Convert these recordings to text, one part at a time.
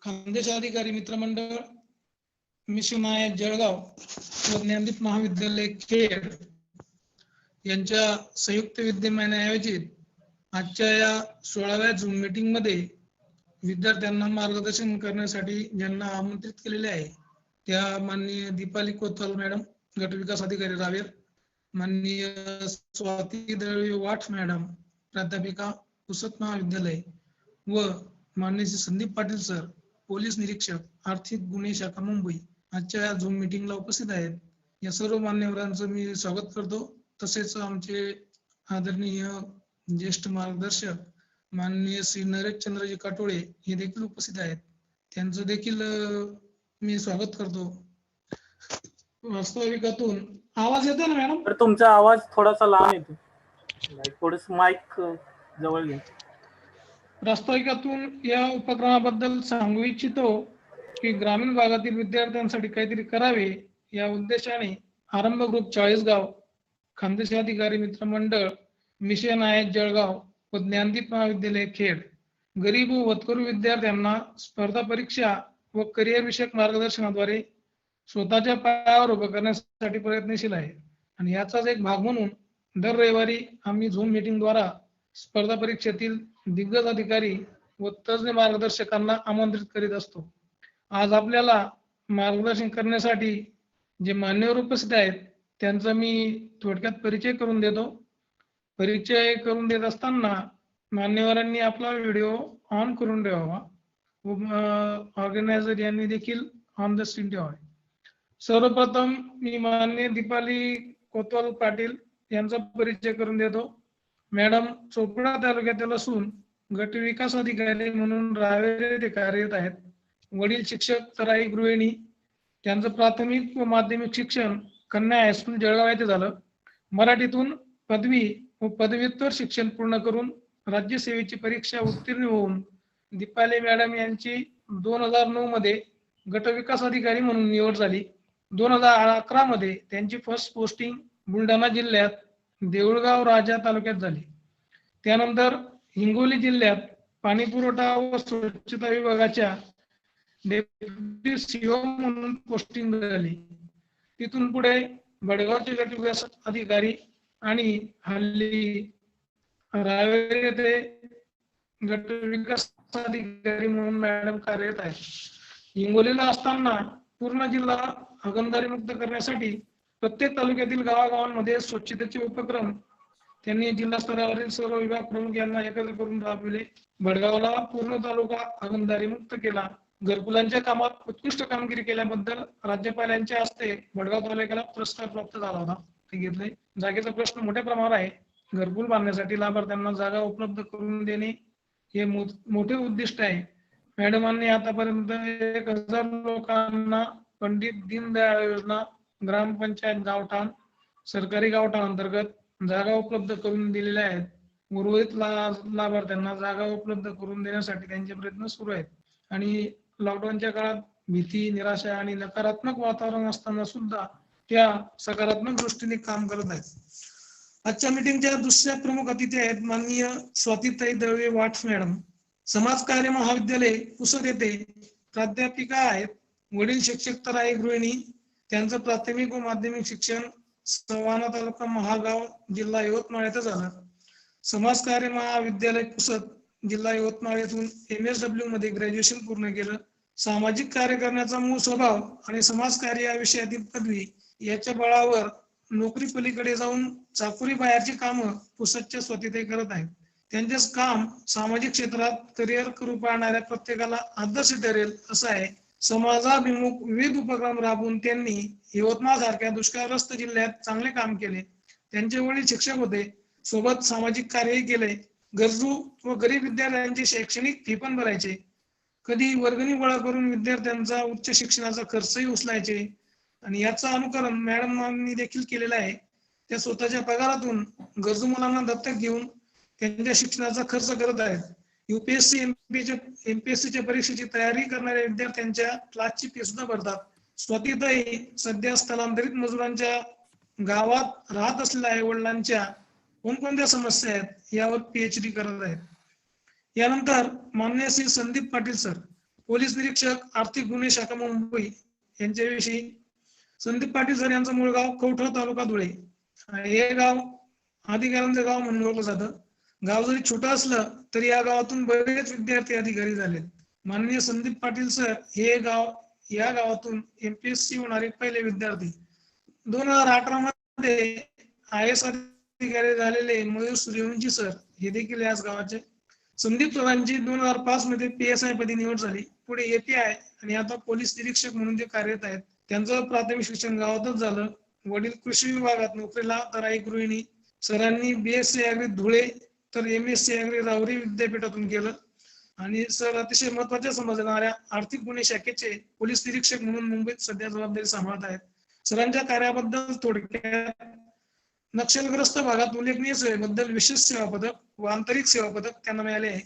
खानदेश अधिकारी मित्रमंडळ मिशन जळगाव व ज्ञानदीप महाविद्यालय खेड यांच्या संयुक्त विद्यमाने आयोजित आजच्या या 16व्या झूम मीटिंग मध्ये विद्यार्थ्यांना मार्गदर्शन करण्यासाठी ज्यांना आमंत्रित केलेले आहे त्या माननीय दीपाली कोतवाल मॅडम, गट विकास अधिकारी रावेर, माननीय स्वाती दळवी वाठ मॅडम, प्राध्यापिका पुसद महाविद्यालय व माननीय संदीप पाटील सर, पोलीस निरीक्षक आर्थिक गुन्हे शाखा मुंबई आजच्या या झूम मीटिंगला उपस्थित आहेत. या सर्व मान्यवरांचं मी स्वागत करतो. तसेच आमचे आदरणीय ज्येष्ठ मार्गदर्शक माननीय श्री नरेश चंद्रजी काटोळे हे देखील उपस्थित आहेत. त्यांचं देखील मी स्वागत करतो. वास्तविकातून आवाज येतो ना मॅडम? तर तुमचा आवाज थोडासा लहान येतो, थोडस माईक जवळ घ्या. प्रास्ताविकातून या उपक्रमाबद्दल सांगू इच्छितो की ग्रामीण भागातील विद्यार्थ्यांसाठी काहीतरी करावे या उद्देशाने आरंभ ग्रुप 40गाव, खानदेश अधिकारी मित्रमंडळ मिशन जळगाव व ज्ञानदीप महाविद्यालय खेड गरीब व होतकरू विद्यार्थ्यांना स्पर्धा परीक्षा व करिअर विषयक मार्गदर्शनाद्वारे स्वतःच्या पायावर उभं करण्यासाठी प्रयत्नशील आहे. आणि याचाच एक भाग म्हणून दर रविवारी आम्ही झूम मीटिंग द्वारा स्पर्धा परीक्षेतील दिग्गज अधिकारी व तज्ञ मार्गदर्शकांना आमंत्रित करीत असतो. आज आपल्याला मार्गदर्शन करण्यासाठी जे मान्यवर उपस्थित आहेत त्यांचा मी थोडक्यात परिचय करून देतो. परिचय करून देत असताना मान्यवरांनी आपला व्हिडिओ ऑन करून ठेवावा व ऑर्गनायझर यांनी देखील ऑन द स्क्रीन ठेवावे. सर्वप्रथम मी माननीय दीपाली कोतवाल पाटील यांचा परिचय करून देतो. मॅडम चोपडा तालुक्यातील असून गट विकास अधिकारी म्हणून रावेर येथे कार्यरत आहेत. वडील शिक्षक तराई गृहिणी. त्यांचं प्राथमिक व माध्यमिक शिक्षण कन्या हायस्कूल जळगाव येथे झालं. मराठीतून पदवी व पदव्युत्तर शिक्षण पूर्ण करून राज्यसेवेची परीक्षा उत्तीर्ण होऊन दीपाली मॅडम यांची 2009 मध्ये गट विकास अधिकारी म्हणून निवड झाली. 2011 मध्ये त्यांची फर्स्ट पोस्टिंग बुलढाणा जिल्ह्यात देऊळगाव राजा तालुक्यात झाली. त्यानंतर हिंगोली जिल्ह्यात पाणी पुरवठा व स्वच्छता विभागाच्या डेप्युटी सीओ म्हणून पोस्टिंग झाली. तिथून पुढे बडगावचे गट विकास अधिकारी आणि हल्ली रावेर येथे गट विकास अधिकारी म्हणून मॅडम कार्यरत आहेत. हिंगोलीला असताना पूर्ण जिल्हा हागणदारी मुक्त करण्यासाठी प्रत्येक तालुक्यातील गावागावांमध्ये स्वच्छतेचे उपक्रम त्यांनी जिल्हा स्तरावरील सर्व विभाग प्रमुख यांना एकत्र करून राबविले. बडगावला पूर्ण तालुका हागणदारी मुक्त केला. घरकुलांच्या कामात उत्कृष्ट कामगिरी केल्याबद्दल राज्यपालांच्या हस्ते बडगाव तालुक्याला पुरस्कार प्राप्त झाला होता. ते घेतले. जागेचा प्रश्न मोठ्या प्रमाणावर आहे. घरकुल बांधण्यासाठी लाभार्थ्यांना जागा उपलब्ध करून देणे हे मोठे उद्दिष्ट आहे. मॅडमांनी आतापर्यंत 1000 लोकांना पंडित दीनदयाळ योजना, ग्रामपंचायत गावठाण, सरकारी गावठाण अंतर्गत जागा उपलब्ध करून दिलेल्या आहेत. उर्वरित लाभार्थ्यांना जागा उपलब्ध करून देण्यासाठी त्यांचे प्रयत्न सुरू आहेत. आणि लॉकडाऊनच्या काळात भीती, निराशा आणि नकारात्मक वातावरण असताना सुद्धा त्या सकारात्मक दृष्टीने काम करत आहेत. आजच्या मीटिंगच्या दुसऱ्या प्रमुख अतिथी आहेत माननीय स्वातीताई दळवे वाठ मॅडम. समाज कार्य महाविद्यालय पुसद येथे प्राध्यापिका आहेत. वडील शिक्षक तराई गृहिणी. त्यांचं प्राथमिक व माध्यमिक शिक्षण सवाना तालुका महागाव जिल्हा यवतमाळ येथे झालं. समाज कार्य महाविद्यालय पुसद जिल्हा यवतमाळ येथून MSW मध्ये ग्रॅज्युएशन पूर्ण केलं. सामाजिक कार्य करण्याचा मूळ स्वभाव आणि समाज कार्य या विषयातील पदवी याच्या बळावर नोकरी पलीकडे जाऊन चाकुरी बाहेरची कामं पुसदच्या स्वातीताई करत आहेत. त्यांचेच काम सामाजिक क्षेत्रात करिअर करू पाहणाऱ्या प्रत्येकाला आदर्श ठरेल असं आहे. समाजाभिमुख विविध उपक्रम राबवून त्यांनी यवतमाळ सारख्या दुष्काळग्रस्त जिल्ह्यात चांगले काम केले. त्यांचे वडील शिक्षक होते. सोबत सामाजिक कार्यही केले. गरजू व गरीब विद्यार्थ्यांची शैक्षणिक फी पण भरायचे. कधी वर्गणी गोळा करून विद्यार्थ्यांचा उच्च शिक्षणाचा खर्चही उचलायचे. आणि याचा अनुकरण मॅडमांनी देखील केलेला आहे. त्या स्वतःच्या पगारातून गरजू मुलांना दत्तक घेऊन त्यांच्या शिक्षणाचा खर्च करत आहेत. UPSC MPSCच्या परीक्षेची तयारी करणाऱ्या विद्यार्थ्यांच्या क्लासची फी सुद्धा भरतात. स्वातीताई सध्या स्थलांतरित मजुरांच्या गावात राहत असलेल्या आई वडिलांच्या कोणकोणत्या समस्या आहेत यावर PhD करत आहेत. यानंतर माननीय श्री संदीप पाटील सर, पोलीस निरीक्षक आर्थिक गुन्हे शाखा मुंबई यांच्याविषयी संदीप पाटील सर यांचं मूळ गाव कवठा तालुका धुळे. हे गाव अधिकाऱ्यांचं गाव म्हणून ओळखलं जातं. गाव जरी छोटं असलं तरी या गावातून बरेच विद्यार्थी अधिकारी झालेत. माननीय संदीप पाटील सर हे गाव या गावातून MPSC होणारे पहिले विद्यार्थी. 2018 मध्ये IAS अधिकारी झालेले मयूर सूर्यवंशी सर हे देखील याच गावाचे. संदीप सरांची 2005 मध्ये PSI पदी निवड झाली. पुढे API आणि आता पोलीस निरीक्षक म्हणून ते कार्यरत आहेत. त्यांचं प्राथमिक शिक्षण गावातच झालं. वडील कृषी विभागात नोकरीला तर आई गृहिणी. सरांनी BSc ऍग्री धुळे तर MSc ऍग्री राहुरी विद्यापीठातून केलं. आणि सर अतिशय महत्वाच्या समजणाऱ्या आर्थिक गुन्हे शाखेचे पोलीस निरीक्षक म्हणून मुंबईत सध्या जबाबदारी सांभाळत आहेत. सरांच्या कार्याबद्दल थोडक्यात, नक्षलग्रस्त भागात उल्लेखनीय सेवेबद्दल विशेष सेवा पदक व आंतरिक सेवा पदक त्यांना मिळाले आहे.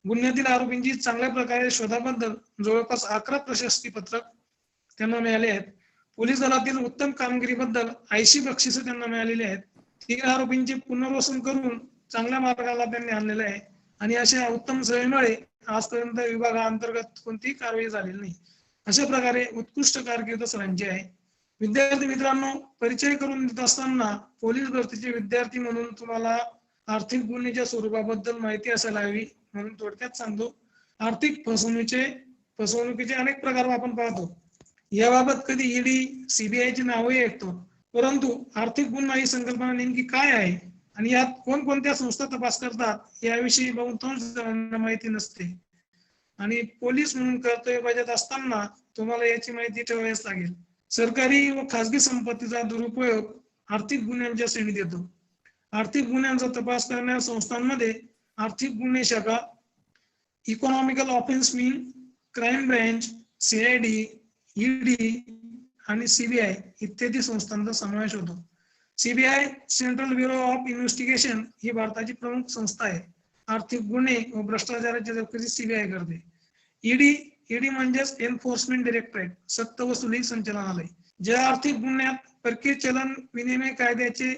गुन्ह्यातील आरोपींची चांगल्या प्रकारे शोधाबद्दल जवळपास 11 प्रशस्ती पत्रक त्यांना मिळाले आहेत. पोलीस दलातील उत्तम कामगिरीबद्दल 80 बक्षिसे त्यांना मिळालेली आहेत. 3 आरोपींचे पुनर्वसन करून चांगल्या मार्गाला त्यांनी आणलेलं आहे. आणि अशा उत्तम सेवेमुळे आजपर्यंत विभागाअंतर्गत कोणतीही कारवाई झालेली नाही. अशा प्रकारे उत्कृष्ट कारकीर्द सरांची आहे. विद्यार्थी मित्रांनो, परिचय करून देत असताना पोलीस भरतीचे विद्यार्थी म्हणून तुम्हाला आर्थिक गुन्ह्याच्या स्वरूपाबद्दल माहिती असायला हवी म्हणून थोडक्यात सांगतो. आर्थिक फसवणुकीचे अनेक प्रकार आपण पाहतो. याबाबत कधी ED, CBI ची नावही ऐकतो. परंतु आर्थिक गुन्हा ही संकल्पना नेमकी काय आहे आणि यात कोणकोणत्या संस्था तपास करतात याविषयी बहुतांश जणांना माहिती नसते. आणि पोलीस म्हणून कर्तव्य बजावत असताना तुम्हाला याची माहिती ठेवावीच लागेल. सरकारी व खासगी संपत्तीचा दुरुपयोग आर्थिक गुन्ह्यांच्या श्रेणीत येतो. आर्थिक गुन्ह्यांचा तपास करणाऱ्या संस्थांमध्ये आर्थिक गुन्हे शाखा, economical offence wing, crime branch, CID, ED आणि CBI इत्यादी संस्थांचा समावेश होतो. CBI central bureau of investigation ही भारताची प्रमुख संस्था आहे. आर्थिक गुन्हे व भ्रष्टाचाराची चौकशी CBI करते. ED म्हणजेच एन्फोर्समेंट डायरेक्टरेट, सक्त वसुली संचालनालय. ज्या आर्थिक गुन्ह्यात परकीय चलन विनिमय कायद्याचे,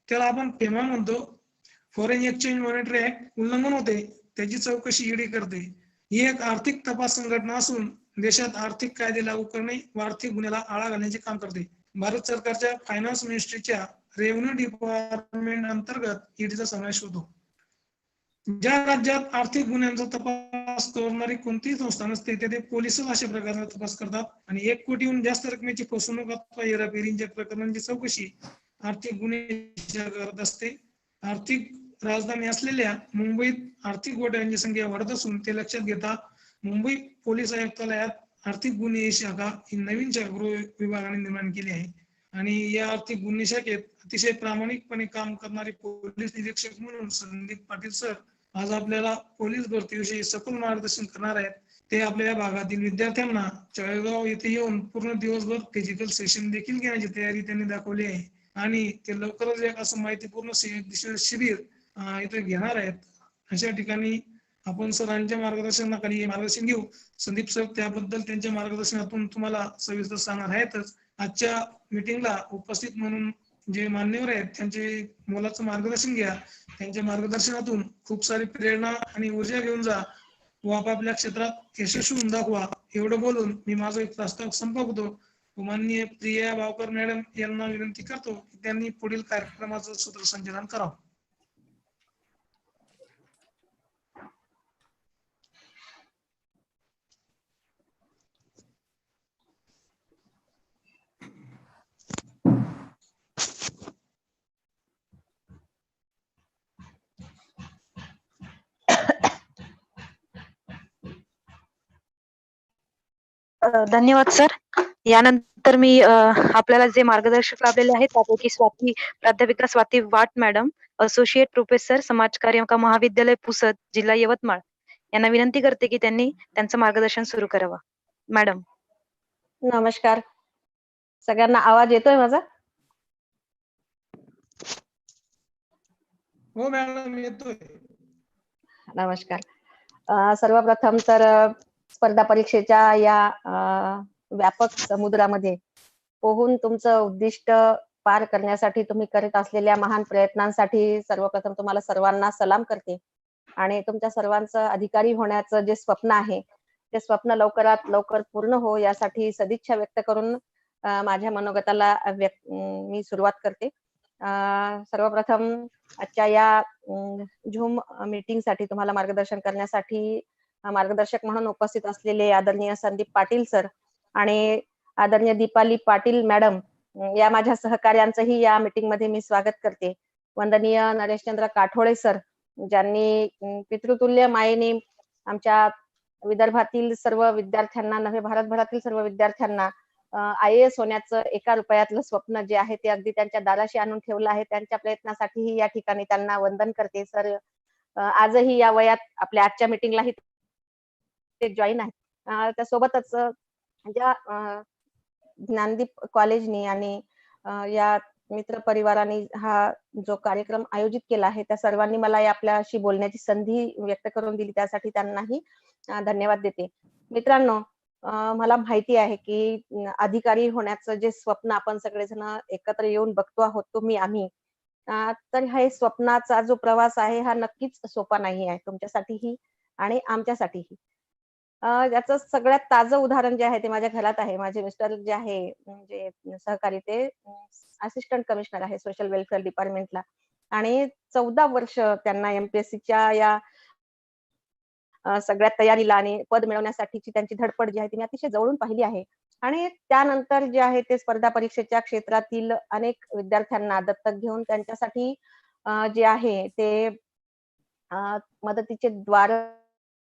त्याला आपण FEMA म्हणतो, फॉरेन एक्सचेंज मॉनिटरी ऍक्ट उल्लंघन होते, त्याची चौकशी ED करते. ही एक आर्थिक तपास संघटना असून देशात आर्थिक कायदे लागू करणे व आर्थिक गुन्ह्याला आळा घालण्याचे काम करते. भारत सरकारच्या फायनान्स मिनिस्ट्रीच्या रेव्हेन्यू डिपार्टमेंट अंतर्गत EDचा समावेश होतो. ज्या राज्यात आर्थिक गुन्ह्यांचा तपास करणारी कोणतीही संस्था नसते तेथे पोलीसच अशा प्रकारचा तपास करतात. आणि 1 कोटीहून जास्त रकमेची फसवणूक अथवा हेराफेरीच्या प्रकरणांची चौकशी आर्थिक गुन्हे करत असते. आर्थिक राजधानी असलेल्या मुंबईत आर्थिक घोटाळ्यांची संख्या वाढत असून ते लक्षात घेता मुंबई पोलीस आयुक्तालयात आर्थिक गुन्हे शाखा ही नवीन गृह विभागाने निर्माण केली आहे. आणि या आर्थिक गुन्हे शाखेत अतिशय प्रामाणिकपणे काम करणारे पोलीस निरीक्षक म्हणून संदीप पाटील सर आज आपल्याला पोलीस भरतीविषयी सखोल मार्गदर्शन करणार आहेत. ते आपल्या भागातील विद्यार्थ्यांना चाळीसगाव येथे येऊन पूर्ण दिवसभर फिजिकल सेशन देखील घेण्याची तयारी त्यांनी दाखवली आहे. आणि ते लवकरच एक असं माहितीपूर्ण शिबिर इथे घेणार आहेत. अशा ठिकाणी आपण सरांच्या मार्गदर्शनाखाली मार्गदर्शन घेऊ. संदीप सर त्याबद्दल त्यांच्या मार्गदर्शनातून तुम्हाला सविस्तर सांगणार आहेतच. आजच्या मीटिंगला उपस्थित म्हणून जे मान्यवर आहेत त्यांचे मोलाचं मार्गदर्शन घ्या. त्यांच्या मार्गदर्शनातून खूप सारी प्रेरणा आणि ऊर्जा घेऊन जा व आपापल्या क्षेत्रात यशस्वी होऊन दाखवा. एवढं बोलून मी माझा एक प्रस्ताव संपवतो. माननीय प्रिया भावकर मॅडम यांना विनंती करतो की त्यांनी पुढील कार्यक्रमाचं सूत्रसंचालन करावं. धन्यवाद सर. यानंतर मी आपल्याला जे मार्गदर्शक लाभलेले आहेत त्यापैकी प्राध्यापिका स्वाती वाट मॅडम, असोसिएट प्रोफेसर समाजकार्य महाविद्यालय पुसद, जिल्हा यवतमाळ, यांना विनंती करते की त्यांनी त्यांचं मार्गदर्शन सुरू करावं. मॅडम. नमस्कार सगळ्यांना. आवाज येतोय माझा? हो मॅडम येतोय. नमस्कार. सर्वप्रथम तर स्पर्धा परीक्षेच्या या व्यापक समुद्रामध्ये पोहून तुमचं उद्दिष्ट पार करण्यासाठी तुम्ही करत असलेल्या महान प्रयत्नांसाठी सर्वप्रथम तुम्हाला सर्वांना सलाम करते. आणि तुमच्या सर्वांचं अधिकारी होण्याचं जे स्वप्न आहे ते स्वप्न लवकरात लवकर पूर्ण हो यासाठी सदिच्छा व्यक्त करून माझ्या मनोगताला मी सुरुवात करते. सर्वप्रथम आजच्या या झूम मीटिंगसाठी तुम्हाला मार्गदर्शन करण्यासाठी मार्गदर्शक म्हणून उपस्थित असलेले आदरणीय संदीप पाटील सर आणि आदरणीय दीपाली पाटील मॅडम या माझ्या सहकार्यांचंही या मीटिंगमध्ये मी स्वागत करते. वंदनीय नरेशचंद्र काठोळे सर, ज्यांनी पितृतुल्य मायेने आमच्या विदर्भातील सर्व विद्यार्थ्यांना नव्हे भारतभरातील सर्व विद्यार्थ्यांना IAS होण्याचं 1 रुपयातलं स्वप्न जे आहे ते अगदी त्यांच्या दाराशी आणून ठेवलं आहे. त्यांच्या प्रयत्नासाठीही या ठिकाणी त्यांना वंदन करते. सर आजही या वयात आपल्या आजच्या मीटिंगलाही ते जॉईन आहेत. त्यासोबतच ज्या ज्ञानदीप कॉलेजनी आणि या मित्र परिवाराने हा जो कार्यक्रम आयोजित केला आहे त्या सर्वांनी मला आपल्याशी बोलण्याची संधी व्यक्त करून दिली, त्यासाठी त्यांनाही धन्यवाद देते. मित्रांनो, मला माहिती आहे की अधिकारी होण्याचं जे स्वप्न आपण सगळेजण एकत्र येऊन बघतो आहोत, आम्ही तर हे स्वप्नाचा जो प्रवास आहे हा नक्कीच सोपा नाही आहे तुमच्यासाठीही आणि आमच्यासाठीही. याचं सगळ्यात ताजं उदाहरण जे आहे ते माझ्या घरात आहे. माझे मिस्टर जे आहे म्हणजे सहकारी ते असिस्टंट कमिशनर आहे सोशल वेलफेअर डिपार्टमेंटला आणि 14 वर्ष त्यांना MPSCच्या या सगळ्या तयारीला आणि पद मिळवण्यासाठीची त्यांची धडपड जी आहे ती मी अतिशय जवळून पाहिली आहे. आणि त्यानंतर जे आहे ते स्पर्धा परीक्षेच्या क्षेत्रातील अनेक विद्यार्थ्यांना दत्तक घेऊन त्यांच्यासाठी जे आहे ते मदतीचे द्वार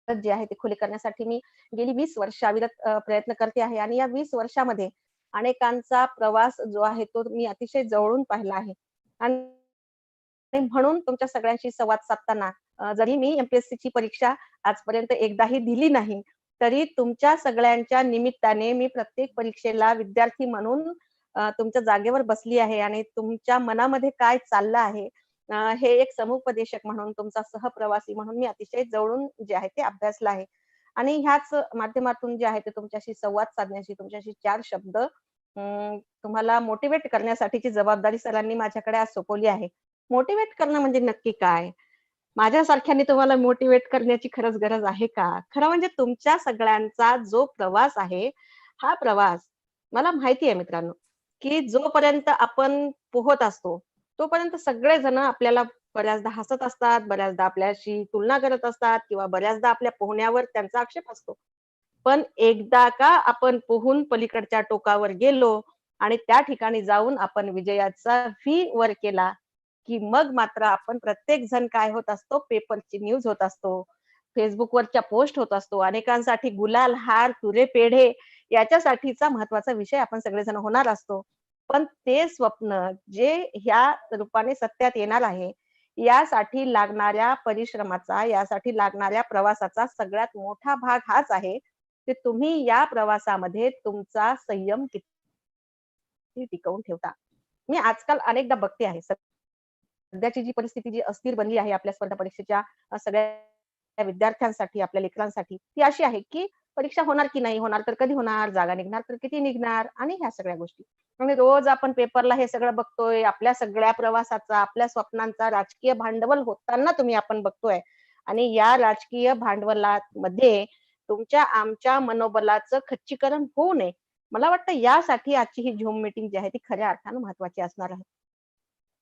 जे आहे ते खुले करण्यासाठी मी गेली 20 वर्ष अविरत प्रयत्न करते आहे आणि या 20 वर्षामध्ये अनेकांचा प्रवास जो आहे तो मी अतिशय जवळून पाहिला आहे. आणि म्हणून तुमच्या सगळ्यांशी संवाद साधताना जरी मी MPSCची परीक्षा आजपर्यंत एकदाही दिली नाही, तरी तुमच्या सगळ्यांच्या निमित्ताने मी प्रत्येक परीक्षेला विद्यार्थी म्हणून तुमच्या जागेवर बसली आहे आणि तुमच्या मनामध्ये काय चाललं आहे हे एक समुपदेशक म्हणून, तुमचा सहप्रवासी म्हणून मी अतिशय जवळून जे आहे ते अभ्यासलं आहे. आणि ह्याच माध्यमातून जे आहे ते तुमच्याशी संवाद साधण्याची, तुमच्याशी 4 शब्द तुम्हाला मोटिवेट करण्यासाठीची जबाबदारी सरांनी माझ्याकडे आज सोपवली आहे. मोटिवेट करणं म्हणजे नक्की काय? माझ्यासारख्यांनी तुम्हाला मोटिवेट करण्याची खरंच गरज आहे का? खरं म्हणजे तुमच्या सगळ्यांचा जो प्रवास आहे, हा प्रवास मला माहिती आहे मित्रांनो, की जोपर्यंत आपण पोहत असतो, तोपर्यंत सगळेजण आपल्याला बऱ्याचदा हसत असतात, बऱ्याचदा आपल्याशी तुलना करत असतात किंवा बऱ्याचदा आपल्या पोहण्यावर त्यांचा आक्षेप असतो. पण एकदा का आपण पोहून पलीकडच्या टोकावर गेलो आणि त्या ठिकाणी जाऊन आपण विजयाचा व्ही वर केला, की मग मात्र आपण प्रत्येक जण काय होत असतो, पेपरची न्यूज होत असतो, फेसबुकवरच्या पोस्ट होत असतो. अनेकांसाठी गुलाल, हार, तुरे, पेढे याच्यासाठीचा महत्वाचा विषय आपण सगळेजण होणार असतो. पण ते स्वप्न जे ह्या रूपाने सत्यात येणार आहे, यासाठी लागणाऱ्या परिश्रमाचा, यासाठी लागणाऱ्या प्रवासाचा सगळ्यात मोठा भाग हाच आहे, की तुम्ही या प्रवासामध्ये तुमचा संयम किती टिकवून ठेवता. मी आजकाल अनेकदा बघते आहे, सध्याची जी परिस्थिती जी अस्थिर बनली आहे आपल्या स्पर्धा परीक्षेच्या सगळ्या विद्यार्थ्यांसाठी, आपल्या लेकरांसाठी, ती अशी आहे की परीक्षा होणार की नाही, होणार तर कधी होणार, जागा निघणार तर किती निघणार आणि ह्या सगळ्या गोष्टी. म्हणजे रोज आपण पेपरला हे सगळं बघतोय, आपल्या सगळ्या प्रवासाचा, आपल्या स्वप्नांचा राजकीय भांडवल होताना आपण बघतोय आणि या राजकीय भांडवलामध्ये तुमच्या आमच्या मनोबलाचं खच्चीकरण होऊ नये. मला वाटतं यासाठी आजची ही झूम मीटिंग जी आहे ती खऱ्या अर्थानं महत्वाची असणार आहे.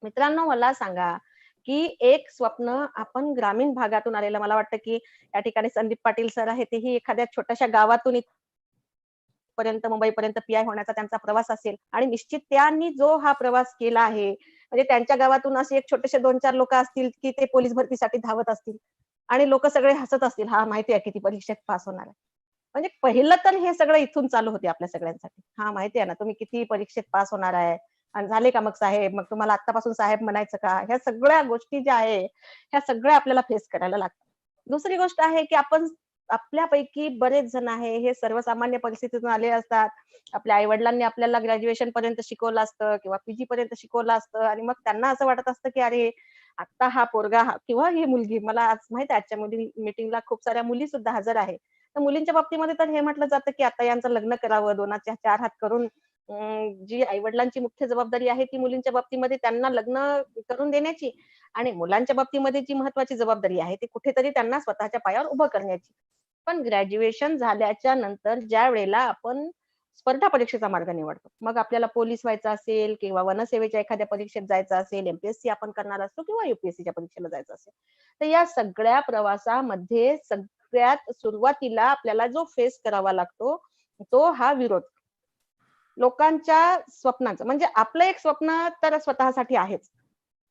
मित्रांनो, मला सांगा की एक स्वप्न आपण ग्रामीण भागातून आलेलं, मला वाटतं की या ठिकाणी संदीप पाटील सर आहे, तेही एखाद्या छोट्याशा गावातून पर्यंत मुंबईपर्यंत PI होण्याचा त्यांचा प्रवास असेल आणि निश्चित त्यांनी जो हा प्रवास केला आहे, म्हणजे त्यांच्या गावातून असे एक छोटेसे 2-4 लोक असतील की ते पोलीस भरतीसाठी धावत असतील आणि लोक सगळे हसत असतील, हा माहिती आहे किती परीक्षेत पास होणार आहे. म्हणजे पहिलं तर हे सगळं इथून चालू होते आपल्या सगळ्यांसाठी. हा माहिती आहे ना, तुम्ही किती परीक्षेत पास होणार आहे आणि झाले का मग साहेब, मग तुम्हाला आत्तापासून साहेब म्हणायचं का? ह्या सगळ्या गोष्टी ज्या आहे, ह्या सगळ्या आपल्याला फेस करायला लागतात. दुसरी गोष्ट आहे की आपण आपल्यापैकी बरेच जण आहे हे सर्वसामान्य परिस्थितीतून आले असतात. आपल्या आई-वडिलांनी आपल्याला ग्रॅज्युएशन पर्यंत शिकवलं असतं किंवा PG पर्यंत शिकवलं असतं आणि मग त्यांना असं वाटत असतं की अरे, आता हा पोरगा किंवा ही मुलगी, मला आज माहिती आहे आजच्या मीटिंगला खूप साऱ्या मुली सुद्धा हजर आहे. तर मुलींच्या बाबतीमध्ये तर हे म्हटलं जातं की आता यांचं लग्न करावं, 2च्या 4 हात करून. जी आई-वडिलांची मुख्य जबाबदारी आहे ती मुलींच्या बाबतीमध्ये त्यांना लग्न करून देण्याची आणि मुलांच्या बाबतीमध्ये जी महत्वाची जबाबदारी आहे ती कुठेतरी त्यांना स्वतःच्या पायावर उभं करण्याची. पण ग्रॅज्युएशन झाल्याच्या नंतर ज्या वेळेला आपण स्पर्धा परीक्षेचा मार्ग निवडतो, मग आपल्याला पोलीस व्हायचं असेल किंवा वनसेवेच्या एखाद्या परीक्षेत जायचं असेल, एमपीएससी आपण करणार असतो किंवा युपीएससीच्या परीक्षेला जायचं असेल, तर या सगळ्या प्रवासामध्ये सगळ्यात सुरुवातीला आपल्याला जो फेस करावा लागतो तो हा विरोध. लोकांच्या स्वप्नांचं, म्हणजे आपलं एक स्वप्न तर स्वतःसाठी आहेच,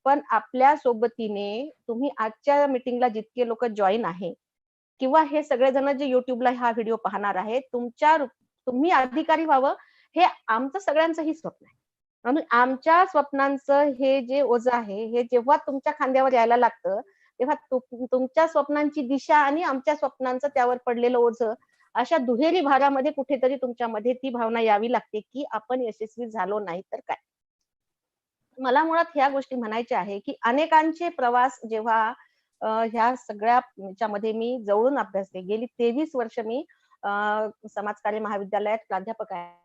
पण आपल्या सोबतीने तुम्ही आजच्या मीटिंगला जितके लोक जॉईन आहे किंवा हे सगळेजण जे युट्यूबला हा व्हिडिओ पाहणार आहेत, तुम्ही अधिकारी व्हावं हे आमचं सगळ्यांचंही स्वप्न आहे. आणि आमच्या स्वप्नांचं हे जे ओझं आहे, हे जेव्हा तुमच्या खांद्यावर यायला लागतं, तेव्हा तुमच्या स्वप्नांची दिशा आणि आमच्या स्वप्नांचं त्यावर पडलेलं ओझं, अशा दुहेरी भारामध्ये कुठेतरी तुमच्यामध्ये ती भावना यावी लागते, की आपण यशस्वी झालो नाही तर काय. मला मुळात ह्या गोष्टी म्हणायच्या आहे, की अनेकांचे प्रवास जेव्हा ह्या सगळ्या ह्याच्यामध्ये मी जवळून अभ्यासले. गेली 23 वर्ष मी समाजकार्य महाविद्यालयात प्राध्यापक आहे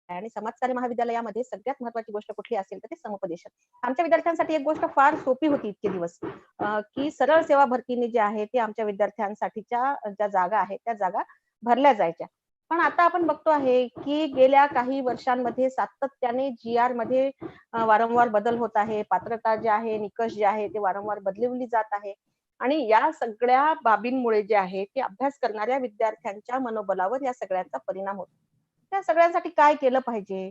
आणि समाजकार्य महाविद्यालयामध्ये सगळ्यात महत्त्वाची गोष्ट कुठली असेल तर ते समुपदेशन. आमच्या विद्यार्थ्यांसाठी एक गोष्ट फार सोपी होती इतके दिवस, की सरळ सेवा भरतीने जे आहे ते आमच्या विद्यार्थ्यांसाठीच्या ज्या जागा आहेत त्या जागा भरल्या जायच्या. पण आता आपण बघतो आहे, की गेल्या काही वर्षांमध्ये सातत्याने जी-आर मध्ये वारंवार बदल होत आहे. पात्रता जे आहे, निकष जे आहे ते वारंवार बदलवली जात आहे. आणि या सगळ्या बाबींमुळे जे आहे ते अभ्यास करणाऱ्या विद्यार्थ्यांच्या मनोबलावर या सगळ्यांचा परिणाम होतो. त्या सगळ्यांसाठी काय केलं पाहिजे?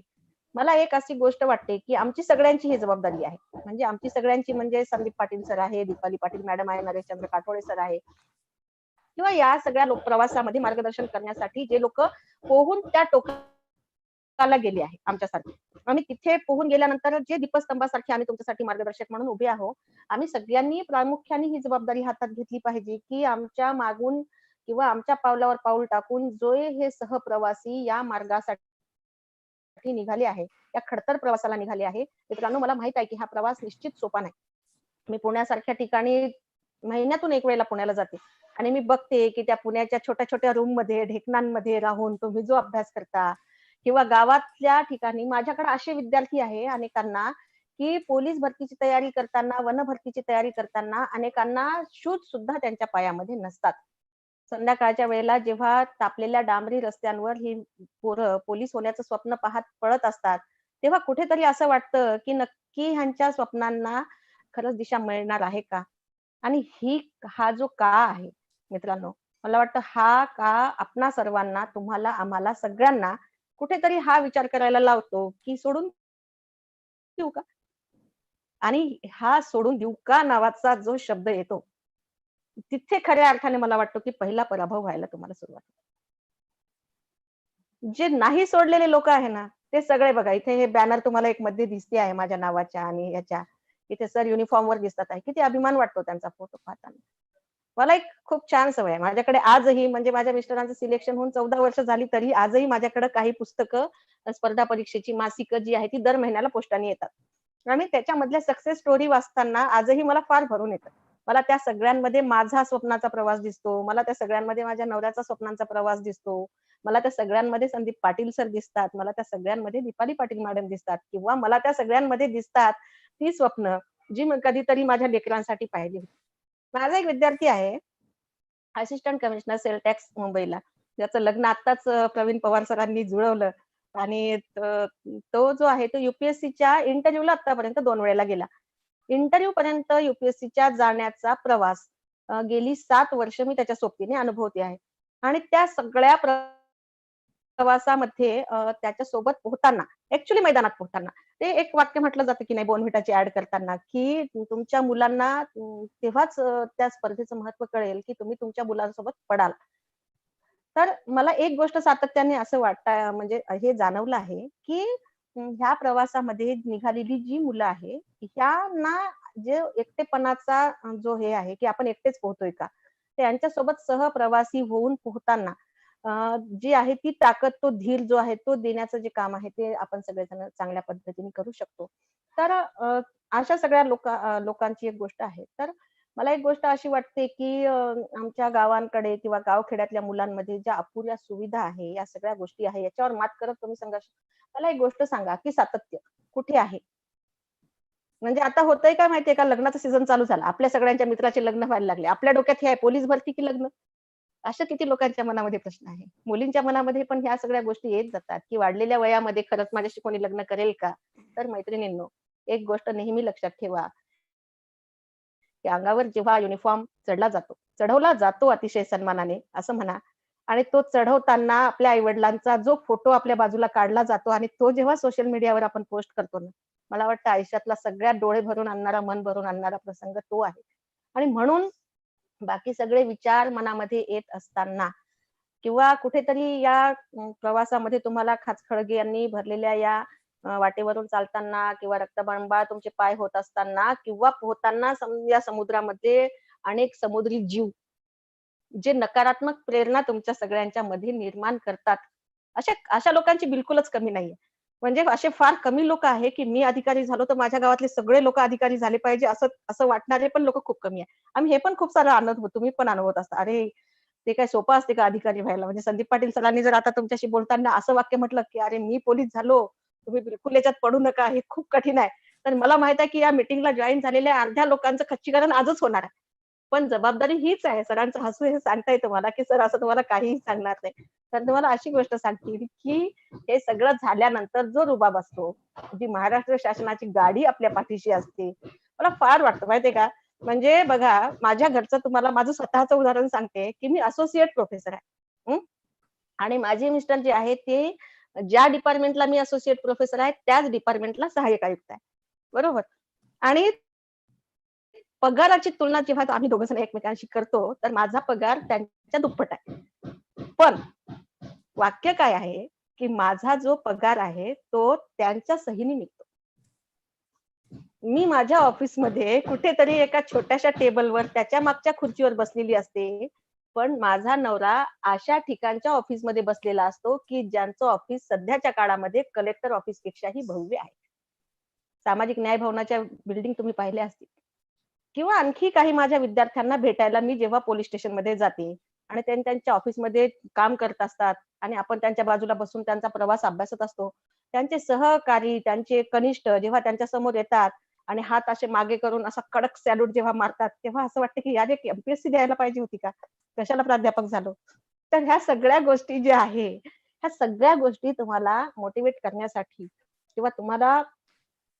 मला एक अशी गोष्ट वाटते, की आमची सगळ्यांची ही जबाबदारी आहे. म्हणजे आमची सगळ्यांची म्हणजे संदीप पाटील सर आहे, दीपाली पाटील मॅडम आहे, नरेशचंद्र काठोळे सर आहे किंवा या सगळ्या प्रवासामध्ये मार्गदर्शन करण्यासाठी जे लोक पोहून त्या टोकाला गेले आहे आमच्यासारखे. आम्ही तिथे पोहून गेल्यानंतर जे दीपस्तंभासारखे आम्ही तुमच्यासाठी मार्गदर्शक म्हणून उभे आहोत, आम्ही सगळ्यांनी प्रामुख्याने ही जबाबदारी हातात घेतली पाहिजे, की आमच्या मागून किंवा आमच्या पावलावर पाऊल टाकून जो हे सहप्रवासी या मार्गासाठी निघाले आहे, या खडतर प्रवासाला निघाले आहे. मित्रांनो, मला माहित आहे की हा प्रवास निश्चित सोपा नाही. मी पुण्यासारख्या ठिकाणी महिन्यातून एक वेळेला पुण्याला जाते आणि मी बघते की त्या पुण्याच्या छोट्या छोट्या रूम मध्ये ढेकणांमध्ये राहून तुम्ही जो अभ्यास करता किंवा गावातल्या ठिकाणी माझ्याकडे असे विद्यार्थी आहे अनेकांना, की पोलीस भरतीची तयारी करताना, वन भरतीची तयारी करताना अनेकांना शूज सुद्धा त्यांच्या पायामध्ये नसतात. संध्याकाळच्या वेळेला जेव्हा तापलेल्या डांबरी रस्त्यांवर ही पोरं पोलीस होण्याचं स्वप्न पाहत पळत असतात, तेव्हा कुठेतरी असं वाटतं की नक्की ह्यांच्या स्वप्नांना खरंच दिशा मिळणार आहे का? आणि हा जो का आहे मित्रांनो, मला वाटतं हा का आपणा सर्वांना, तुम्हाला, आम्हाला सगळ्यांना कुठेतरी हा विचार करायला लावतो, की सोडून देऊ का? आणि हा सोडून देऊ का नावाचा जो शब्द येतो, तिथे खऱ्या अर्थाने मला वाटतं, की पहिला पराभव व्हायला तुम्हाला सुरुवात होते. जे नाही सोडलेले लोक आहे ना, ते सगळे बघा इथे हे बॅनर तुम्हाला एक मध्ये दिसते आहे माझ्या नावाच्या आणि याच्या. इथे सर युनिफॉर्मवर दिसतात आहे. किती अभिमान वाटतो त्यांचा फोटो पाहताना. मला एक खूप छान सवय आहे. माझ्याकडे आजही म्हणजे माझ्या मिस्टरांचं सिलेक्शन होऊन 14 वर्ष झाली तरी आजही माझ्याकडे काही पुस्तकं स्पर्धा परीक्षेची मासिकं जी आहे ती दर महिन्याला पोस्टाने येतात. आणि त्याच्यामधल्या सक्सेस स्टोरी वाचताना आजही मला फार भरून येतं. मला त्या सगळ्यांमध्ये माझा स्वप्नाचा प्रवास दिसतो. मला त्या सगळ्यांमध्ये माझ्या नवऱ्याचा स्वप्नांचा प्रवास दिसतो. मला त्या सगळ्यांमध्ये संदीप पाटील सर दिसतात. मला त्या सगळ्यांमध्ये दीपाली पाटील मॅडम दिसतात किंवा मला त्या सगळ्यांमध्ये दिसतात ती स्वप्न जी कधीतरी माझ्या लेकरांसाठी पाहिली होती. माझा एक विद्यार्थी आहे, असिस्टंट कमिशनर सेल टॅक्स मुंबईला, ज्याचं लग्न आत्ताच प्रवीण पवार सरांनी जुळवलं आणि तो जो आहे तो युपीएससीच्या इंटरव्ह्यूला आतापर्यंत 2 वेळेला गेला. इंटरव्ह्यू पर्यंत युपीएससीच्या जाण्याचा प्रवास गेली 7 वर्ष मी त्याच्या सोबतीने अनुभवते आहे. आणि त्या सगळ्या प्रवासामध्ये त्याच्या सोबत पोहताना, ऍक्च्युअली मैदानात पोहताना ते एक वाक्य म्हटलं जातं की नाही बोर्नव्हिटाची ऍड करताना, की तुमच्या मुलांना तेव्हाच त्या स्पर्धेचं महत्व कळेल की तुम्ही तुमच्या मुलांसोबत पडाल. तर मला एक गोष्ट सातत्याने असं वाटतं, म्हणजे हे जाणवलं आहे, की ह्या प्रवासामध्ये निघालेली जी मुलं आहे, ह्यांना जे एकटेपणाचा जो हे आहे, की आपण एकटेच पोहतोय का? त्यांच्यासोबत सहप्रवासी होऊन पोहताना जी आहे ती ताकद, तो धीर जो आहे तो देण्याचं जे काम आहे ते आपण सगळेजण चांगल्या पद्धतीने करू शकतो. तर अशा सगळ्या लोकांची एक गोष्ट आहे. तर मला एक गोष्ट अशी वाटते, की आमच्या गावांकडे किंवा गावखेड्यातल्या मुलांमध्ये ज्या अपुऱ्या सुविधा आहे, या सगळ्या गोष्टी आहे, याच्यावर मात करत तुम्ही संघर्ष. मला एक गोष्ट सांगा, की सातत्य कुठे आहे? म्हणजे आता होतंय काय माहितीये का, लग्नाचा सीझन चालू झाला. आपल्या सगळ्यांच्या मित्राचे लग्न व्हायला लागले. आपल्या डोक्यात हे आहे पोलीस भरती की लग्न? अशा किती लोकांच्या मनामध्ये प्रश्न आहे. मुलींच्या मनामध्ये पण ह्या सगळ्या गोष्टी येत जातात, की वाढलेल्या वयामध्ये खरंच माझ्याशी कोणी लग्न करेल का? तर मैत्रिणींनो, एक गोष्ट नेहमी लक्षात ठेवा, की अंगावर जेव्हा युनिफॉर्म चढवला जातो अतिशय सन्मानाने असं म्हणा आणि तो चढवताना आपल्या आई-वडिलांचा जो फोटो आपल्या बाजूला काढला जातो आणि तो जेव्हा सोशल मीडियावर आपण पोस्ट करतो ना, मला वाटतं आयुष्यातला सगळ्यात डोळे भरून आणणारा, मन भरून आणणारा प्रसंग तो आहे. आणि म्हणून बाकी सगळे विचार मनामध्ये येत असताना किंवा कुठेतरी या प्रवासामध्ये तुम्हाला खाचखळगे यांनी भरलेल्या या वाटेवरून चालताना किंवा रक्तबंबाळ तुमचे पाय होत असताना किंवा पोहताना या समुद्रामध्ये अनेक समुद्री जीव जे नकारात्मक प्रेरणा तुमच्या सगळ्यांच्या मध्ये निर्माण करतात. अशा अशा लोकांची बिलकुलच कमी नाहीये. म्हणजे असे फार कमी लोक आहे, की मी अधिकारी झालो तर माझ्या गावातले सगळे लोक अधिकारी झाले पाहिजे असं असं वाटणारे पण लोक खूप कमी आहे. आम्ही हे पण खूप सारं अनुभव तुम्ही पण अनुभवत असता. अरे, ते काय सोपं असते का अधिकारी व्हायला? म्हणजे संदीप पाटील सरांनी जर आता तुमच्याशी बोलताना असं वाक्य म्हटलं, की "अरे, मी पोलीस झालो, तुम्ही बिलकुल याच्यात पडू नका, हे खूप कठीण आहे." तर मला माहित आहे, की या मीटिंगला जॉइन झालेल्या अर्ध्या लोकांचं खच्चीकरण आजच होणार आहे. पण जबाबदारी हीच आहे. सरांचं हसू हे सांगताय तुम्हाला, की सर असं तुम्हाला काहीही सांगणार नाही. तर तुम्हाला अशी गोष्ट सांगतील, की हे सगळं झाल्यानंतर जो रुबाब असतो, जी महाराष्ट्र शासनाची गाडी आपल्या पाठीशी असते, मला फार वाटतं माहितीये का? म्हणजे बघा, माझ्या घरचं तुम्हाला माझं स्वतःचं उदाहरण सांगते, की मी असोसिएट प्रोफेसर आहे. आणि माझे मिस्टर जे आहेत ते ज्या डिपार्टमेंटला मी असोसिएट प्रोफेसर आहे, त्याच डिपार्टमेंटला सहाय्यक आयुक्त आहे. बरोबर? आणि पगाराची तुलना जेव्हा आम्ही दोघं जण एकमेकांशी करतो, तर माझा पगार त्यांच्या दुप्पट आहे. पण वाक्य काय आहे, की माझा जो पगार आहे, तो त्यांच्या सहीने निघतो. मी माझ्या ऑफिसमध्ये कुठेतरी एका छोट्याशा टेबलवर त्याच्या मागच्या खुर्चीवर बसलेली असते. पण माझा नवरा अशा ठिकाणच्या ऑफिसमध्ये बसलेला असतो, की ज्यांचं ऑफिस सध्याच्या काळामध्ये कलेक्टर ऑफिसपेक्षाही भव्य आहे. सामाजिक न्याय भवनाच्या बिल्डिंग तुम्ही पाहिल्या असतील. किंवा आणखी काही माझ्या विद्यार्थ्यांना भेटायला मी जेव्हा पोलिस स्टेशनमध्ये जाते आणि ते त्यांच्या ऑफिसमध्ये काम करत असतात आणि आपण त्यांच्या बाजूला बसून त्यांचा प्रवास अभ्यासत असतो. त्यांचे सहकारी, त्यांचे कनिष्ठ जेव्हा त्यांच्या समोर येतात आणि हात असे मागे करून असा कडक सॅल्यूट जेव्हा मारतात, तेव्हा असं वाटतं की यार एक एम-पी-एस-सी द्यायला पाहिजे होती का? कशाला प्राध्यापक झालो? तर ह्या सगळ्या गोष्टी ज्या आहे, ह्या सगळ्या गोष्टी तुम्हाला मोटिव्हेट करण्यासाठी किंवा तुम्हाला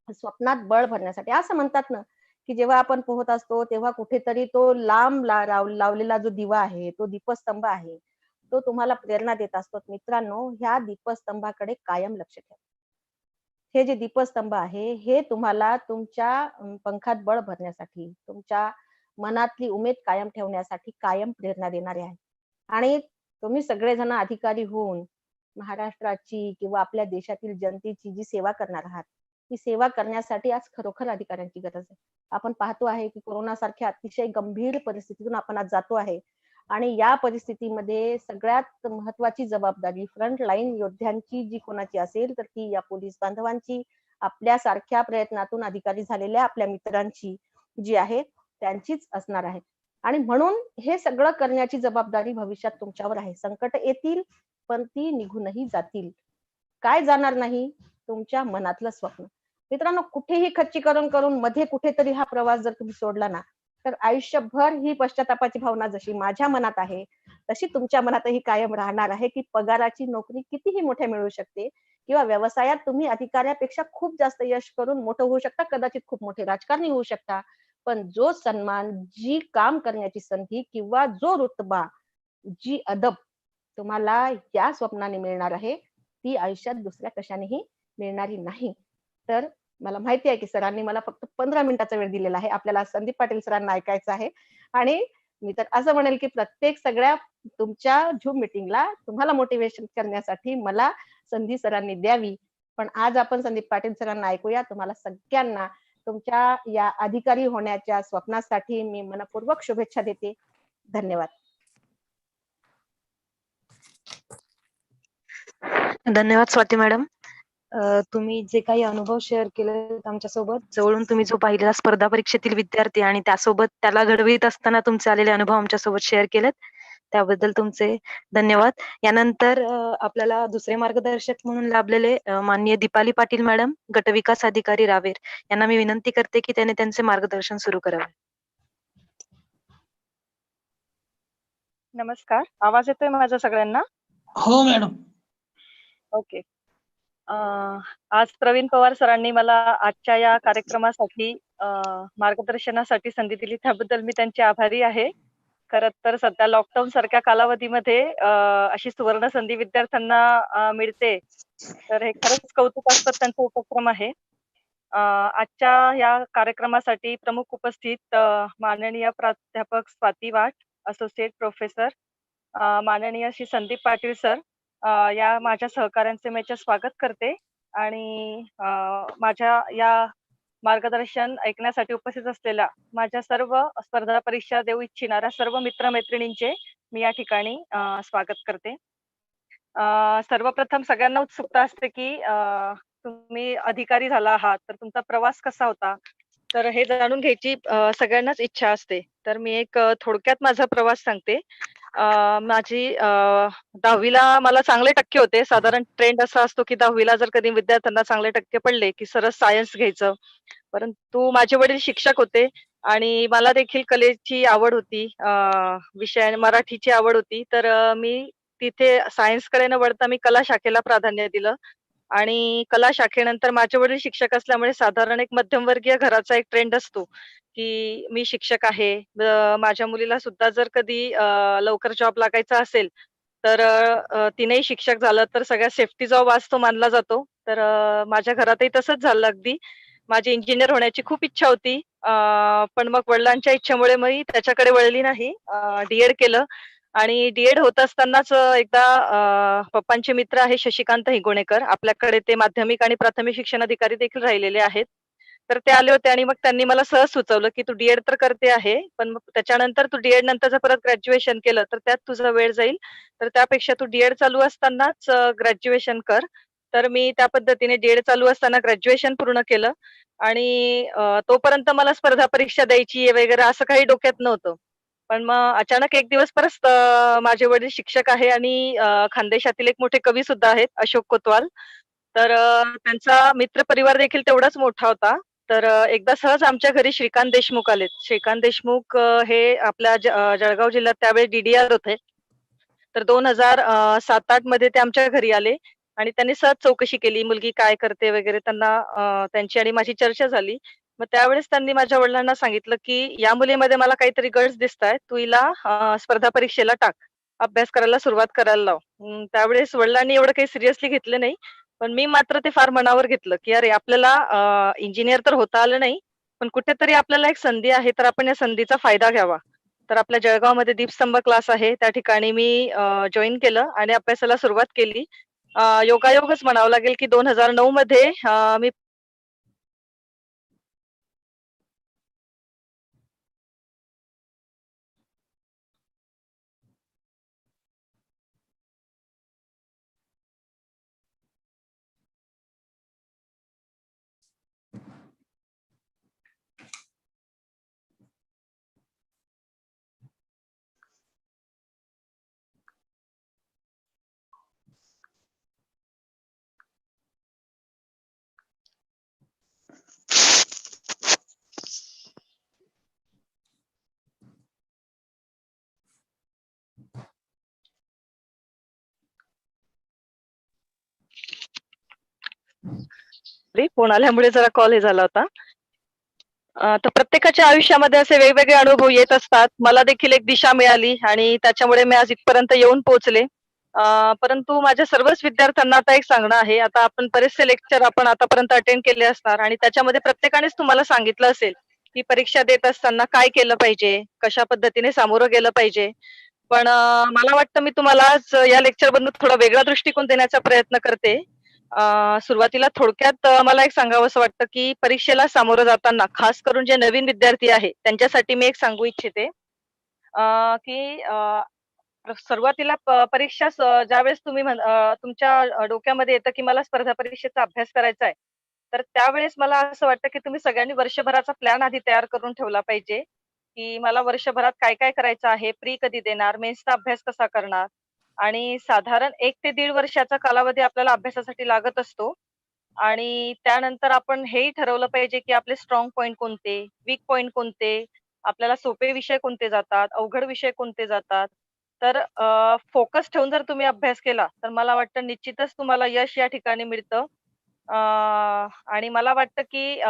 स्वप्नात बळ भरण्यासाठी असं म्हणतात ना, की जेव्हा आपण पोहत असतो, तेव्हा कुठेतरी तो लांब लावलेला जो दिवा आहे, तो दीपस्तंभ आहे, तो तुम्हाला प्रेरणा देत असतो. मित्रांनो, ह्या दीपस्तंभाकडे कायम लक्ष ठेवा. हे जे दीपस्तंभ आहे, हे तुम्हाला तुमच्या पंखात बळ भरण्यासाठी, तुमच्या मनातली उमेद कायम ठेवण्यासाठी कायम प्रेरणा देणारे आहे. आणि तुम्ही सगळेजण अधिकारी होऊन महाराष्ट्राची किंवा आपल्या देशातील जनतेची जी सेवा करणार आहात, ती सेवा करण्यासाठी आज खरोखर अधिकाऱ्यांची गरज आहे. आपण पाहतो आहे, की कोरोनासारख्या अतिशय गंभीर परिस्थितीतून आपण आज जातो आहे. आणि या परिस्थितीमध्ये सगळ्यात महत्त्वाची जबाबदारी फ्रंट लाईन योद्ध्यांची जी कोणाची असेल, तर ती या पोलीस बांधवांची, आपल्यासारख्या प्रयत्नातून अधिकारी झालेल्या आपल्या मित्रांची जी आहे, त्यांचीच असणार आहे. आणि म्हणून हे सगळं करण्याची जबाबदारी भविष्यात तुमच्यावर आहे. संकट येतील, पण ती निघूनही जातील. काय जाणार नाही? तुमच्या मनातलं स्वप्न. मित्रांनो, कुठेही खच्चीकरण करून मध्ये कुठेतरी हा प्रवास जर तुम्ही सोडला ना, तर आयुष्यभर ही पश्चात्तापाची भावना जशी माझ्या मनात आहे, तशी तुमच्या मनातही कायम राहणार आहे, की पगाराची नोकरी कितीही मोठ्या मिळू शकते किंवा व्यवसायात तुम्ही अधिकाऱ्यापेक्षा खूप जास्त यश करून मोठं होऊ शकता, कदाचित खूप मोठे राजकारणी होऊ शकता. पण जो सन्मान, जी काम करण्याची संधी किंवा जो रुतबा, जी अदब तुम्हाला या स्वप्नाने मिळणार आहे, ती आयुष्यात दुसऱ्या कशानेही मिळणारी नाही. तर मला माहिती आहे, की सरांनी मला फक्त 15 मिनिटाचा वेळ दिलेला आहे. आपल्याला संदीप पाटील सरांना ऐकायचं आहे आणि मी तर असं म्हणेल, की प्रत्येक सगळ्या तुमच्या Zoom मीटिंगला तुम्हाला मोटिव्हेशन करण्यासाठी मला संधी सरांनी द्यावी. पण आज आपण संदीप पाटील सरांना ऐकूया. तुम्हाला सगळ्यांना तुमच्या या अधिकारी होण्याच्या स्वप्नासाठी मी मनःपूर्वक शुभेच्छा देते. धन्यवाद. धन्यवाद स्वाती मॅडम. तुम्ही जे काही अनुभव शेअर केले आमच्यासोबत, जवळून तुम्ही जो पाहिलेला स्पर्धा परीक्षेतील विद्यार्थी आणि त्यासोबत त्याला घडवीत असताना तुमचे आलेले अनुभव आमच्यासोबत शेअर केलेत, त्याबद्दल तुमचे धन्यवाद. यानंतर आपल्याला दुसरे मार्गदर्शक म्हणून लाभलेले माननीय दीपाली पाटील मॅडम, गटविकास अधिकारी रावेर, यांना मी विनंती करते की त्यांनी त्यांचे मार्गदर्शन सुरू करावे. नमस्कार. आवाज येतोय माझा सगळ्यांना? हो मॅडम. ओके. आज प्रवीण पवार सरांनी मला आजच्या या कार्यक्रमासाठी मार्गदर्शनासाठी संधी दिली त्याबद्दल मी त्यांची आभारी आहे. खरं तर सध्या लॉकडाऊन सारख्या कालावधीमध्ये अशी सुवर्ण संधी विद्यार्थ्यांना मिळते. तर हे खरंच कौतुकास्पद त्यांचा उपक्रम आहे. आजच्या या कार्यक्रमासाठी प्रमुख उपस्थित माननीय प्राध्यापक स्वाती वाट, असोसिएट प्रोफेसर, माननीय श्री संदीप पाटील सर, या माझ्या सहकाऱ्यांचे मी याच्यात स्वागत करते आणि माझ्या या मार्गदर्शन ऐकण्यासाठी उपस्थित असलेल्या माझ्या सर्व स्पर्धा परीक्षा देऊ इच्छिणाऱ्या सर्व मित्रमैत्रिणींचे मी या ठिकाणी स्वागत करते. सर्वप्रथम सगळ्यांना उत्सुकता असते की तुम्ही अधिकारी झाला आहात तर तुमचा प्रवास कसा होता, तर हे जाणून घ्यायची सगळ्यांनाच इच्छा असते. तर मी एक थोडक्यात माझा प्रवास सांगते. माझी 10वीला मला चांगले टक्के होते. साधारण ट्रेंड असा असतो की 10वीला जर कधी विद्यार्थ्यांना चांगले टक्के पडले की सरळ सायन्स घ्यायचं. परंतु माझे वडील शिक्षक होते आणि मला देखील कलेची आवड होती. विषय मराठीची आवड होती. तर मी तिथे सायन्सकडे न वळता मी कला शाखेला प्राधान्य दिलं आणि कला शाखेनंतर माझे वडील शिक्षक असल्यामुळे साधारण एक मध्यमवर्गीय घराचा एक ट्रेंड असतो की मी शिक्षक आहे. माझ्या मुलीला सुद्धा जर कधी लवकर जॉब लागायचा असेल तर तिनेही शिक्षक झालं तर सगळ्यात सेफ्टी जॉब आज तो मानला जातो. तर माझ्या घरातही तसंच झालं अगदी. माझी इंजिनियर होण्याची खूप इच्छा होती. पण मग वडिलांच्या इच्छेमुळे मी त्याच्याकडे वळली नाही. डी-एड केलं आणि डी-एड होत असतानाच एकदा पप्पांचे मित्र आहे शशिकांत हिगोणेकर, आपल्याकडे ते माध्यमिक आणि प्राथमिक शिक्षण अधिकारी देखील राहिलेले आहेत. तर ते आले होते आणि मग त्यांनी मला सहज सुचवलं की तू डी-एड तर करते आहे, पण मग त्याच्यानंतर तू डी-एड नंतर जर परत ग्रॅज्युएशन केलं तर त्यात तुझा वेळ जाईल. तर त्यापेक्षा तू डी-एड चालू असतानाच ग्रॅज्युएशन कर. तर मी त्या पद्धतीने डी-एड चालू असताना ग्रॅज्युएशन पूर्ण केलं आणि तोपर्यंत मला स्पर्धा परीक्षा द्यायची आहे वगैरे असं काही डोक्यात नव्हतं. पण मग अचानक एक दिवस परत माझे वडील शिक्षक आहे आणि खानदेशातील एक मोठे कवी सुद्धा आहेत अशोक कोतवाल. तर त्यांचा मित्रपरिवार देखील तेवढाच मोठा होता. तर एकदा सहज आमच्या घरी श्रीकांत देशमुख आलेत. श्रीकांत देशमुख हे आपल्या जळगाव जिल्ह्यात त्यावेळी डी-डी-आर होते. तर 2007-8 मध्ये ते आमच्या घरी आले आणि त्यांनी सहज चौकशी केली, मुलगी काय करते वगैरे. त्यांना त्यांची आणि माझी चर्चा झाली. मग त्यावेळेस त्यांनी माझ्या वडिलांना सांगितलं, की "या मुलीमध्ये मला काहीतरी गट्स दिसतायत. तू हिला स्पर्धा परीक्षेला टाक. अभ्यास करायला सुरुवात करायला लाव." त्यावेळेस वडिलांनी एवढं काही सिरियसली घेतलं नाही. पण मी मात्र ते फार मनावर घेतलं, की अरे आपल्याला इंजिनिअर तर होता आलं नाही, पण कुठेतरी आपल्याला एक संधी आहे, तर आपण या संधीचा फायदा घ्यावा. तर आपल्या जळगावमध्ये दीपस्तंभ क्लास आहे. त्या ठिकाणी मी जॉइन केलं आणि अभ्यासाला सुरुवात केली. योगायोगच म्हणावं लागेल, की 2009 मध्ये मी फोन आल्यामुळे जरा कॉल हे झाला होता. तर प्रत्येकाच्या आयुष्यामध्ये असे वेगवेगळे अनुभव येत असतात. मला देखील एक दिशा मिळाली आणि त्याच्यामुळे मी आज इथपर्यंत येऊन पोहोचले. परंतु माझ्या सर्वच विद्यार्थ्यांना आता एक सांगणं आहे. आता आपण बरेचसे लेक्चर आपण आतापर्यंत अटेंड केले असणार आणि त्याच्यामध्ये प्रत्येकानेच तुम्हाला सांगितलं असेल, की परीक्षा देत असताना काय केलं पाहिजे, कशा पद्धतीने सामोरं गेलं पाहिजे. पण मला वाटतं मी तुम्हाला आज या लेक्चरमधून थोडा वेगळा दृष्टिकोन देण्याचा प्रयत्न करते. सुरुवातीला थोडक्यात मला एक सांगावंसं वाटतं, की परीक्षेला सामोरं जाताना खास करून जे नवीन विद्यार्थी आहे, त्यांच्यासाठी मी एक सांगू इच्छिते, की सुरुवातीला परीक्षा ज्यावेळेस तुम्ही तुमच्या डोक्यामध्ये येतं, की मला स्पर्धा परीक्षेचा अभ्यास करायचा आहे. तर त्यावेळेस मला असं वाटतं, की तुम्ही सगळ्यांनी वर्षभराचा प्लॅन आधी तयार करून ठेवला पाहिजे, की मला वर्षभरात काय-काय करायचं आहे, प्री कधी देणार, मेन्सचा अभ्यास कसा करणार आणि साधारण 1 ते 1.5 वर्षाचा कालावधी आपल्याला अभ्यासासाठी लागत असतो. आणि त्यानंतर आपण हेही ठरवलं पाहिजे, की आपले स्ट्रॉंग पॉइंट कोणते, वीक पॉइंट कोणते, आपल्याला सोपे विषय कोणते जातात, अवघड विषय कोणते जातात. तर फोकस ठेवून जर तुम्ही अभ्यास केला तर मला वाटतं निश्चितच तुम्हाला यश या ठिकाणी मिळतं. आणि मला वाटतं की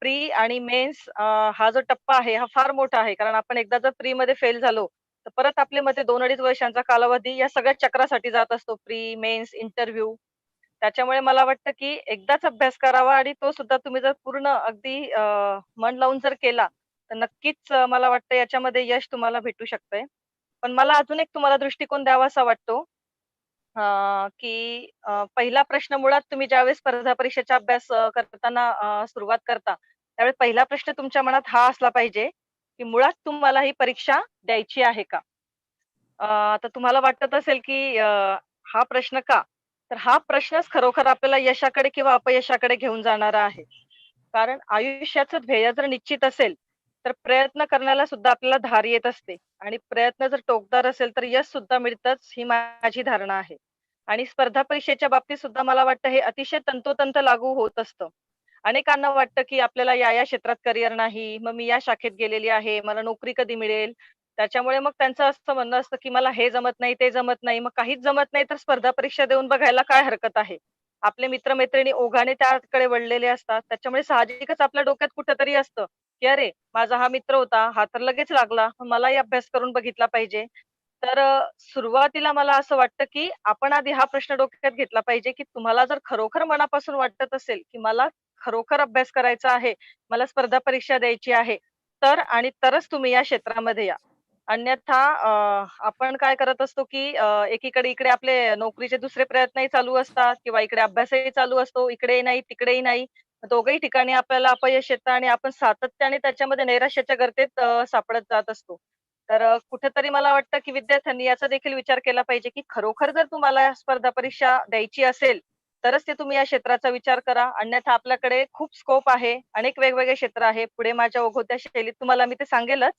प्री आणि मेन्स हा जो टप्पा आहे हा फार मोठा आहे. कारण आपण एकदा जर प्रीमध्ये फेल झालो, तर परत आपल्या मध्ये 2-2.5 वर्षांचा कालावधी या सगळ्या चक्रासाठी जात असतो. Pre, mains, interview. त्याच्यामुळे मला वाटतं की एकदाच अभ्यास करावा आणि तो सुद्धा तुम्ही जर पूर्ण अगदी मन लावून जर केला, तर नक्कीच मला वाटतं याच्यामध्ये यश तुम्हाला भेटू शकतंय. पण मला अजून एक तुम्हाला दृष्टिकोन द्यावासा वाटतो, की पहिला प्रश्न मुळात तुम्ही ज्यावेळेस स्पर्धा परीक्षेचा अभ्यास करताना सुरुवात करता, त्यावेळेस पहिला प्रश्न तुमच्या मनात हा असला पाहिजे, की मुळात तुम्हाला ही परीक्षा द्यायची आहे का? तर तुम्हाला वाटत असेल की हा प्रश्न का? तर हा प्रश्नच खरोखर आपल्याला यशाकडे किंवा अपयशाकडे घेऊन जाणारा आहे. कारण आयुष्याचं ध्येय जर निश्चित असेल, तर प्रयत्न करण्याला सुद्धा आपल्याला धार येत असते आणि प्रयत्न जर टोकदार असेल, तर यश सुद्धा मिळतंच ही माझी धारणा आहे. आणि स्पर्धा परीक्षेच्या बाबतीत सुद्धा मला वाटतं हे अतिशय तंतोतंत लागू होत असतं. अनेकांना वाटतं की आपल्याला या क्षेत्रात करिअर नाही, मग मी या शाखेत गेलेली आहे, मला नोकरी कधी मिळेल? त्याच्यामुळे मग त्यांचं असं म्हणणं असतं की मला हे जमत नाही, ते जमत नाही. मग काहीच जमत नाही तर स्पर्धा परीक्षा देऊन बघायला काय हरकत आहे? आपले मित्र-मैत्रिणी ओघाने त्याकडे वळलेले असतात. त्याच्यामुळे साहजिकच आपल्या डोक्यात कुठेतरी असतं, की "अरे, माझा हा मित्र होता, हा तर लगेच लागला. मग मलाही अभ्यास करून बघितला पाहिजे." तर सुरुवातीला मला असं वाटतं, की आपण आधी हा प्रश्न डोक्यात घेतला पाहिजे, की तुम्हाला जर खरोखर मनापासून वाटत असेल, की मला खरोखर अभ्यास करायचा आहे, मला स्पर्धा परीक्षा द्यायची आहे, तर आणि तरच तुम्ही या क्षेत्रामध्ये या. अन्यथा आपण काय करत असतो, की एकीकडे इकडे आपले नोकरीचे दुसरे प्रयत्नही चालू असतात किंवा इकडे अभ्यासही चालू असतो. इकडेही नाही, तिकडेही नाही. दोघंही ठिकाणी आपल्याला अपयश येतं आणि आपण सातत्याने त्याच्यामध्ये नैराश्याच्या गर्तेत सापडत जात असतो. तर कुठेतरी मला वाटतं, की विद्यार्थ्यांनी याचा देखील विचार केला पाहिजे, की खरोखर जर तुम्हाला स्पर्धा परीक्षा द्यायची असेल, तरच ते तुम्ही या क्षेत्राचा विचार करा. अन्यथा आपल्याकडे खूप स्कोप आहे. अनेक वेगवेगळे क्षेत्र आहे. पुढे माझ्या ओघवत्या शैलीत तुम्हाला मी ते सांगेलच.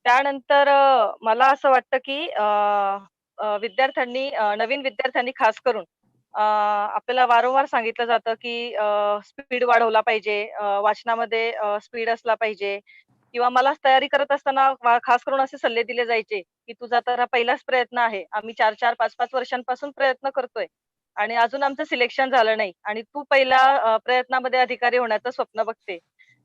त्यानंतर मला असं वाटतं, की विद्यार्थ्यांनी नवीन विद्यार्थ्यांनी खास करून आपल्याला वारंवार सांगितलं जातं, की स्पीड वाढवला पाहिजे, वाचनामध्ये स्पीड असला पाहिजे किंवा मला तयारी करत असताना खास करून असे सल्ले दिले जायचे, की "तुझा तर हा पहिलाच प्रयत्न आहे. आम्ही 4-4, 5-5 वर्षांपासून प्रयत्न करतोय आणि अजून आमचं सिलेक्शन झालं नाही आणि तू पहिल्या प्रयत्नामध्ये अधिकारी होण्याचं स्वप्न बघते."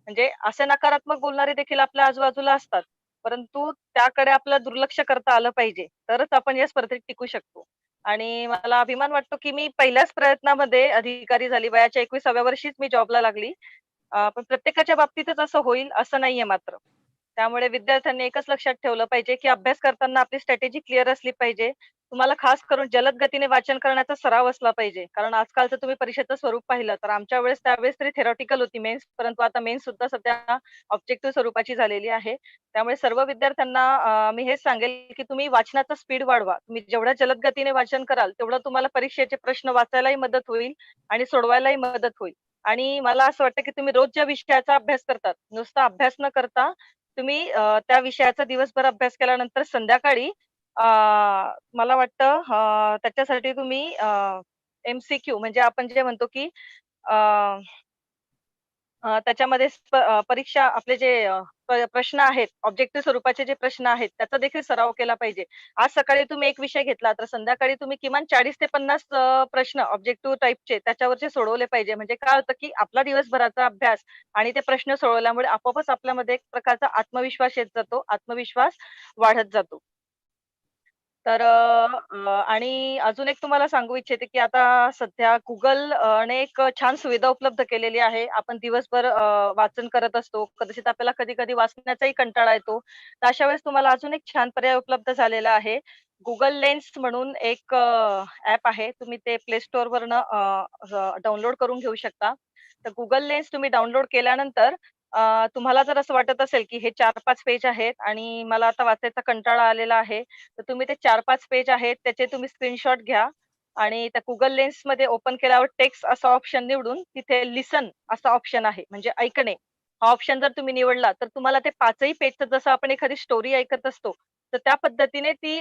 म्हणजे असे नकारात्मक बोलणारे देखील आपल्या आजूबाजूला असतात. परंतु त्याकडे आपल्याला दुर्लक्ष करता आलं पाहिजे. तरच आपण या स्पर्धेत टिकू शकतो. आणि मला अभिमान वाटतो, की मी पहिल्याच प्रयत्नामध्ये अधिकारी झाली. वयाच्या 21व्या वर्षीच मी जॉबला लागली. पण प्रत्येकाच्या बाबतीतच असं होईल असं नाहीये मात्र. त्यामुळे विद्यार्थ्यांनी एकच लक्षात ठेवलं पाहिजे, की अभ्यास करताना आपली स्ट्रॅटेजी क्लिअर असली पाहिजे. तुम्हाला खास करून जलद गतीने वाचन करण्याचा सराव असला पाहिजे. कारण आजकालचं तुम्ही परीक्षेचं स्वरूप पाहिलं तर आमच्या वेळेस त्यावेळेस तरी थेरॉटिकल होती मेन्स, परंतु आता मेन्स सुद्धा सध्या ऑब्जेक्टिव्ह स्वरूपाची झालेली आहे. त्यामुळे सर्व विद्यार्थ्यांना मी हेच सांगेल, की तुम्ही वाचनाचा स्पीड वाढवा. तुम्ही जेवढ्या जलद गतीने वाचन कराल, तेवढं तुम्हाला परीक्षेचे प्रश्न वाचायलाही मदत होईल आणि सोडवायलाही मदत होईल. आणि मला असं वाटतं, की तुम्ही रोज ज्या विषयाचा अभ्यास करतात, नुसता अभ्यास न करता तुम्ही त्या विषयाचा दिवसभर अभ्यास केल्यानंतर संध्याकाळी मला वाटतं त्याच्यासाठी तुम्ही एम-सी-क्यू म्हणजे आपण जे म्हणतो, की त्याच्यामध्ये परीक्षा आपले जे प्रश्न आहेत, ऑब्जेक्टिव्ह स्वरूपाचे जे प्रश्न आहेत, त्याचा देखील सराव केला पाहिजे. आज सकाळी तुम्ही एक विषय घेतला, तर संध्याकाळी तुम्ही किमान 40 ते 50 प्रश्न ऑब्जेक्टिव्ह टाइपचे त्याच्यावरचे सोडवले पाहिजे. म्हणजे काय होतं, की आपला दिवसभराचा अभ्यास आणि ते प्रश्न सोडवल्यामुळे आपोआपच आपल्यामध्ये एक प्रकारचा आत्मविश्वास येत जातो, आत्मविश्वास वाढत जातो. तर आणि अजून एक तुम्हाला सांगू इच्छिते, की आता सध्या Google ने एक छान सुविधा उपलब्ध केलेली आहे. आपण दिवसभर वाचन करत असतो. कदाचित आपल्याला कधी-कधी वाचण्याचाही कंटाळा येतो. तर अशा वेळेस तुम्हाला अजून एक छान पर्याय उपलब्ध झालेला आहे. Google लेन्स म्हणून एक ॲप आहे. तुम्ही ते Play Storeवरनं डाउनलोड करून घेऊ शकता. तर Google लेन्स तुम्ही डाउनलोड केल्यानंतर तुम्हाला जर असं वाटत असेल, की हे 4-5 पेज आहेत आणि मला आता वाचायचा कंटाळा आलेला आहे, तर तुम्ही ते 4-5 पेज आहेत त्याचे तुम्ही स्क्रीनशॉट घ्या आणि त्या Google लेन्समध्ये ओपन केल्यावर टेक्स्ट असा ऑप्शन निवडून तिथे लिसन असा ऑप्शन आहे, म्हणजे ऐकणे. हा ऑप्शन जर तुम्ही निवडला, तर तुम्हाला ते 5ही पेजचं जसं आपण एखादी स्टोरी ऐकत असतो, तर त्या पद्धतीने ती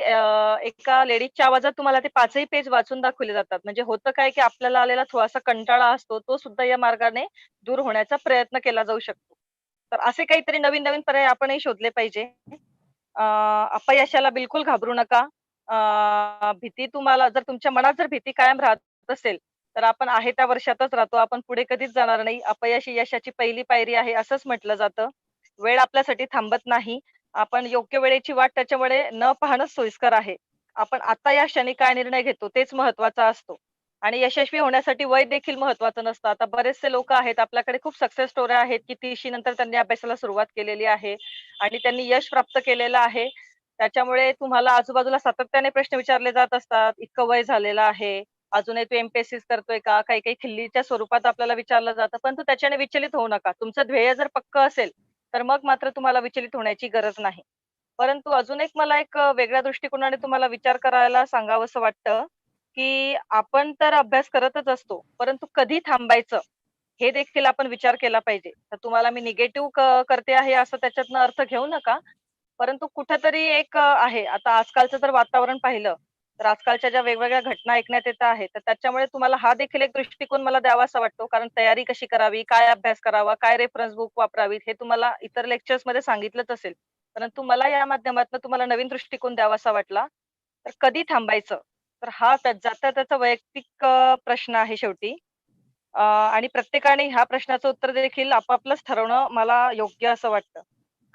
एका लेडीजच्या आवाजात तुम्हाला ते 5ही पेज वाचून दाखवले जातात. म्हणजे होतं काय, की आपल्याला आलेला थोडासा कंटाळा असतो, तो सुद्धा या मार्गाने दूर होण्याचा प्रयत्न केला जाऊ शकतो. तर असे काहीतरी नवीन-नवीन पर्याय आपणही शोधले पाहिजे. अपयशाला बिलकुल घाबरू नका. भीती तुम्हाला जर तुमच्या मनात जर भीती कायम राहत असेल, तर आपण आहे त्या वर्षातच राहतो. आपण पुढे कधीच जाणार नाही. अपयश ही यशाची पहिली पायरी आहे असंच म्हटलं जातं. वेळ आपल्यासाठी थांबत नाही. आपण योग्य वेळेची वाट त्याच्यामुळे न पाहणंच सोयीस्कर आहे. आपण आता या क्षणी काय निर्णय घेतो तेच महत्त्वाचा असतो. आणि यशस्वी होण्यासाठी वय देखील महत्त्वाचं नसतं. आता बरेचसे लोकं आहेत आपल्याकडे खूप सक्सेस स्टोऱ्या आहेत, की 30शी नंतर त्यांनी अभ्यासाला सुरुवात केलेली आहे आणि त्यांनी यश प्राप्त केलेलं आहे. त्याच्यामुळे तुम्हाला आजूबाजूला सातत्याने प्रश्न विचारले जात असतात. इतकं वय झालेलं आहे. अजूनही तू एम-पी-एस-सीच करतोय का? काही-काही खिल्लीच्या स्वरूपात आपल्याला विचारलं जातं. परंतु त्याच्याने विचलित होऊ नका. तुमचं ध्येय जर पक्कं असेल, तर मग मात्र तुम्हाला विचलित होण्याची गरज नाही. परंतु अजून एक मला एक वेगळ्या दृष्टिकोनाने तुम्हाला विचार करायला सांगावसं वाटतं, की आपण तर अभ्यास करतच असतो, परंतु कधी थांबायचं हे देखील आपण विचार केला पाहिजे. तर तुम्हाला मी निगेटिव्ह करते आहे असं त्याच्यातनं अर्थ घेऊ नका. परंतु कुठेतरी एक आहे. आता आजकालचं जर वातावरण पाहिलं, तर आजकालच्या ज्या वेगवेगळ्या घटना ऐकण्यात येत आहेत, तर त्याच्यामुळे तुम्हाला हा देखील एक दृष्टिकोन मला द्यावासा वाटतो. कारण तयारी कशी करावी, काय अभ्यास करावा, काय रेफरन्स बुक वापरावीत, हे तुम्हाला इतर लेक्चर्समध्ये सांगितलंच असेल. परंतु मला या माध्यमातून तुम्हाला नवीन दृष्टिकोन द्यावासा वाटला. तर कधी थांबायचं? तर हा ज्याचा त्याचा वैयक्तिक प्रश्न आहे शेवटी. आणि प्रत्येकाने ह्या प्रश्नाचं उत्तर देखील आपापलंच ठरवणं मला योग्य असं वाटतं.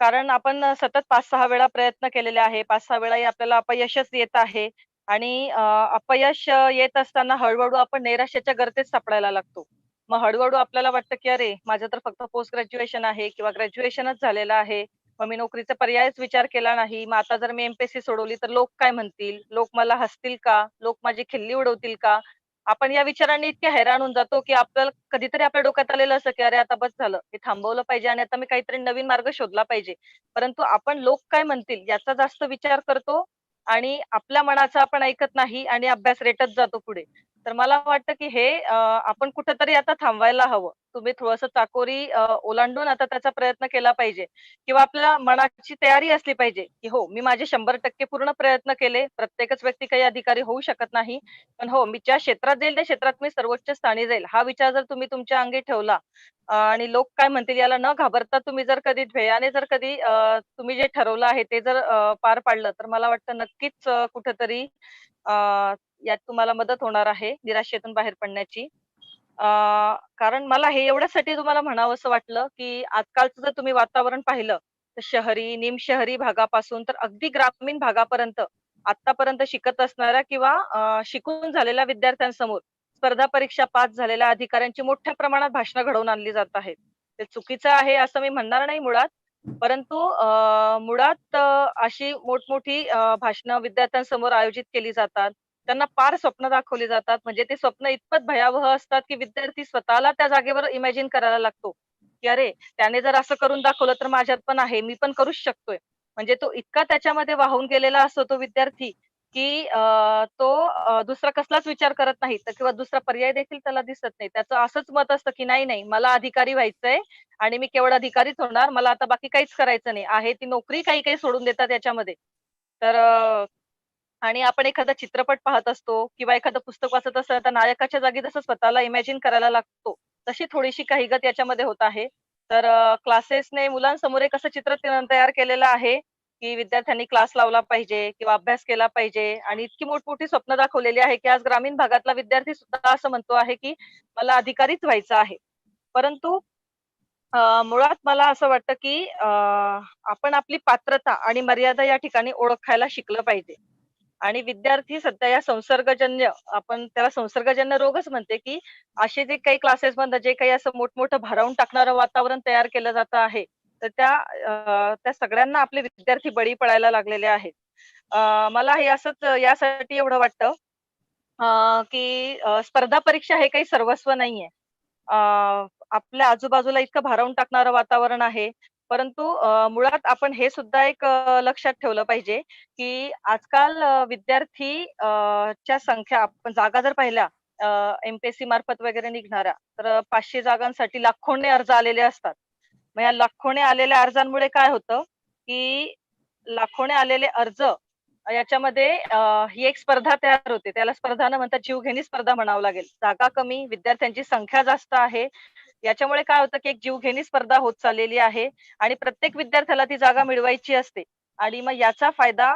कारण आपण सतत 5-6 वेळा प्रयत्न केलेले आहे. 5-6 वेळाही आपल्याला अपयशच येत आहे आणि अपयश येत असताना हळू आपण नैराश्याच्या गर्तेत सापडायला लागतो. मग हळू आपल्याला वाटतं, की अरे माझं तर फक्त पोस्ट ग्रॅज्युएशन आहे किंवा ग्रॅज्युएशनच झालेलं आहे. मग मी नोकरीचा पर्यायच विचार केला नाही. मग आता जर मी एम-पी-एस-सी सोडवली तर लोक काय म्हणतील? लोक मला हसतील का? लोक माझी खिल्ली उडवतील का? आपण या विचारांनी इतके हैराण होऊन जातो, की आपल्याला कधीतरी आपल्या डोक्यात आलेलं असतं, की "अरे आता बस झालं. हे थांबवलं पाहिजे आणि आता मी काहीतरी नवीन मार्ग शोधला पाहिजे." परंतु आपण लोक काय म्हणतील याचा जास्त विचार करतो आणि आपल्या मनाचं आपण ऐकत नाही आणि अभ्यास रेटत जातो पुढे. तर मला वाटतं, की हे आपण कुठेतरी आता थांबवायला हवं. तुम्ही थोडंसं चाकोरी ओलांडून आता त्याचा प्रयत्न केला पाहिजे किंवा आपल्या मनाची तयारी असली पाहिजे, की हो, मी माझे 100% पूर्ण प्रयत्न केले. प्रत्येकच व्यक्ती काही अधिकारी होऊ शकत नाही. पण हो, मी ज्या क्षेत्रात जाईल त्या क्षेत्रात मी सर्वोच्च स्थानी जाईल. हा विचार जर तुम्ही तुमच्या अंगी ठेवला आणि लोक काय म्हणतील याला न घाबरता तुम्ही जर कधी ध्येयाने जर कधी तुम्ही जे ठरवलं आहे ते जर पार पाडलं, तर मला वाटतं नक्कीच कुठेतरी यात तुम्हाला मदत होणार आहे निराशेतून बाहेर पडण्याची. अ, कारण मला हे एवढ्यासाठी तुम्हाला म्हणावसं वाटलं, की आजकालचं जर तुम्ही वातावरण पाहिलं, तर शहरी, निमशहरी भागापासून तर अगदी ग्रामीण भागापर्यंत आत्तापर्यंत शिकत असणाऱ्या किंवा शिकून झालेल्या विद्यार्थ्यांसमोर स्पर्धा परीक्षा पास झालेल्या अधिकाऱ्यांची मोठ्या प्रमाणात भाषणं घडवून आणली जात आहेत. ते चुकीचं आहे असं मी म्हणणार नाही मुळात. परंतु मुळात अशी मोठमोठी भाषणं विद्यार्थ्यांसमोर आयोजित केली जातात. त्यांना पार स्वप्न दाखवली जातात. म्हणजे ते स्वप्न इतपत भयावह असतात, की विद्यार्थी स्वतःला त्या जागेवर इमॅजिन करायला लागतो, की अरे, त्याने जर असं करून दाखवलं तर माझ्यात पण आहे, मी पण करूच शकतोय. म्हणजे तो इतका त्याच्यामध्ये वाहून गेलेला असतो तो विद्यार्थी, की तो दुसरा कसलाच विचार करत नाही तर किंवा दुसरा पर्याय देखील त्याला दिसत नाही. त्याचं असंच मत असतं, की नाही, मला अधिकारी व्हायचंय आणि मी केवळ अधिकारीच होणार. मला आता बाकी काहीच करायचं नाही. आहे ती नोकरी काही-काही सोडून देतात याच्यामध्ये. तर आणि आपण एखादा चित्रपट पाहत असतो किंवा एखादं पुस्तक वाचत असतं, तर नायकाच्या जागी जसं स्वतःला इमॅजिन करायला लागतो, तशी थोडीशी काहीगत याच्यामध्ये होत आहे. तर क्लासेसने मुलांसमोर एक असं चित्र तयार केलेलं आहे, की विद्यार्थ्यांनी क्लास लावला पाहिजे किंवा अभ्यास केला पाहिजे आणि इतकी मोठमोठी स्वप्न दाखवलेली आहे, की आज ग्रामीण भागातला विद्यार्थी सुद्धा असं म्हणतो आहे, की मला अधिकारीच व्हायचं आहे. परंतु मुळात मला असं वाटतं, की आपण आपली पात्रता आणि मर्यादा या ठिकाणी ओळखायला शिकलं पाहिजे. आणि विद्यार्थी सध्या या संसर्गजन्य आपण त्याला संसर्गजन्य रोगच म्हणते, की असे जे काही क्लासेसमधनं जे काही असं मोठमोठं भारावून टाकणारं वातावरण तयार केलं जातं आहे, तर त्या सगळ्यांना आपले विद्यार्थी बळी पडायला लागलेले आहेत. मला हे असंच यासाठी एवढं वाटतं, की स्पर्धा परीक्षा हे काही सर्वस्व नाहीये. अ, आपल्या आजूबाजूला इतकं भारावून टाकणारं वातावरण आहे. परंतु मुळात आपण हे सुद्धा एक लक्षात ठेवलं पाहिजे, की आजकाल विद्यार्थी च्या संख्या आपण जागा जर पाहिल्या एम-पी-एस-सी मार्फत वगैरे निघणाऱ्या, तर 500 जागांसाठी लाखोंनी अर्ज आलेले असतात. मग या लाखोने आलेल्या अर्जांमुळे काय होतं, की लाखोने आलेले अर्ज याच्यामध्ये ही एक स्पर्धा तयार होते. त्याला स्पर्धा न म्हणता जीवघेणी स्पर्धा म्हणावं लागेल. जागा कमी, विद्यार्थ्यांची संख्या जास्त आहे. याच्यामुळे काय होतं, की एक जीवघेणी स्पर्धा होत चाललेली आहे आणि प्रत्येक विद्यार्थ्याला ती जागा मिळवायची असते आणि मग याचा फायदा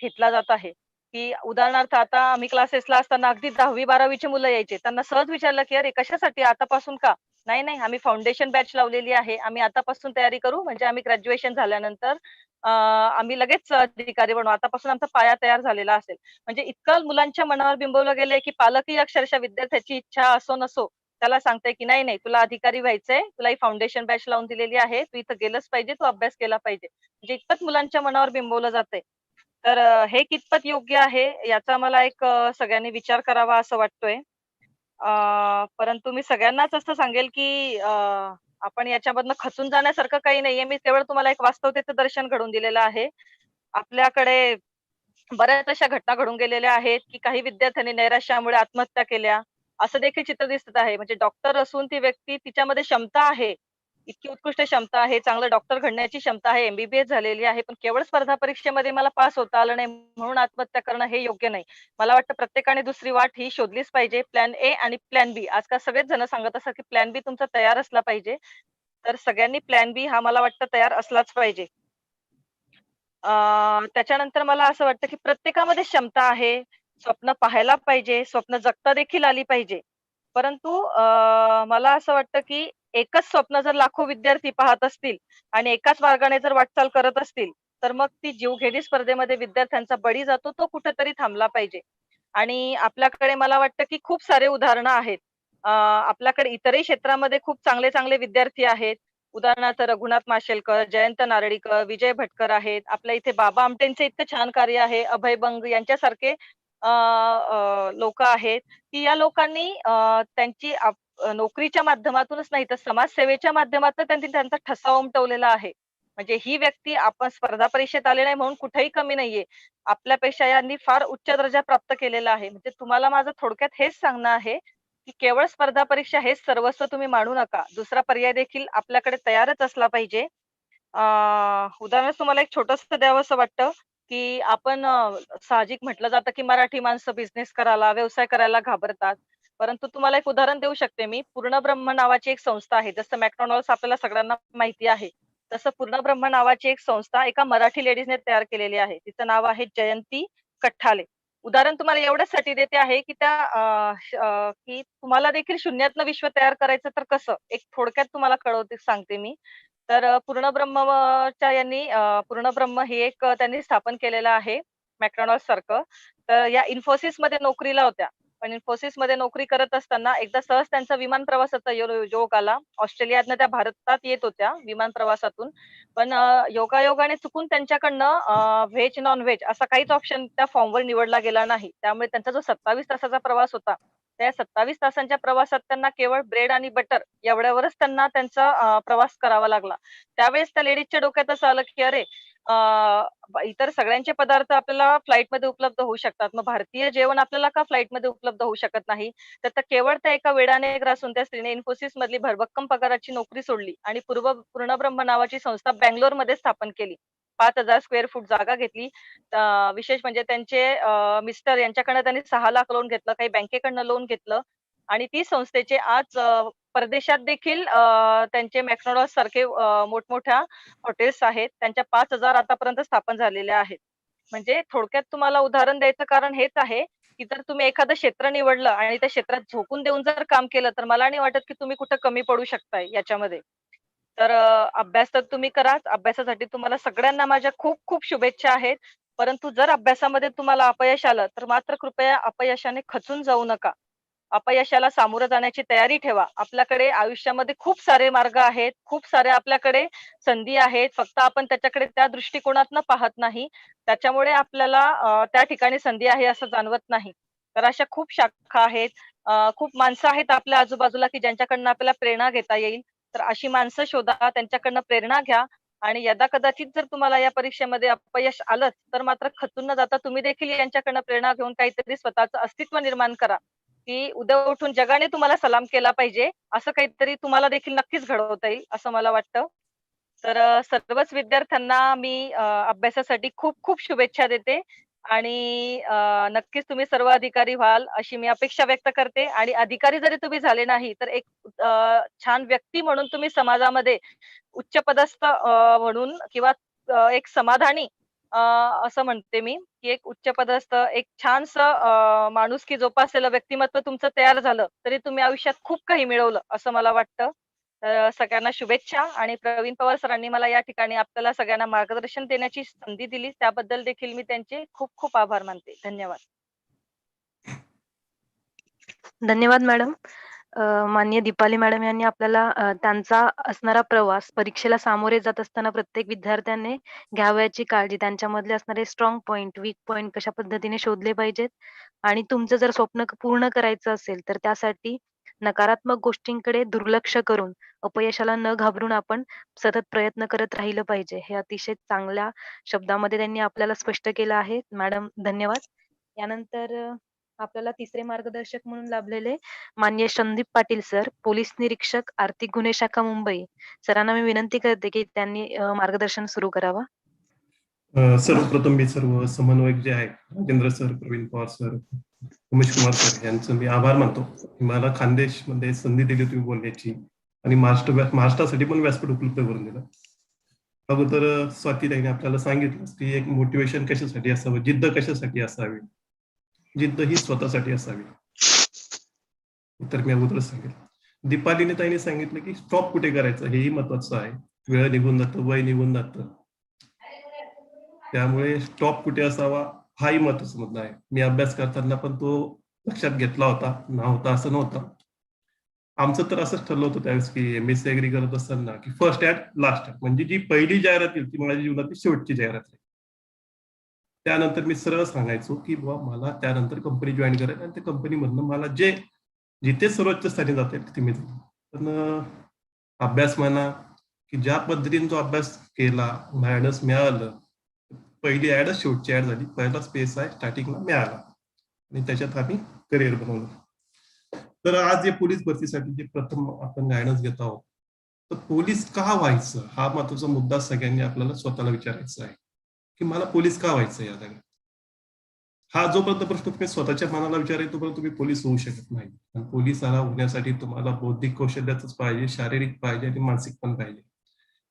घेतला जात आहे. की उदाहरणार्थ आता आम्ही क्लासेसला असताना अगदी 10वी-12वीची मुलं यायचे. त्यांना सहज विचारलं, की "अरे कशासाठी आतापासून का?" "नाही, नाही आम्ही फाउंडेशन बॅच लावलेली आहे. आम्ही आतापासून तयारी करू म्हणजे आम्ही ग्रॅज्युएशन झाल्यानंतर आम्ही लगेच अधिकारी बनू. आतापासून आमचा पाया तयार झालेला असेल." म्हणजे इतकं मुलांच्या मनावर बिंबवलं गेलंय, की पालकही अक्षरशः विद्यार्थ्याची इच्छा असो नसो, त्याला सांगताय, की "नाही, नाही तुला अधिकारी व्हायचंय. तुला ही फाउंडेशन बॅच लावून दिलेली आहे. तू इथं गेलंच पाहिजे. तू अभ्यास केला पाहिजे." म्हणजे इतपत मुलांच्या मनावर बिंबवलं जातंय. तर हे कितपत योग्य आहे याचा मला एक सगळ्यांनी विचार करावा असं वाटतोय. परंतु मी सगळ्यांनाच असं सांगेल, की आपण याच्यामधनं खचून जाण्यासारखं काही नाहीये. मी केवळ तुम्हाला एक वास्तवतेचं दर्शन घडवून दिलेलं आहे. आपल्याकडे बऱ्याच अशा घटना घडून गेलेल्या आहेत, की काही विद्यार्थ्यांनी नैराश्यामुळे आत्महत्या केल्या. असं देखील चित्र दिसत आहे. म्हणजे डॉक्टर असून ती व्यक्ती तिच्यामध्ये क्षमता आहे. इतकी उत्कृष्ट क्षमता आहे, चांगलं डॉक्टर घडण्याची क्षमता आहे, एम झालेली आहे. पण केवळ स्पर्धा परीक्षेमध्ये मला पास होता आलं नाही म्हणून आत्महत्या करणं हे योग्य नाही. मला वाटतं प्रत्येकाने दुसरी वाट ही शोधलीच पाहिजे. प्लॅन ए आणि प्लॅन बी. आजकाल सगळेच जण सांगत असतात, की प्लॅन बी तुमचा तयार असला पाहिजे. तर सगळ्यांनी प्लॅन बी हा मला वाटतं तयार असलाच पाहिजे. त्याच्यानंतर मला असं वाटतं, की प्रत्येकामध्ये क्षमता आहे. स्वप्न पाहायला पाहिजे, स्वप्न जगता देखील आली पाहिजे. परंतु मला असं वाटतं, की एकच स्वप्न जर लाखो विद्यार्थी पाहत असतील आणि एकाच मार्गाने जर वाटचाल करत असतील, तर मग ती जीवघेणी स्पर्धेमध्ये विद्यार्थ्यांचा बळी जातो, तो कुठेतरी थांबला पाहिजे. आणि आपल्याकडे मला वाटतं, की खूप सारे उदाहरणं आहेत. आपल्याकडे इतरही क्षेत्रामध्ये खूप चांगले-चांगले विद्यार्थी आहेत. उदाहरणार्थ रघुनाथ माशेलकर, जयंत नारळीकर, विजय भटकर आहेत. आपल्या इथे बाबा आमटेंचं इतकं छान कार्य आहे. अभय बंग यांच्यासारखे आहेत, की या लोकांनी त्यांची नोकरीच्या माध्यमातूनच नाही तर समाजसेवेच्या माध्यमातून त्यांनी त्यांचा ठसा उमटवलेला आहे. म्हणजे ही व्यक्ती आपण स्पर्धा परीक्षेत आले नाही म्हणून कुठेही कमी नाहीये. आपल्यापेक्षा यांनी फार उच्च दर्जा प्राप्त केलेला आहे. म्हणजे तुम्हाला माझं थोडक्यात हेच सांगणं आहे, की केवळ स्पर्धा परीक्षा हेच सर्वस्व तुम्ही मानू नका. दुसरा पर्याय देखील आपल्याकडे तयारच असला पाहिजे. उदाहरण तुम्हाला एक छोटंसं द्यावंसं वाटतं, की आपण साहजिक म्हटलं जातं, की मराठी माणसं बिझनेस करायला, व्यवसाय करायला घाबरतात. परंतु तुम्हाला एक उदाहरण देऊ शकते मी. पूर्णब्रह्म नावाची एक संस्था आहे. जसं McDonald's आपल्याला सगळ्यांना माहिती आहे. तसं पूर्णब्रह्म नावाची एक संस्था एका मराठी लेडीजने तयार केलेली आहे. तिचं नाव आहे जयंती कठ्ठाले. उदाहरण तुम्हाला एवढ्यासाठी देते आहे, की की तुम्हाला देखील शून्यातनं विश्व तयार करायचं तर कसं? एक थोडक्यात तुम्हाला कळवते सांगते मी. तर पूर्णब्रह्मच्या यांनी पूर्णब्रह्म ही एक त्यांनी स्थापन केलेलं आहे McDonald's सारखं. तर या इन्फोसिसमध्ये नोकरीला होत्या. पण इन्फोसिसमध्ये नोकरी करत असताना एकदा सहज त्यांचा विमान प्रवासाचा योग आला. ऑस्ट्रेलियातनं त्या भारतात येत होत्या विमान प्रवासातून. पण योगायोगाने चुकून त्यांच्याकडनं व्हेज, नॉन-व्हेज असा काहीच ऑप्शन त्या फॉर्मवर निवडला गेला नाही. त्यामुळे त्यांचा जो 27 तासाचा प्रवास होता, त्या 27 तासांच्या प्रवासात त्यांना केवळ ब्रेड आणि बटर एवढ्यावरच त्यांना त्यांचा प्रवास करावा लागला. त्यावेळेस त्या लेडीजच्या डोक्यात असं आलं, की अरे अ, इतर सगळ्यांचे पदार्थ आपल्याला फ्लाइटमध्ये उपलब्ध होऊ शकतात. मग भारतीय जेवण आपल्याला का फ्लाइटमध्ये उपलब्ध होऊ शकत नाही? तर त्या केवळ त्या एका वेडाने ग्रासून त्या स्त्रीने इन्फोसिसमधली भरभक्कम पगाराची नोकरी सोडली आणि पूर्णब्रह्म नावाची संस्था बंगलोरमध्ये स्थापन केली. 5,000 स्क्वेअर फूट जागा घेतली. विशेष म्हणजे त्यांचे मिस्टर यांच्याकडनं त्यांनी 6 लाख लोन घेतलं, काही बँकेकडनं लोन घेतलं आणि ती संस्थेचे आज परदेशात देखील त्यांचे McDonald's सारखे मोठमोठ्या हॉटेल्स आहेत. त्यांच्या 5,000 आतापर्यंत स्थापन झालेल्या आहेत. म्हणजे थोडक्यात तुम्हाला उदाहरण द्यायचं कारण हेच आहे, की जर तुम्ही एखादं क्षेत्र निवडलं आणि त्या क्षेत्रात झोकून देऊन जर काम केलं, तर मला नाही वाटत, की तुम्ही कुठं कमी पडू शकताय याच्यामध्ये. तर अभ्यास तर तुम्ही कराच. अभ्यासासाठी तुम्हाला सगळ्यांना माझ्या खूप खूप शुभेच्छा आहेत. परंतु जर अभ्यासामध्ये तुम्हाला अपयश आलं, तर मात्र कृपया अपयशाने खचून जाऊ नका. अपयशाला सामोरं जाण्याची तयारी ठेवा. आपल्याकडे आयुष्यामध्ये खूप सारे मार्ग आहेत. खूप साऱ्या आपल्याकडे संधी आहेत. फक्त आपण त्याच्याकडे त्या दृष्टिकोनातनं पाहत नाही. त्याच्यामुळे आपल्याला त्या ठिकाणी संधी आहे असं जाणवत नाही. तर अशा खूप शाखा आहेत. खूप माणसं आहेत आपल्या आजूबाजूला, की ज्यांच्याकडनं आपल्याला प्रेरणा घेता येईल. तर अशी माणसं शोधा, त्यांच्याकडनं प्रेरणा घ्या आणि यदाकदाचित जर तुम्हाला या परीक्षेमध्ये अपयश आलंच, तर मात्र खचून न जाता तुम्ही देखील यांच्याकडनं प्रेरणा घेऊन काहीतरी स्वतःचं अस्तित्व निर्माण करा. की उद्या उठून जगाने तुम्हाला सलाम केला पाहिजे, असं काहीतरी तुम्हाला देखील नक्कीच घडवता येईल, असं मला वाटतं. तर सर्वच विद्यार्थ्यांना मी अभ्यासासाठी खूप खूप शुभेच्छा देते आणि नक्कीच तुम्ही सर्व अधिकारी व्हाल, अशी मी अपेक्षा व्यक्त करते आणि अधिकारी जरी तुम्ही झाले नाही, तर एक छान व्यक्ती म्हणून तुम्ही समाजामध्ये उच्च पदस्थ म्हणून किंवा एक समाधानी असं म्हणते मी, की एक उच्चपदस्थ, एक छानसं माणुसकी जोपासलेलं व्यक्तिमत्व तुमचं तयार झालं, तरी तुम्ही आयुष्यात खूप काही मिळवलं, असं मला वाटतं. तर सगळ्यांना शुभेच्छा आणि प्रवीण पवार सरांनी मला या ठिकाणी आपल्याला सगळ्यांना मार्गदर्शन देण्याची संधी दिली, त्याबद्दल देखील मी त्यांचे खूप खूप आभार मानते. धन्यवाद. धन्यवाद मॅडम. माननीय दीपाली मॅडम यांनी आपल्याला त्यांचा असणारा प्रवास, परीक्षेला सामोरे जात असताना प्रत्येक विद्यार्थ्याने घ्यावयाची काळजी, त्यांच्यामधले असणारे स्ट्रॉंग पॉइंट, वीक पॉइंट कशा पद्धतीने शोधले पाहिजेत आणि तुमचं जर स्वप्न पूर्ण करायचं असेल तर त्यासाठी नकारात्मक गोष्टींकडे दुर्लक्ष करून अपयशाला न घाबरून आपण सतत प्रयत्न करत राहिलं पाहिजे. हे अतिशय चांगल्या शब्दामध्ये त्यांनी आपल्याला स्पष्ट केलं आहे. मॅडम धन्यवाद. यानंतर आपल्याला तिसरे मार्गदर्शक म्हणून लाभलेले माननीय संदीप पाटील सर, पोलीस निरीक्षक आर्थिक गुन्हे शाखा मुंबई. सरांना मी विनंती करते की त्यांनी मार्गदर्शन सुरू करावा. सर्वप्रथम मी सर्व समन्वयक जे आहेत, Rajendra sir, Praveen Pawar sir, Umesh Kumar sir यांचं मी आभार मानतो. मला खानदेशमध्ये संधी दिली तुम्ही बोलण्याची आणि महाराष्ट्रासाठी पण व्यासपीठ उपलब्ध करून दिलं. अगोदर स्वातीताईने आपल्याला सांगितलं की एक मोटिवेशन कशासाठी असावं, जिद्द कशासाठी असावी. जिद्द ही स्वतःसाठी असावी, तर मी अगोदरच सांगितलं. दीपालीने ताईने सांगितलं की स्टॉप कुठे करायचं हेही महत्वाचं आहे. वेळ निघून जातं, वय निघून जातं, त्यामुळे स्टॉप कुठे असावा हाही महत्वाचा मुद्दा आहे. मी अभ्यास करताना पण तो लक्षात घेतला होता, नव्हता असं नव्हतं. आमचं तर असंच ठरलं होतं त्यावेळेस की MSc ऍग्री करत असताना की फर्स्ट ऍड लास्ट ऍड, म्हणजे जी पहिली जाहिरात येईल ती माझ्या जीवनातली शेवटची जाहिरात आहे. त्यानंतर मी सरळ सांगायचो की बाबा मला त्यानंतर कंपनी जॉईन करायची आणि त्या कंपनीमधनं मला जिथे सर्वोच्च स्थानी जाता येईल तिथे मी जाईल. पण अभ्यास म्हणा की ज्या पद्धतीने तो अभ्यास केला, गायडन्स मिळालं, पहिली ऍडच शेवटची ऍड झाली, पहिला स्पेस आहे स्टार्टिंगला मिळाला आणि त्याच्यात आम्ही करिअर बनवलं. तर आज जे पोलीस भरतीसाठी जे प्रथम आपण गायडन्स घेत आहोत, तर पोलीस का व्हायचं हा महत्वाचा मुद्दा सगळ्यांनी आपल्याला स्वतःला विचारायचा आहे की मला पोलीस का व्हायचं. या जागी हा जोपर्यंत प्रश्न तुम्ही स्वतःच्या मनाला विचाराल तोपर्यंत तुम्ही पोलीस होऊ शकत नाही. आणि पोलिसाला होण्यासाठी तुम्हाला बौद्धिक कौशल्याचंच पाहिजे, शारीरिक पाहिजे आणि मानसिक पण पाहिजे.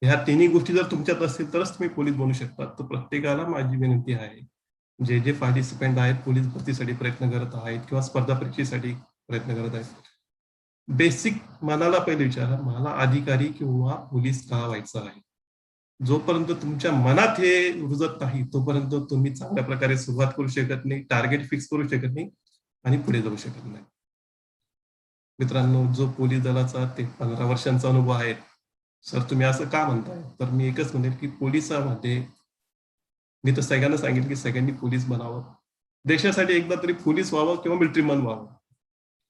ह्या तिन्ही गोष्टी जर तुमच्यात असतील तरच तुम्ही पोलीस बनू शकता. तर प्रत्येकाला माझी विनंती आहे, जे पार्टिसिपेंट आहेत, पोलीस भरतीसाठी प्रयत्न करत आहेत किंवा स्पर्धा परीक्षेसाठी प्रयत्न करत आहेत, बेसिक मनाला पहिले विचारा, मला अधिकारी किंवा पोलीस का व्हायचं आहे. जोपर्यंत तुमच्या मनात हे रुजत नाही तोपर्यंत तुम्ही चांगल्या प्रकारे सुरुवात करू शकत नाही, टार्गेट फिक्स करू शकत नाही आणि पुढे जाऊ शकत नाही. मित्रांनो, जो पोलीस दलाचा ते 15 वर्षांचा अनुभव आहे, सर तुम्ही असं का म्हणताय, तर मी एकच म्हणेल की पोलिसामध्ये मी तर सगळ्यांना सांगितलं की सगळ्यांनी पोलीस बनावं, देशासाठी एकदा तरी पोलीस व्हावं किंवा मिलिटरीमन व्हावं.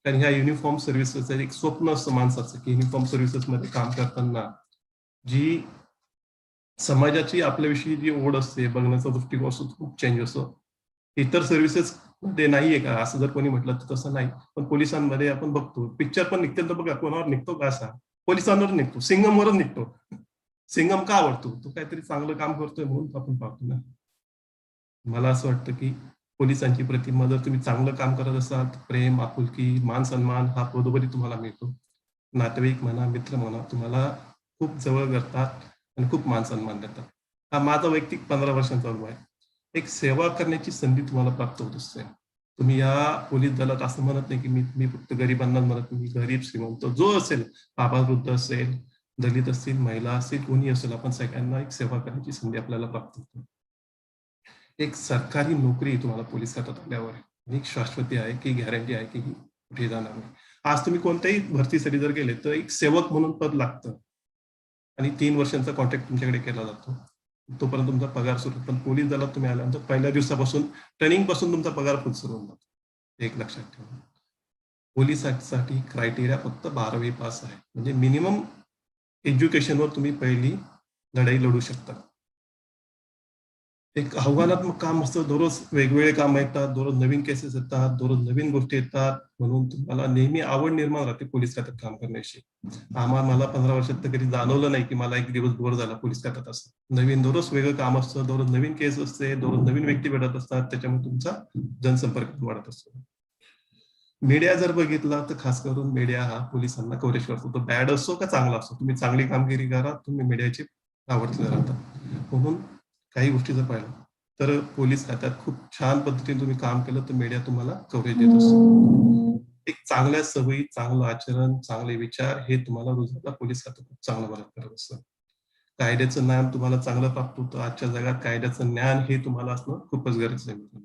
कारण ह्या युनिफॉर्म सर्व्हिसेसचं एक स्वप्न असतं माणसाचं की युनिफॉर्म सर्व्हिसेसमध्ये काम करताना जी समाजाची आपल्याविषयी जी ओढ असते, बघण्याचा दृष्टिकोन असतो, खूप चेंज असतो. इतर सर्व्हिसेस मध्ये नाहीये का असं जर कोणी म्हटलं तर तसं नाही. पण पोलिसांमध्ये आपण बघतो, पिक्चर पण निघतील तर बघा कोणावर निघतो का असा, पोलिसांवर निघतो, सिंगमवरच निघतो. सिंगम का आवडतो, तो काहीतरी चांगलं काम करतोय म्हणून आपण पाहतो ना. मला असं वाटतं की पोलिसांची प्रतिमा जर तुम्ही चांगलं काम करत असाल तर प्रेम, आपुलकी, मान सन्मान हा पदोपरी तुम्हाला मिळतो. नातेवाईक म्हणा, मित्र म्हणा, तुम्हाला खूप जवळ करतात आणि खूप मान सन्मान देतात. हा माझा वैयक्तिक 15 वर्षांचा अनुभव आहे. एक सेवा करण्याची संधी तुम्हाला प्राप्त होत असते. तुम्ही या पोलीस दलात असं म्हणत नाही की मी फक्त गरिबांना म्हणत नाही, गरीब श्रीमंत जो असेल, आबालवृद्ध असेल, दलित असतील, महिला असेल, कोणी असेल, आपण सगळ्यांना एक सेवा करण्याची संधी आपल्याला प्राप्त होते. एक सरकारी नोकरी तुम्हाला पोलीस खात्यात आल्यावर एक शाश्वती आहे की गॅरंटी आहे की कुठे जाणार नाही. आज तुम्ही कोणत्याही भरतीसाठी जर गेले तर एक सेवक म्हणून पद लागतं आणि 3 वर्षांचा कॉन्ट्रॅक्ट तुमच्याकडे केला जातो, तोपर्यंत तुमचा पगार सुरू. पण पोलीस दलात तुम्ही आल्यानंतर पहिल्या दिवसापासून ट्रेनिंग पासून तुमचा पगार फुल सुरू होऊन जातो. एक लक्षात ठेवा, पोलिसांसाठी क्रायटेरिया फक्त 12वी पास आहे, म्हणजे मिनिमम एज्युकेशनवर तुम्ही पहिली लढाई लढू शकता. एक आव्हानात्मक काम असतं, दररोज वेगवेगळे काम येतात, दररोज नवीन केसेस येतात, दररोज नवीन गोष्टी येतात, म्हणून तुम्हाला नेहमी आवड निर्माण राहते पोलीस खात्यात काम करण्याची. मला 15 वर्षात तर कधी जाणवलं नाही की मला एक दिवस बोर झाला पोलीस खात्यात असं. नवीन दररोज वेगळं काम असतं, दररोज नवीन केस असते, दररोज नवीन व्यक्ती भेटत असतात, त्याच्यामुळे तुमचा जनसंपर्क वाढत असतो. मीडिया जर बघितला तर खास करून मीडिया हा पोलिसांना कव्हरेज करतो, तो बॅड असो का चांगला असो, तुम्ही चांगली कामगिरी करा, तुम्ही मीडियाची आवडते राहतात. म्हणून काही गोष्टी जर पाहिलं तर पोलीस खात्यात खूप छान पद्धतीने तुम्ही काम केलं तर मीडिया तुम्हाला कव्हरेज देत असतो. एक चांगल्या सवयी, चांगलं आचरण, चांगले विचार हे तुम्हाला रोजगार पोलीस खातं खूप चांगलं मदत करत असतं. कायद्याचं ज्ञान तुम्हाला चांगलं प्राप्त होतं. आजच्या जगात कायद्याचं ज्ञान हे तुम्हाला असणं खूपच गरजेचं आहे.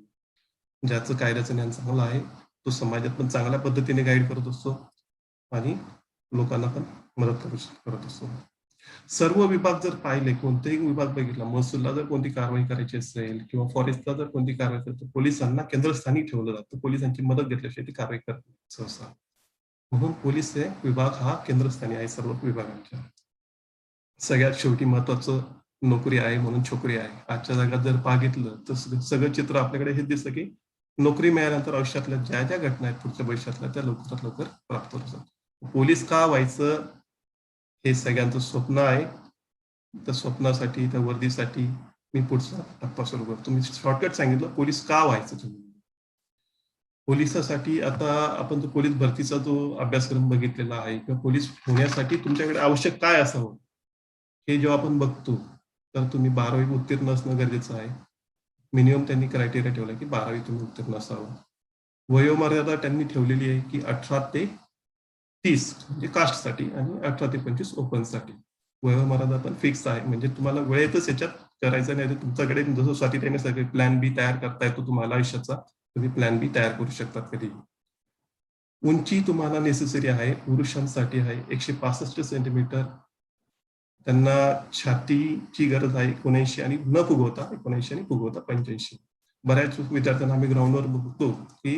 ज्याचं कायद्याचं ज्ञान चांगलं आहे तो समाजात पण चांगल्या पद्धतीने गाईड करत असतो आणि लोकांना पण मदत करत असतो. सर्व विभाग जर पाहिले, कोणतेही विभाग बघितला, महसूलला जर कोणती कारवाई करायची असेल किंवा फॉरेस्टला जर कोणती कारवाई असेल तर पोलिसांना केंद्रस्थानी ठेवलं जातं. पोलिसांची मदत घेतल्याशिवाय ती कारवाई करत नाही सहसा. म्हणून पोलीस हे विभाग हा केंद्रस्थानी आहे सर्व विभागांच्या. सगळ्यात शेवटी महत्वाचं नोकरी आहे म्हणून छोकरी आहे. आजच्या जगात जर बघितलं तर सगळं चित्र आपल्याकडे हे दिसतं की नोकरी मिळाल्यानंतर आयुष्यातल्या ज्या ज्या घटना आहेत पुढच्या भविष्यातल्या त्या लवकरात लवकर प्राप्त होतात. पोलीस का व्हायचं हे सगळ्यांचं स्वप्न आहे. त्या स्वप्नासाठी, त्या वर्दीसाठी मी पुढचा टप्पा सुरू करतो. मी शॉर्टकट सांगितलं पोलीस का व्हायचं तुम्ही. पोलिसासाठी आता आपण जो पोलीस भरतीचा जो अभ्यासक्रम बघितलेला आहे किंवा पोलीस होण्यासाठी तुमच्याकडे आवश्यक काय असावं हे जेव्हा आपण बघतो तर तुम्ही 12वी उत्तीर्ण असणं गरजेचं आहे. मिनिमम त्यांनी क्रायटेरिया ठेवला की 12वी तुम्ही उत्तीर्ण असावं. वयोमर्यादा त्यांनी ठेवलेली आहे की 18 ते 30 म्हणजे कास्टसाठी आणि 18 ते 25 ओपनसाठी. वयोमर्यादा पण फिक्स आहे म्हणजे तुम्हाला वेळेतच याच्यात करायचं नाही तर तुमच्याकडे जसं स्वाती त्याने सगळे प्लॅन बी तयार करता येतो तुम्हाला आयुष्याचा, तुम्ही प्लॅन बी तयार करू शकतात कधी. उंची तुम्हाला नेसेसरी आहे, पुरुषांसाठी आहे 165 सेंटीमीटर. त्यांना छातीची गरज आहे 79 आणि न फुगवता 79 आणि फुगवता 85. बऱ्याच विद्यार्थ्यांना आम्ही ग्राउंडवर बघतो की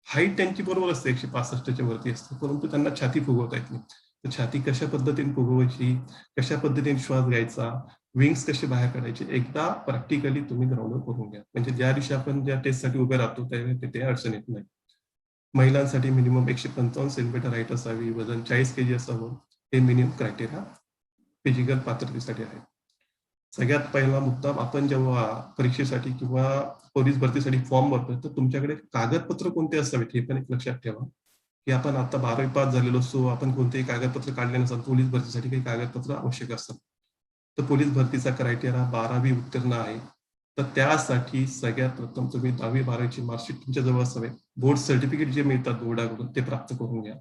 हाईट त्यांची बरोबर असते 165च्या वरती असते परंतु त्यांना छाती फुगवता येत नाही. तर छाती कशा पद्धतीने फुगवायची, कशा पद्धतीने श्वास घ्यायचा, विंग्स कसे बाहेर काढायचे एकदा प्रॅक्टिकली तुम्ही ग्राउंडवर करून घ्या. म्हणजे ज्या दिवशी आपण ज्या टेस्टसाठी उभे राहतो त्यावेळी तिथे अडचण येत नाही. महिलांसाठी मिनिमम 155 सेंटीमीटर हाईट असावी, वजन 40 kg असावं. हे मिनिमम क्रायटेरिया फिजिकल पात्रतेसाठी आहे. सगळ्यात पहिला मुद्दा आपण जेव्हा परीक्षेसाठी किंवा पोलीस भरतीसाठी फॉर्म भरतो तर तुमच्याकडे कागदपत्र कोणते असावेत हे पण एक लक्षात ठेवा की आपण आता 12वी पास झालेलो असतो, आपण कोणतेही कागदपत्र काढले नसतात. पोलीस भरतीसाठी काही कागदपत्र आवश्यक असतात. तर पोलीस भरतीचा क्रायटेरिया 12वी उत्तीर्ण आहे. तर त्यासाठी सगळ्यात प्रथम तुम्ही 10वी 12वीची मार्कशीट तुमच्या जवळ असावे. बोर्ड सर्टिफिकेट जे मिळतात बोर्डाकडून ते प्राप्त करून घ्या.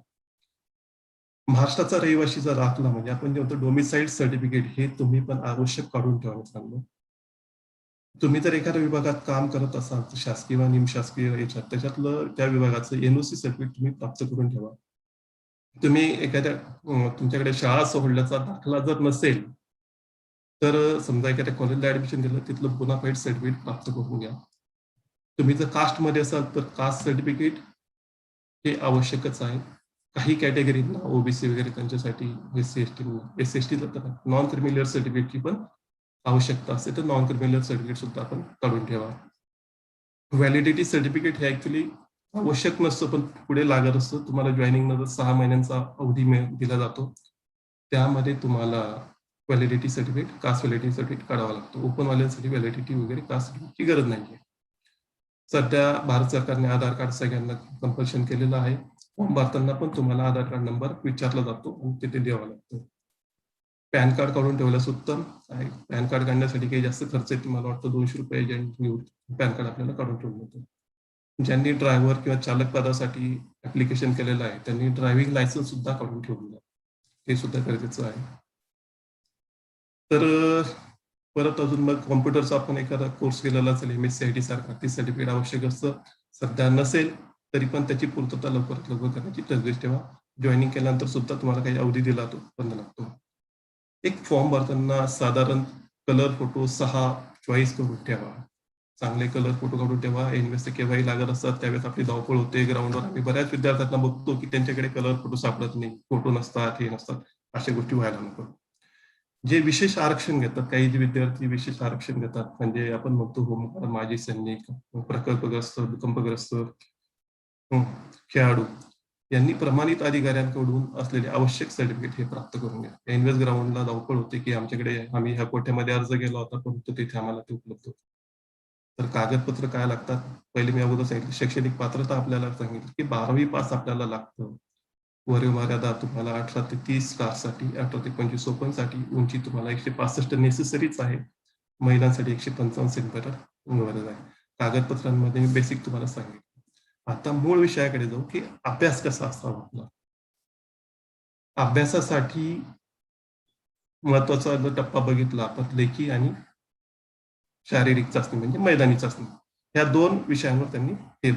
महाराष्ट्राचा रहिवासीचा दाखला म्हणजे आपण जे म्हणतो डोमिसाइल सर्टिफिकेट हे तुम्ही पण आवश्यक काढून ठेवा मित्रांनो. तुम्ही जर एखाद्या विभागात काम करत असाल तर शासकीय व निमशासकीय याच्यात त्याच्यातलं त्या विभागाचं NOC सर्टिफिकेट तुम्ही प्राप्त करून ठेवा. तुम्ही एखाद्या तुमच्याकडे शाळा सोडल्याचा दाखला जर नसेल तर समजा एखाद्या कॉलेजला ऍडमिशन दिलं तिथलं बोनाफाईड सर्टिफिकेट प्राप्त करून घ्या. तुम्ही जर कास्टमध्ये असाल तर कास्ट सर्टिफिकेट हे आवश्यकच आहे. काही कॅटेगरीना ओबीसी वगैरे त्यांच्यासाठी SC/ST तर नॉन क्रिमिनल सर्टिफिकेटची पण आवश्यकता असते तर नॉन क्रिमिनल सर्टिफिकेट सुद्धा आपण काढून ठेवा. व्हॅलिडिटी सर्टिफिकेट हे ऍक्च्युली आवश्यक नसतं पण पुढे लागत असतं. तुम्हाला जॉईनिंग नंतर 6 महिन्यांचा अवधी दिला जातो त्यामध्ये तुम्हाला validity certificate, caste validity certificate काढावा लागतो. ओपनवाल्यांसाठी व्हॅलिडिटी वगैरे कास्ट सर्टिफिकेटची गरज नाहीये. सध्या भारत सरकारने आधार कार्ड सगळ्यांना कंपल्शन केलेलं आहे. फॉर्म भरताना पण तुम्हाला आधार कार्ड नंबर विचारला जातो आणि तिथे द्यावा लागतो. पॅन कार्ड काढून ठेवल्यास उत्तम आहे. पॅन कार्ड काढण्यासाठी काही जास्त खर्च येते मला वाटतं 200 रुपये पॅन कार्ड आपल्याला काढून ठेवलं होतं. ज्यांनी ड्रायव्हर किंवा चालक पदासाठी ऍप्लिकेशन केलेलं आहे त्यांनी ड्रायव्हिंग लायसन्स सुद्धा काढून ठेवलेलं आहे. हे सुद्धा गरजेचं आहे. तर परत अजून मग कॉम्प्युटरचा आपण एखादा कोर्स केलेला असेल MSc IT सारखा ते सर्टिफिकेट आवश्यक असतं. सध्या नसेल तरी पण त्याची पूर्तता लवकरात लवकर करण्याची तजवीज ठेवा. जॉईनिंग केल्यानंतर सुद्धा तुम्हाला काही अवधी दिला तो बंद लागतो. एक फॉर्म भरताना साधारण कलर फोटो 6 चॉईस करून ठेवा. चांगले कलर फोटो काढून ठेवा. इन्व्हेस्ट केव्हाही लागत असतात त्यावेळेस आपली धावपळ होते ग्राउंडवर. आम्ही बऱ्याच विद्यार्थ्यांना बघतो की त्यांच्याकडे कलर फोटो सापडत नाही, फोटो नसतात, हे नसतात. अशा गोष्टी व्हायला नको. जे विशेष आरक्षण घेतात, काही जे विद्यार्थी विशेष आरक्षण घेतात म्हणजे आपण म्हणतो होमगार्ड, माजी सैनिक, प्रकल्पग्रस्त, भूकंपग्रस्त, खेळाडू यांनी प्रमाणित अधिकाऱ्यांकडून असलेले आवश्यक सर्टिफिकेट हे प्राप्त करून घ्या. इन्व्हेस्ट ग्राउंडला धावपळ होते की आमच्याकडे आम्ही ह्या कोठ्यामध्ये अर्ज केला होता परंतु तिथे आम्हाला ते उपलब्ध होतं. तर कागदपत्र काय लागतात पहिले मी अगोदर सांगितलं. शैक्षणिक पात्रता आपल्याला सांगितलं की 12वी पास आपल्याला लागतं. वयोमर्यादा तुम्हाला 18 ते 30 कारसाठी, 18 ते 25 ओपनसाठी, उंची तुम्हाला 165 नेसेसरीच आहे. महिलांसाठी 155 सेंटीमीटर गरज आहे. कागदपत्रांमध्ये मी बेसिक तुम्हाला सांगितलं. आता मूळ विषयाकडे जाऊ की अभ्यास कसा असावा आपला. अभ्यासासाठी महत्वाचा जर टप्पा बघितला आपण लेखी आणि शारीरिक चाचणी म्हणजे मैदानी चाचणी, ह्या 2 विषयांवर त्यांनी हे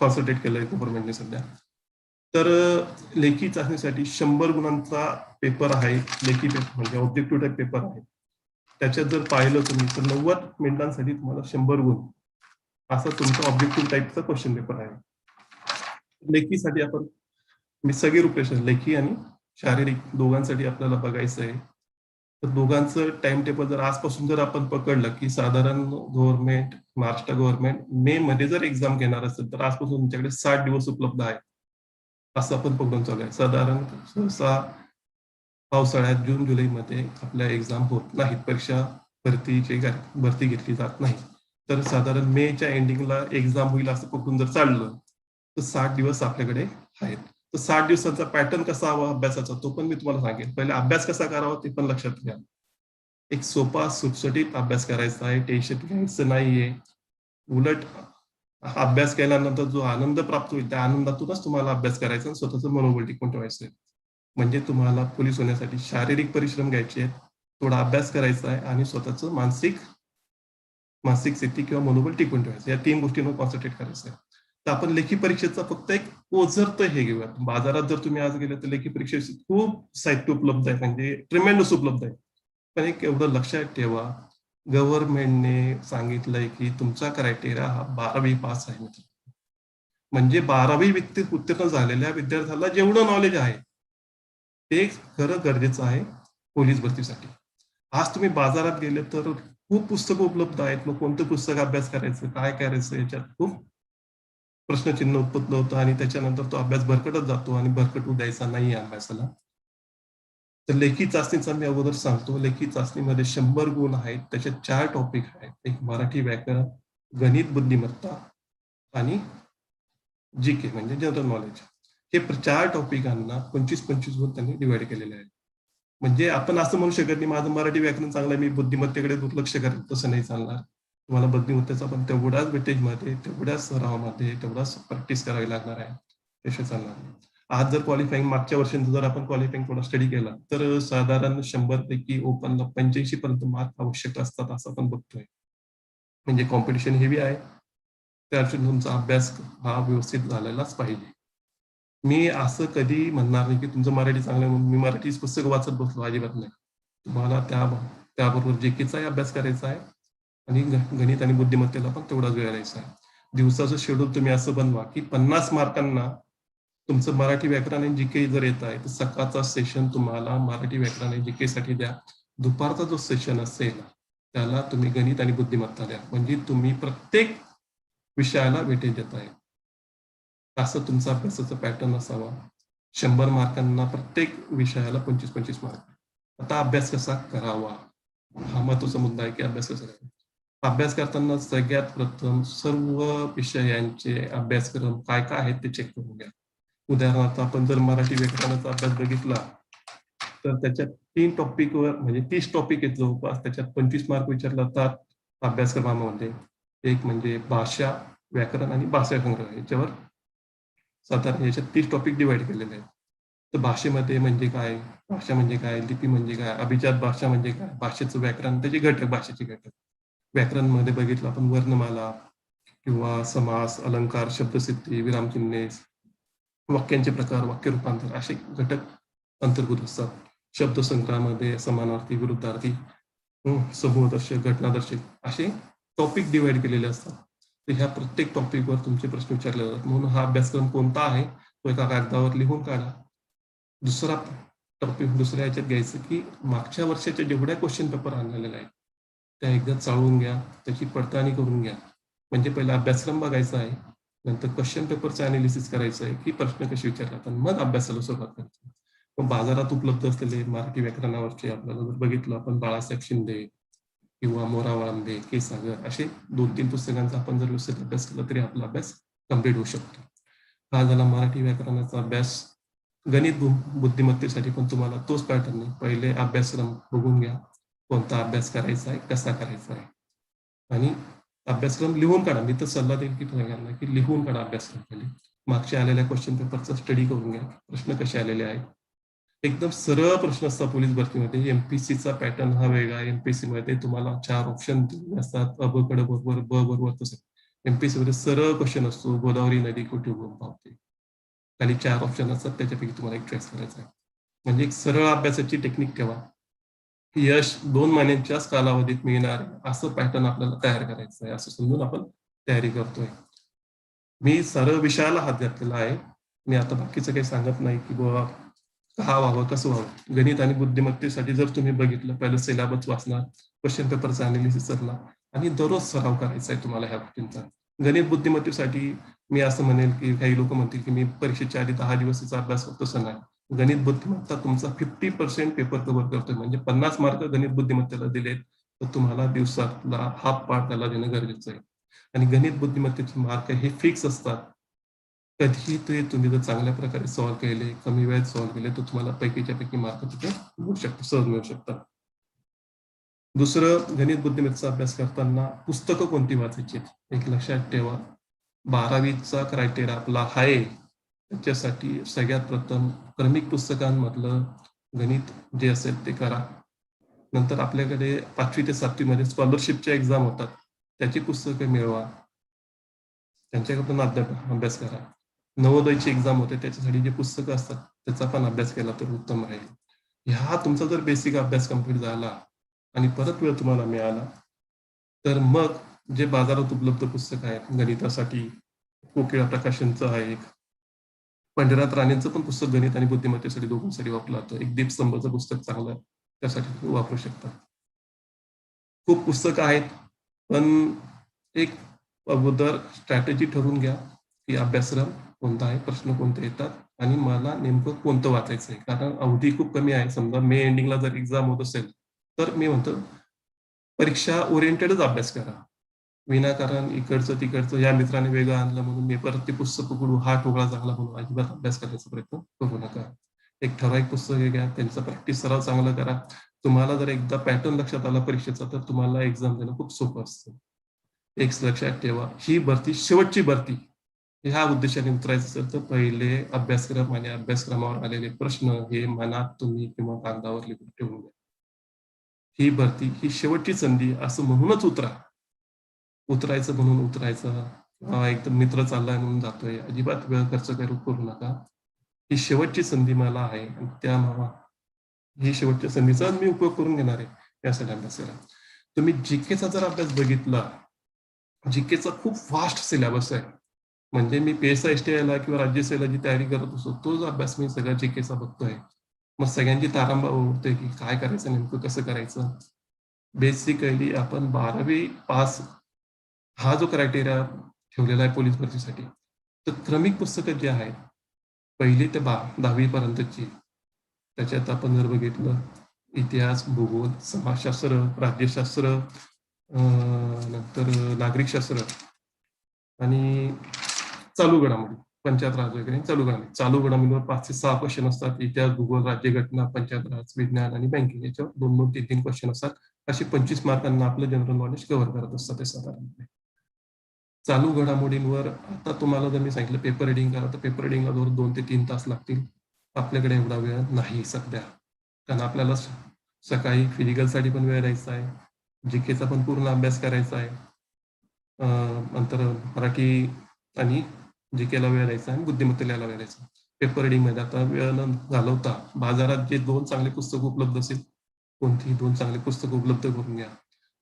कॉन्सन्ट्रेट केलंय गव्हर्नमेंटने सध्या. तर लेखी चाचणीसाठी 100 गुणांचा पेपर आहे. लेखी पेपर म्हणजे ऑब्जेक्टिव्ह टाईप पेपर आहे. त्याच्यात जर पाहिलं तुम्ही तर 90 मिनिटांसाठी तुम्हाला 100 गुण असा तुमचा ऑब्जेक्टिव्ह टाईपचा क्वेश्चन पेपर आहे. लेखीसाठी आपण मी सगळी रूपरेषा लेखी आणि शारीरिक दोघांसाठी आपल्याला बघायचं आहे. तर दोघांचं टाइम टेबल जर आजपासून जर आपण पकडलं की साधारण गव्हर्नमेंट महाराष्ट्र गव्हर्नमेंट मे मध्ये जर एक्झाम घेणार असेल तर आजपासून तुमच्याकडे 60 दिवस उपलब्ध आहे असं आपण पकडून चालू आहे. साधारण सहसा पावसाळ्यात जून जुलैमध्ये आपल्या एक्झाम होत नाहीत, परीक्षा भरती घेतली जात नाही. तर साधारण मेच्या एंडिंगला एक्झाम होईल असं पकडून जर चाललं तर 60 दिवस आपल्याकडे आहेत. तर 60 दिवसांचा पॅटर्न कसा हवा अभ्यासाचा तो पण मी तुम्हाला सांगेन. पहिले अभ्यास कसा करावा ते पण लक्षात घ्या. एक सोपा सुटसुटीत अभ्यास करायचा आहे, टेन्शन घ्यायचं नाहीये. उलट अभ्यास केल्यानंतर जो आनंद प्राप्त होईल त्या आनंदातूनच तुम्हाला अभ्यास करायचा आणि स्वतःचं मनोबल टिकवून ठेवायचं आहे. म्हणजे तुम्हाला पोलीस होण्यासाठी शारीरिक परिश्रम घ्यायचे आहेत, थोडा अभ्यास करायचा आहे आणि स्वतःचं मानसिक स्थिती किंवा मनोबल टिकवून ठेवायचं. या 3 गोष्टींवर कॉन्सन्ट्रेट करायचं आहे. तर आपण लेखी परीक्षेचा फक्त एक ओझरतं हे घेऊया. बाजारात जर तुम्ही आज गेले तर लेखी परीक्षेचे खूप साहित्य उपलब्ध आहे, म्हणजे ट्रिमेंडस उपलब्ध आहे. पण एक एवढं लक्षात ठेवा, गव्हर्नमेंटने सांगितलंय की तुमचा क्रायटेरिया हा 12वी पास आहे. म्हणजे 12वी उत्तीर्ण झालेल्या विद्यार्थ्याला जेवढं नॉलेज आहे ते खरं गरजेचं आहे पोलीस भरतीसाठी. आज तुम्ही बाजारात गेले तर खूप पुस्तकं उपलब्ध आहेत. मग कोणतं पुस्तक अभ्यास करायचं, काय करायचं, याच्यात खूप प्रश्नचिन्ह उत्पन्न होतं आणि त्याच्यानंतर तो अभ्यास भरकटत जातो आणि भरकटू द्यायचा नाही अभ्यासाला. तर लेखी चाचणीचा मी अगोदर सांगतो. लेखी चाचणीमध्ये 100 गुण आहेत. त्याच्यात 4 टॉपिक आहेत. एक मराठी व्याकरण, गणित बुद्धिमत्ता आणि जीके म्हणजे जनरल नॉलेज. हे 4 टॉपिकांना 25-25 गुण त्यांनी डिवाइड केलेले आहेत. म्हणजे आपण असं म्हणू शकत नाही माझं मराठी व्याकरण चांगलं आहे, मी बुद्धिमत्तेकडे दुर्लक्ष करेन, तसं नाही चालणार. तुम्हाला बुद्धिमत्तेचा पण तेवढ्याच वेटेजमध्ये, तेवढ्याच सरावामध्ये, तेवढाच प्रॅक्टिस करावी लागणार आहे, त्याशिवाय चालणार नाही. आज जर क्वालिफाईंग मागच्या वर्षांचा जर आपण क्वालिफाईंग थोडा स्टडी केला तर साधारण 100 पैकी ओपनला 85 पर्यंत मार्क आवश्यक असतात असं आपण बघतोय. म्हणजे कॉम्पिटिशन हेवी आहे. त्यासाठी तुमचा अभ्यास हा व्यवस्थित झालेलाच पाहिजे. मी असं कधी म्हणणार नाही की तुमचं मराठी चांगलं म्हणून मी मराठीच पुस्तक वाचत बसलो, अजिबात नाही. तुम्हाला त्याबरोबर जीकेचाही अभ्यास करायचा आहे आणि गणित आणि बुद्धिमत्तेला पण तेवढाच वेळ द्यायचा आहे. दिवसाचं शेड्यूल तुम्ही असं बनवा की 50 मार्कांना तुमचं मराठी व्याकरण आणि जीके जर येत आहे तर सकाळचा सेशन तुम्हाला मराठी व्याकरण आणि जीके साठी द्या. दुपारचा जो सेशन असेल त्याला तुम्ही गणित आणि बुद्धिमत्ता द्या. म्हणजे तुम्ही प्रत्येक विषयाला वेटेज देत आहे. असं तुमचा अभ्यासाचा पॅटर्न असावा. 100 मार्कांना प्रत्येक विषयाला 25-25 मार्क. आता अभ्यास कसा करावा हा महत्वाचा मुद्दा आहे की अभ्यास कसा करावा. अभ्यास करताना सगळ्यात प्रथम सर्व विषयांचे अभ्यासक्रम काय काय आहेत ते चेक करून घ्या. उदाहरणार्थ आपण जर मराठी व्याकरणाचा अभ्यास बघितला तर त्याच्यात 3 टॉपिकवर म्हणजे 30 टॉपिक आहेत जवळपास. त्याच्यात 25 मार्क विचारले जातात अभ्यासक्रमामध्ये. एक म्हणजे भाषा, व्याकरण आणि भाषा संग्रह, याच्यावर साधारण याच्यात 30 टॉपिक डिवाइड केलेले आहेत. तर भाषेमध्ये म्हणजे काय, भाषा म्हणजे काय, लिपी म्हणजे काय, अभिजात भाषा म्हणजे काय, भाषेचं व्याकरण, त्याचे घटक, भाषेचे घटक. व्याकरण मध्ये बघितलं आपण वर्णमाला किंवा समास, अलंकार, शब्दसिद्धी, विरामचिन्हे, वाक्यांचे प्रकार, वाक्य रूपांतर असे घटक अंतर्भूत असतात. शब्दसंग्रहामध्ये समानार्थी, विरुद्धार्थी, समूहदर्शक, घटनादर्शक असे टॉपिक डिवाइड केलेले असतात. तर ह्या प्रत्येक टॉपिकवर तुमचे प्रश्न विचारले जातात. म्हणून हा अभ्यासक्रम कोणता आहे तो एका कागदावर लिहून काढा. दुसरा टॉपिक दुसऱ्या ह्याच्यात घ्यायचं की मागच्या वर्षाच्या जेवढ्या क्वेश्चन पेपर आणलेले आहेत त्या एकदा चाळून घ्या, त्याची पडताळणी करून घ्या. म्हणजे पहिला अभ्यासक्रम बघायचा आहे, नंतर क्वेश्चन पेपरचं अनालिसिस करायचं आहे की प्रश्न कसे विचारतात, मग अभ्यासाला सुरुवात करायची. मग बाजारात उपलब्ध असलेले मराठी व्याकरणावरचे आपल्याला जर बघितलं आपण बाळासाहेब शिंदे किंवा मोरा वाळंबे, के सागर असे 2-3 पुस्तकांचा आपण जर व्यवस्थित अभ्यास केला तरी आपला अभ्यास कम्प्लीट होऊ शकतो. हा झाला मराठी व्याकरणाचा अभ्यास. गणित बुद्धिमत्तेसाठी पण तुम्हाला तोच पॅटर्न आहे. पहिले अभ्यासक्रम बघून घ्या, कोणता अभ्यास करायचा आहे, कसा करायचा आहे. आणि अभ्यासक्रम लिहून काढा. मी तर सल्ला देईल की सगळ्यांना की लिहून काढा अभ्यासक्रम पहिले. मागच्या आलेल्या क्वेश्चन पेपरचा स्टडी करून घ्या. प्रश्न कसे आलेले आहेत. एकदम सरळ प्रश्न असतात पोलीस भरतीमध्ये. एमपीसीचा पॅटर्न हा वेगळा. एमपीसी मध्ये तुम्हाला 4 ऑप्शन असतात. अ कडे बरोबर, ब बरोबर तसं. एमपीसी मध्ये सरळ क्वेश्चन असतो. गोदावरी नदी कुठे उगम पावते. खाली 4 ऑप्शन असतात, त्याच्यापैकी तुम्हाला एक चॉईस करायचा आहे. म्हणजे एक सरळ अभ्यासाची टेक्निक ठेवा. यश 2 महिन्यांच्याच कालावधीत मिळणार असं पॅटर्न आपल्याला तयार करायचं आहे, असं समजून आपण तयारी करतोय. मी सरळ विषयाला हात घातलेला आहे. मी आता बाकीचं काही सांगत नाही की बाबा का व्हावं, कसं व्हावं. गणित आणि बुद्धिमत्तेसाठी जर तुम्ही बघितलं, पहिलं सिलेबस वाचणार, क्वेश्चन पेपरचा अनालिसिस करणार आणि दररोज सराव करायचा आहे तुम्हाला ह्या गोष्टींचा. गणित बुद्धिमत्तेसाठी मी असं म्हणेल की काही लोक म्हणतील की मी परीक्षेच्या आधी 10 दिवसाचा अभ्यास करतो. तसं नाही. गणित बुद्धिमत्ता तुमचा 50% पेपर कव्हर करतोय. म्हणजे 50 मार्क गणित बुद्धिमत्तेला दिलेत तर तुम्हाला दिवसातला हाफ पार्ट त्याला देणं गरजेचं आहे. आणि गणित बुद्धिमत्तेचे मार्क हे फिक्स असतात. कधीही ते तुम्ही जर चांगल्या प्रकारे सॉल्व्ह केले, कमी वेळात सॉल्व्ह केले, तर तुम्हाला पैकीच्या पैकी मार्क तिथे मिळू शकतात, सहज मिळू शकतात. दुसरं, गणित बुद्धिमत्तेचा अभ्यास करताना पुस्तकं कोणती वाचायची एक लक्षात ठेवा. 12वीचा क्रायटेरिया आपला आहे. त्याच्यासाठी सगळ्यात प्रथम क्रमिक पुस्तकांमधलं गणित जे असेल ते करा. नंतर आपल्याकडे 5वी ते 7वी मध्ये स्कॉलरशिपच्या एक्झाम होतात, त्याची पुस्तकं मिळवा, त्यांच्याकडून अभ्यास करा. नवोदयची एक्झाम होते, त्याच्यासाठी जे पुस्तकं असतात त्याचा पण अभ्यास केला तर उत्तम राहील. ह्या तुमचा जर बेसिक अभ्यास कंप्लीट झाला आणि परत वेळ तुम्हाला मिळाला तर मग जे बाजारात उपलब्ध पुस्तकं आहेत गणितासाठी, कोकिळा प्रकाशनचं आहे एक, पंढरीनाथ राणेंचं पण पुस्तक गणित आणि बुद्धिमत्तेसाठी दोघांसाठी वापरलं जातं. एक दीपस्तंभचं पुस्तक चांगलं आहे, त्यासाठी तुम्ही वापरू शकता. खूप पुस्तकं आहेत, पण एक अगोदर स्ट्रॅटेजी ठरवून घ्या की अभ्यासक्रम कोणता आहे, प्रश्न कोणते येतात आणि मला नेमकं कोणतं वाचायचं आहे. कारण अवधी खूप कमी आहे. समजा मे एंडिंगला जर एक्झाम होत असेल तर मी म्हणतो परीक्षा ओरिएंटेडच अभ्यास करा. विनाकारण इकडचं तिकडचं या मित्राने वेगळं आणलं म्हणून मी परत ते पुस्तक पकडू, हा ठोकळा चांगला म्हणून अजिबात अभ्यास करण्याचा प्रयत्न करू नका. एक ठराविक पुस्तक घ्या, त्यांचा प्रॅक्टिस सराव चांगला करा. तुम्हाला जर एकदा पॅटर्न लक्षात आला परीक्षेचा तर तुम्हाला एक्झाम देणं खूप सोपं असतं. एक लक्षात ठेवा, ही भरती शेवटची भरती. ह्या उद्देशाने उतरायचं असेल तर पहिले अभ्यासक्रम आणि अभ्यासक्रमावर आलेले प्रश्न हे मनात तुम्ही किंवा कागदावर लिहून ठेवून द्या. ही भरती ही शेवटची संधी असं म्हणूनच उतरा. उतरायचं म्हणून उतरायचं, एकदम मित्र चाललाय म्हणून जातोय, अजिबात वेळ खर्च करू नका. ही शेवटची संधी मला आहे आणि त्या ही शेवटच्या संधीचा मी उपयोग करून घेणार आहे, यासाठी अभ्यास करा. तुम्ही जीकेचा जर अभ्यास बघितला, जीकेचा खूप फास्ट सिलेबस आहे. म्हणजे मी PSI STI किंवा राज्यसेवेला जी तयारी करत असतो तोच अभ्यास मी सगळ्या जीकेचा बघतोय. मग सगळ्यांची तारांबळ उडते की काय करायचं, नेमकं कसं करायचं. बेसिकली आपण 12वी पास हा जो क्रायटेरिया ठेवलेला आहे पोलीस भरतीसाठी, तर क्रमिक पुस्तकं जी आहेत 1ली ते 10वी पर्यंतची, त्याच्यात आपण जर बघितलं इतिहास, भूगोल, समाजशास्त्र, राज्यशास्त्र, नंतर नागरिकशास्त्र आणि चालू घडामोडी, पंचायत राज वगैरे चालू घडामोडी. चालू घडामोडीवर 5 ते 6 क्वेश्चन असतात. इतिहास, भूगोल, राज्यघटना, पंचायत राज, विज्ञान आणि बँकिंग याच्यावर 2-2, 3-3 क्वेश्चन असतात. असे 25 मार्कांना आपलं जनरल नॉलेज कव्हर करत असतात ते साधारणपणे. चालू घडामोडींवर आता तुम्हाला जर मी सांगितलं पेपर रिडिंग करा तर पेपर रिडिंगला जवळ 2 ते 3 तास लागतील. आपल्याकडे एवढा वेळ नाही सध्या, कारण आपल्याला सकाळी फिजिकलसाठी पण वेळ द्यायचा आहे, जीकेचा पण पूर्ण अभ्यास करायचा आहे, नंतर मराठी आणि जीकेला वेळ द्यायचा आणि बुद्धिमत्तेला वेळ द्यायचा. पेपर रिडिंग मध्ये आता वेळ न घालवता बाजारात जे 2 चांगले पुस्तक उपलब्ध असेल, कोणतीही 2 चांगले पुस्तक उपलब्ध करून घ्या.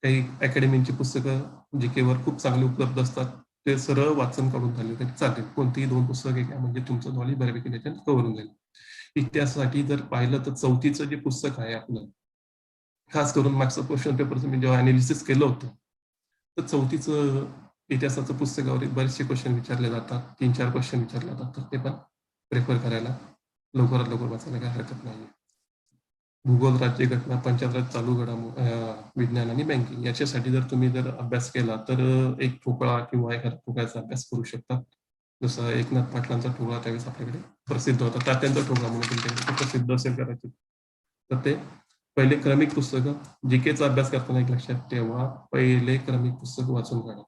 काही अकॅडमीची पुस्तकं जीकेवर खूप चांगली उपलब्ध असतात, ते सरळ वाचन काढून झाले तरी चालेल. कोणतीही 2 पुस्तकं घ्या, म्हणजे तुमचं नॉलेज बऱ्यापैकी त्याच्यात कव्हर होऊन जाईल. इतिहासासाठी जर पाहिलं तर 4थीचं जे पुस्तक आहे आपलं, खास करून मागचं क्वेश्चन पेपरचं मी जेव्हा अनालिसिस केलं होतं तर 4थीचं इतिहासाचं पुस्तकावर बरेचसे क्वेश्चन विचारले जातात, 3-4 क्वेश्चन विचारले जातात, तर ते पण प्रेफर करायला लवकरात लवकर वाचायला काही हरकत नाही. भूगोल, राज्यघटना, पंचायत राज, चालू घडामोडी, विज्ञान आणि बँकिंग याच्यासाठी जर तुम्ही जर अभ्यास केला तर एक ठोकळा किंवा एखादा ठोकळ्याचा अभ्यास करू शकता. जसं एकनाथ पाटलांचा ठोकळा त्यावेळेस आपल्याकडे प्रसिद्ध होता, तात्यांचा ठोकळा म्हणून तुमच्याकडे प्रसिद्ध असेल कदाचित, तर ते पहिले क्रमिक पुस्तकं, जीकेचा अभ्यास करताना एक लक्षात ठेवा, पहिले क्रमिक पुस्तक वाचून काढा.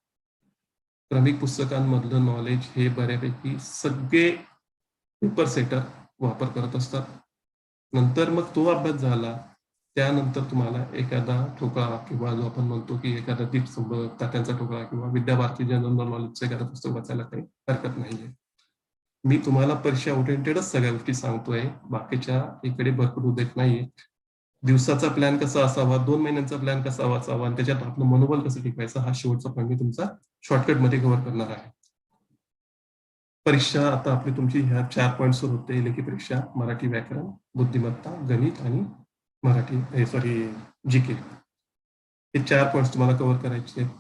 क्रमिक पुस्तकांमधलं नॉलेज हे बऱ्यापैकी सगळे पेपर सेटर वापर करत असतात. नंतर मग तो अभ्यास झाला, त्यानंतर तुम्हाला एखादा ठोकळा किंवा जो आपण म्हणतो की एखादा दीपस्तंभ, तात्यांचा ठोकळा किंवा विद्याभारती जनरल नॉलेजचं एखादं पुस्तक वाचायला काही हरकत नाहीये. मी तुम्हाला परीक्षा ओरिएंटेडच सगळ्या गोष्टी सांगतोय, बाकीच्या इकडे भरपूर देत नाहीये. दिवसाचा प्लॅन कसा असावा, 2 महिन्यांचा प्लॅन कसा असावा आणि त्याच्यात आपलं मनोबल कसं टिकवायचं, हा शेवटचा पॉईंट मी तुमचा शॉर्टकट मध्ये कव्हर करणार आहे. परीक्षा आता आपली तुमची ह्या 4 पॉईंट्सवर होते. लेखी परीक्षा, मराठी व्याकरण, बुद्धिमत्ता, गणित आणि जीके. हे 4 पॉईंट्स तुम्हाला कव्हर करायचे आहेत.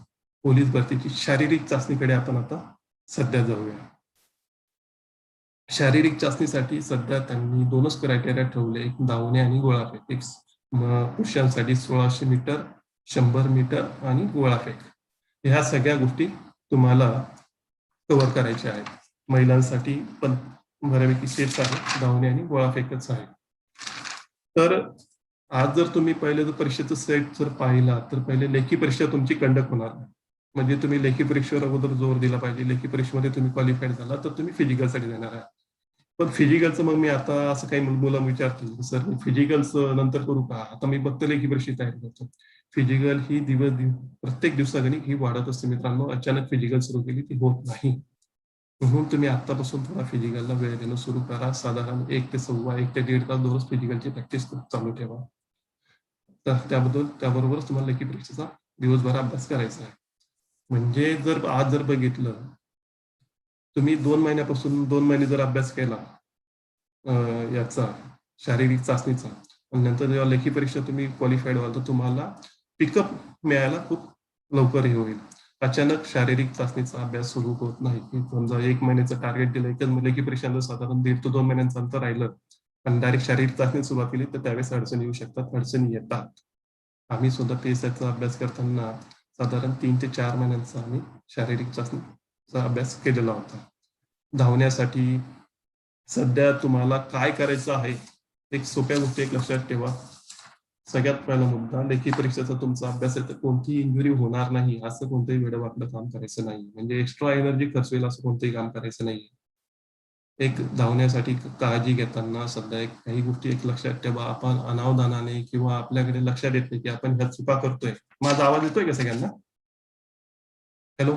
पोलीस भरतीची शारीरिक चाचणीकडे आपण आता सध्या जाऊया. शारीरिक चाचणीसाठी सध्या त्यांनी 2च क्रायटेरिया ठेवले, एक धावणे आणि गोळाफेक. एक पुरुषांसाठी 1600 मीटर, 100 मीटर आणि गोळाफेक. ह्या सगळ्या गोष्टी तुम्हाला कव्हर करायच्या आहेत. महिलांसाठी पण बऱ्यापैकी सेफ आहे, धावणे आणि गोळाफेकच आहे. तर आज जर तुम्ही पहिले जर परीक्षेचं सेट जर पाहिला तर पहिले लेखी परीक्षा तुमची कंडक्ट होणार नाही. म्हणजे तुम्ही लेखी परीक्षेवर अगोदर जोर दिला पाहिजे. लेखी परीक्षेमध्ये तुम्ही क्वालिफाईड झाला तर तुम्ही फिजिकलसाठी देणार आहे. पण फिजिकलचं मग मी आता असं काही मुलं विचारतील, सर मी फिजिकलचं नंतर करू का, आता मी फक्त लेखी परीक्षा तयारी करतो. फिजिकल ही प्रत्येक दिवसागणिक ही वाढत असते मित्रांनो. अचानक फिजिकल सुरू केली ती होत नाही. म्हणून तुम्ही आतापासून थोडा फिजिकलला वेळ देणं सुरू करा. साधारण 1 ते 1.25 ते 1.5 तास दररोज फिजिकलची प्रॅक्टिस चालू ठेवा. तर त्याबरोबरच तुम्हाला लेखी परीक्षेचा दिवसभर अभ्यास करायचा आहे. म्हणजे आज जर बघितलं, तुम्ही 2 महिन्यापासून 2 महिने जर अभ्यास केला याचा शारीरिक चाचणीचा आणि नंतर जेव्हा लेखी परीक्षा तुम्ही क्वालिफाईड व्हाल तर तुम्हाला पिकअप मिळायला खूप लवकर हे होईल. अचानक शारीरिक चाचणीचा अभ्यास सुरू होत नाही. की समजा 1 महिन्याचं टार्गेट दिलं, एकच लेखी परीक्षांना साधारण 1.5 ते 2 महिन्यांचं अंतर राहिलं आणि डायरेक्ट शारीरिक चाचणी सुरुवात केली तर त्यावेळेस अडचणी येऊ शकतात, अडचणी येतात. आम्ही सुद्धा PSIचा अभ्यास करताना साधारण 3 ते 4 महिन्यांचा आम्ही शारीरिक चाचणीचा अभ्यास केलेला होता. धावण्यासाठी सध्या तुम्हाला काय करायचं आहे, एक सोप्या गोष्टी एक लक्षात ठेवा. सगळ्यात पहिला मुद्दा, लेखी परीक्षेचा तुमचा अभ्यास आहे तर कोणतीही इंजुरी होणार नाही असं कोणतंही वेळेवाकलं काम करायचं नाही. म्हणजे एक्स्ट्रा एनर्जी खर्च होईल असं कोणतंही काम करायचं नाही. एक धावण्यासाठी काळजी घेताना सध्या एक काही गोष्टी एक लक्षात ठेवा. आपण अनावधानाने किंवा आपल्याकडे लक्षात येत नाही की आपण ह्या चुका करतोय. माझा आवाज येतोय का सगळ्यांना? हॅलो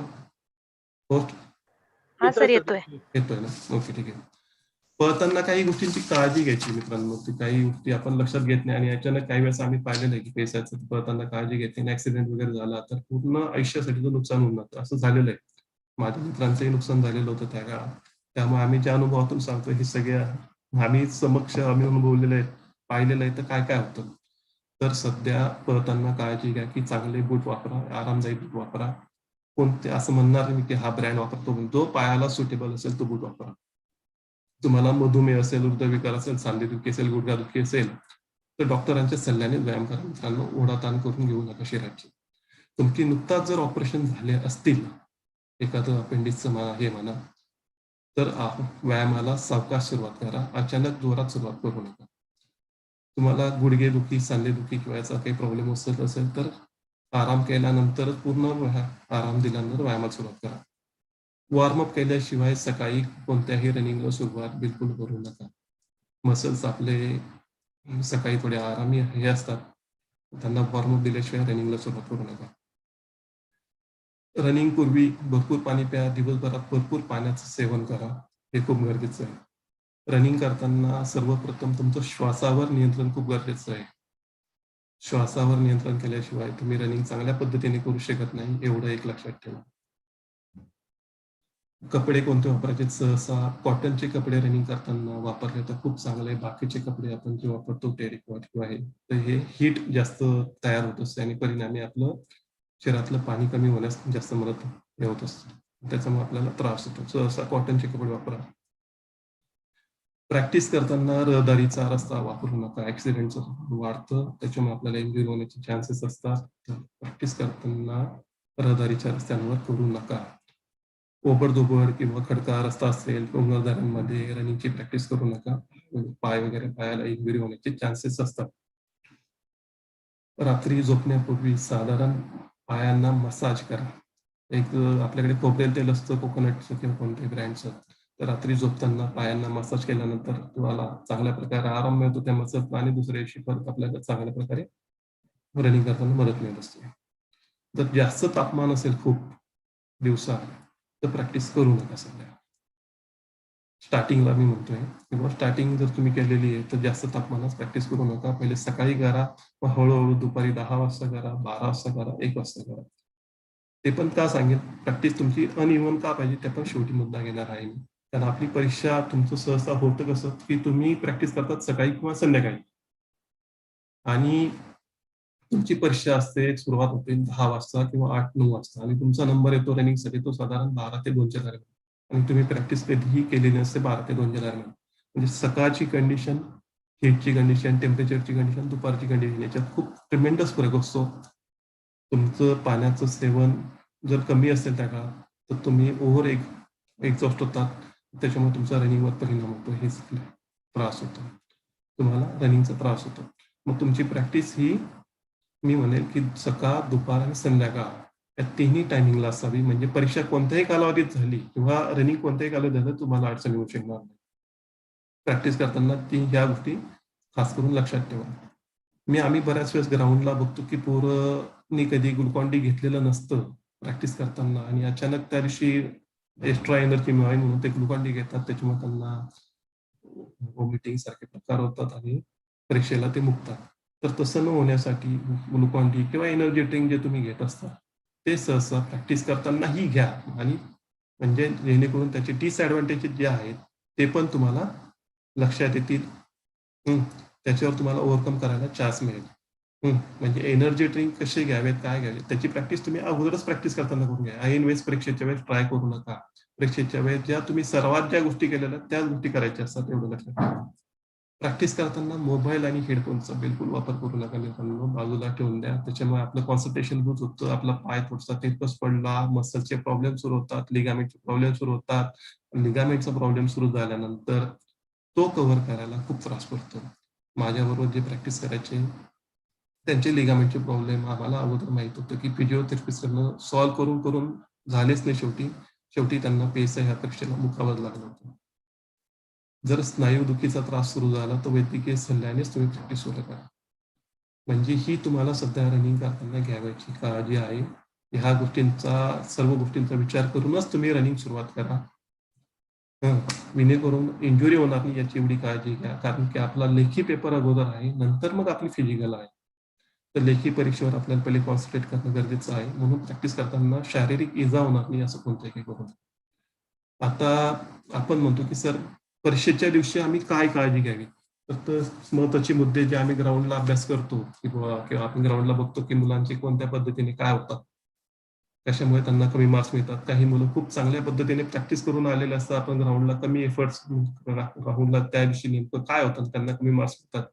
होस्ट, हा सर येतोय. येतोय ना? ओके, ठीक आहे. पळताना काही गोष्टींची काळजी घ्यायची मित्रांनो. काही गोष्टी आपण लक्षात घेत नाही आणि अचानक काही वेळेस आम्ही पाहिलेलं आहे की पैशाचं पळताना काळजी घेतली आणि ऍक्सिडेंट वगैरे झाला तर पूर्ण आयुष्यासाठीचं नुकसान होऊन जातं. असं झालेलं आहे. माझ्या मित्रांचंही नुकसान झालेलं होतं त्या काळात. त्यामुळे आम्ही ज्या अनुभवातून सांगतो हे सगळे आम्ही अनुभवलेले आहेत, पाहिलेलं आहे. तर काय काय होतं तर सध्या पळताना काळजी घ्या की चांगले बूट वापरा, आरामदायी बूट वापरा. कोणते असं म्हणणार मी की हा ब्रँड वापरतो, जो पायाला सुटेबल असेल तो बूट वापरा. तुम्हाला मधुमेह असेल, हृदयविकार असेल, सांधेदुखी असेल, गुडघादुखी असेल तर डॉक्टरांच्या सल्ल्याने व्यायाम करा मित्रांनो. ओढाताण करून घेऊ नका शरीराची. तुमची नुकताच जर ऑपरेशन झाले असतील, एखादं अपेंडिक्सचं हे म्हणा, तर व्यायामाला सावकाश सुरुवात करा. अचानक जोरात सुरुवात करू नका. तुम्हाला गुडघेदुखी, सांधेदुखी किंवा याचा काही प्रॉब्लेम असेल तर आराम केल्यानंतर पूर्ण आराम दिल्यानंतर व्यायामाला सुरुवात करा. वॉर्मअप केल्याशिवाय सकाळी कोणत्याही रनिंगला सुरुवात बिलकुल करू नका. मसल्स आपले सकाळी थोडे आरामी हे असतात, त्यांना वॉर्मअप दिल्याशिवाय रनिंगला सुरुवात करू नका. रनिंग पूर्वी भरपूर पाणी प्या. दिवसभरात भरपूर पाण्याचं सेवन करा, हे खूप गरजेचं आहे. रनिंग करताना सर्वप्रथम तुमचं श्वासावर नियंत्रण खूप गरजेचं आहे. श्वासावर नियंत्रण केल्याशिवाय तुम्ही रनिंग चांगल्या पद्धतीने करू शकत नाही, एवढं एक लक्षात ठेवा. कपडे कोणते वापरायचे? सहसा कॉटनचे कपडे रनिंग करताना वापरले तर खूप चांगले. बाकीचे कपडे आपण जे वापरतो टेरिकॉट किंवा तर हे हीट जास्त तयार होत असते आणि परिणामी आपलं शरीरातलं पाणी कमी होण्यास जास्त मदत होत असते. त्याच्यामुळे आपल्याला त्रास होतो. सहसा कॉटनचे कपडे वापरा. प्रॅक्टिस करताना रहदारीचा रस्ता वापरू नका. ऍक्सिडेंटचं वाढतं, त्याच्यामुळे आपल्याला इंजुरी होण्याचे चान्सेस असतात. प्रॅक्टिस करताना रहदारीच्या रस्त्यांवर करू नका. ओबडधोबड किंवा खडका रस्ता असेल, डोंगरदऱ्यांमध्ये रनिंगची प्रॅक्टिस करू नका. पायाला इंजुरी होण्याचे चान्सेस असतात. रात्री झोपण्यापूर्वी साधारण पायांना मसाज करा. एक आपल्याकडे खोबरेल तेल असतं कोकोनटचं किंवा कोणत्याही ब्रँडचं, तर रात्री झोपताना पायांना मसाज केल्यानंतर तुम्हाला चांगल्या प्रकारे आराम मिळतो त्या मसाज आणि दुसऱ्या दिवशी परत आपल्याला चांगल्या प्रकारे रनिंग करताना मदत मिळत असते. जर जास्त तापमान असेल खूप दिवसा तर प्रॅक्टिस करू नका सध्या. स्टार्टिंगला मी म्हणतोय किंवा स्टार्टिंग जर तुम्ही केलेली आहे तर जास्त तापमानात प्रॅक्टिस करू नका. पहिले सकाळी करा, मग हळूहळू दुपारी 10 वाजता करा, 12 वाजता करा, 1 वाजता करा. ते पण का सांगेल, प्रॅक्टिस तुमची अनइव्हन का पाहिजे ते पण शेवटी मुद्दा घेणार आहे मी. कारण आपली परीक्षा तुमचं सहसा होतं कसं की तुम्ही प्रॅक्टिस करतात सकाळी किंवा संध्याकाळी आणि तुमची परीक्षा असते, सुरुवात होते 10 वाजता किंवा 8-9 वाजता आणि तुमचा नंबर येतो रनिंगसाठी तो साधारण 12 ते 2च्या दरम्यान आणि तुम्ही प्रॅक्टिस कधीही केलेली नसते 12 ते 2च्या दरम्यान. म्हणजे सकाळची कंडिशन, हीटची कंडिशन, टेम्परेचरची कंडिशन, दुपारची कंडिशन याच्यात खूप ट्रिमेंडस फरक असतो. तुमचं पाण्याचं सेवन जर कमी असेल त्या काळात तर तुम्ही ओव्हर एक्झॉस्ट होतात, त्याच्यामुळे तुमचा रनिंगवर परिणाम होतो, हेच त्रास होतो, तुम्हाला रनिंगचा त्रास होतो. मग तुमची प्रॅक्टिस ही मी म्हणेल की सकाळ, दुपार आणि संध्याकाळ या तिन्ही टायमिंगला असावी. म्हणजे परीक्षा कोणत्याही कालावधीत झाली किंवा रनिंग कोणत्याही कालावधीत झालं तुम्हाला अडचण येऊ शकणार नाही. प्रॅक्टिस करताना ह्या गोष्टी खास करून लक्षात ठेवा. आम्ही बऱ्याच वेळेस ग्राउंडला बघतो की पोरंनी कधी ग्लुकॉन डी घेतलेलं नसतं प्रॅक्टिस करताना आणि अचानक त्या दिवशी एक्स्ट्रा एनर्जी मिळावी म्हणून ते ग्लुकॉन डी घेतात, त्याच्यामुळे त्यांना व्हॉमिटिंग सारखे प्रकार होतात आणि परीक्षेला ते मुकतात. तर तसं न होण्यासाठी ग्लुकॉन डी किंवा एनर्जी ड्रिंक जे तुम्ही घेत असता ते सहसा प्रॅक्टिस करतानाही घ्या आणि म्हणजे जेणेकरून त्याचे डिसएडव्हान्टेजेस जे आहेत ते पण तुम्हाला लक्षात येतील. त्याच्यावर तुम्हाला ओव्हरकम करायला चान्स मिळेल. म्हणजे एनर्जी ड्रिंक कसे घ्यावेत, काय घ्यावेत त्याची प्रॅक्टिस तुम्ही अगोदरच प्रॅक्टिस करताना करून घ्या. ऐन वेळेस परीक्षेच्या वेळेस ट्राय करू नका. परीक्षेच्या वेळेस ज्या तुम्ही सर्वात ज्या गोष्टी केलेल्या त्याच गोष्टी करायच्या असतात, एवढं लक्षात ठेवा. प्रॅक्टिस करताना मोबाईल आणि हेडफोनचा बिलकुल वापर करू नका मित्रांनो, बाजूला ठेवून द्या. त्याच्यामुळे आपलं कॉन्सन्ट्रेशन लूज होतं, आपला पाय थोडासा तिरकस पडला, मसलचे प्रॉब्लेम सुरू होतात, लिगामेंटचे प्रॉब्लेम सुरू होतात. लिगामेंटचा प्रॉब्लेम सुरू झाल्यानंतर तो कव्हर करायला खूप त्रास पडतो. माझ्याबरोबर जे प्रॅक्टिस करायचे त्यांचे लिगामेंटचे प्रॉब्लेम आम्हाला अगोदर माहित होतं की फिजिओथेरपिस्टनं सॉल्व्ह करून करून झालेच नाही. शेवटी त्यांना पेसा ह्या परीक्षेला मुकावंच लागलं होतं. जर स्नायूदुखीचा त्रास सुरू झाला तर वैद्यकीय सल्ल्यानेच तुम्ही प्रॅक्टिस सुरू करा. म्हणजे ही तुम्हाला सध्या रनिंग करताना घ्यावयाची काळजी आहे. ह्या गोष्टींचा, सर्व गोष्टींचा विचार करूनच तुम्ही रनिंग सुरुवात करा. जेणेकरून इंजुरी होणार नाही याची एवढी काळजी घ्या. कारण की आपला लेखी पेपर अगोदर आहे, नंतर मग आपली फिजिकल आहे. तर लेखी परीक्षेवर आपल्याला पहिले कॉन्सन्ट्रेट करणं गरजेचं आहे. म्हणून प्रॅक्टिस करताना शारीरिक इजा होणार नाही असं कोणत्याही करू नका. आता आपण म्हणतो की सर परीक्षेच्या दिवशी आम्ही काय काळजी घ्यावी, तर महत्वाचे मुद्दे जे आम्ही ग्राउंडला अभ्यास करतो किंवा आपण ग्राउंडला बघतो की मुलांचे कोणत्या पद्धतीने काय होतात, कशामुळे त्यांना कमी मार्क्स मिळतात. काही मुलं खूप चांगल्या पद्धतीने प्रॅक्टिस करून आलेले असतात, आपण ग्राउंडला कमी एफर्ट्स ग्राउंडला त्या दिवशी नेमकं काय होतं त्यांना कमी मार्क्स मिळतात.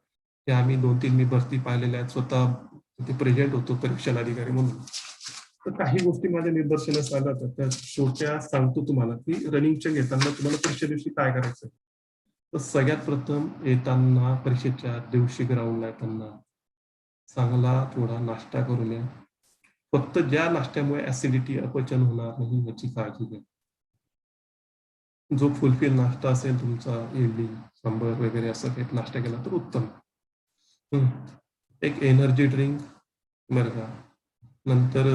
हे आम्ही 2-3 मी भरती पाहिलेल्या आहेत, स्वतः ते प्रेझेंट होतो परीक्षण अधिकारी म्हणून. तर काही गोष्टी माझ्या निदर्शनास आल्या होत्या, त्या छोट्या सांगतो तुम्हाला की रनिंगच्या घेताना तुम्हाला परीक्षे दिवशी काय करायचं. तर सगळ्यात प्रथम येताना परीक्षेच्या दिवशी ग्राउंडला येताना चांगला थोडा नाश्ता करून या. फक्त ज्या नाश्त्यामुळे ऍसिडिटी, अपचन होणार नाही याची काळजी घ्या. जो फुलफिल नाश्ता असेल तुमचा, इडली सांबर वगैरे असं काही नाश्ता केला तर उत्तम. एक एनर्जी ड्रिंक बरं का. नंतर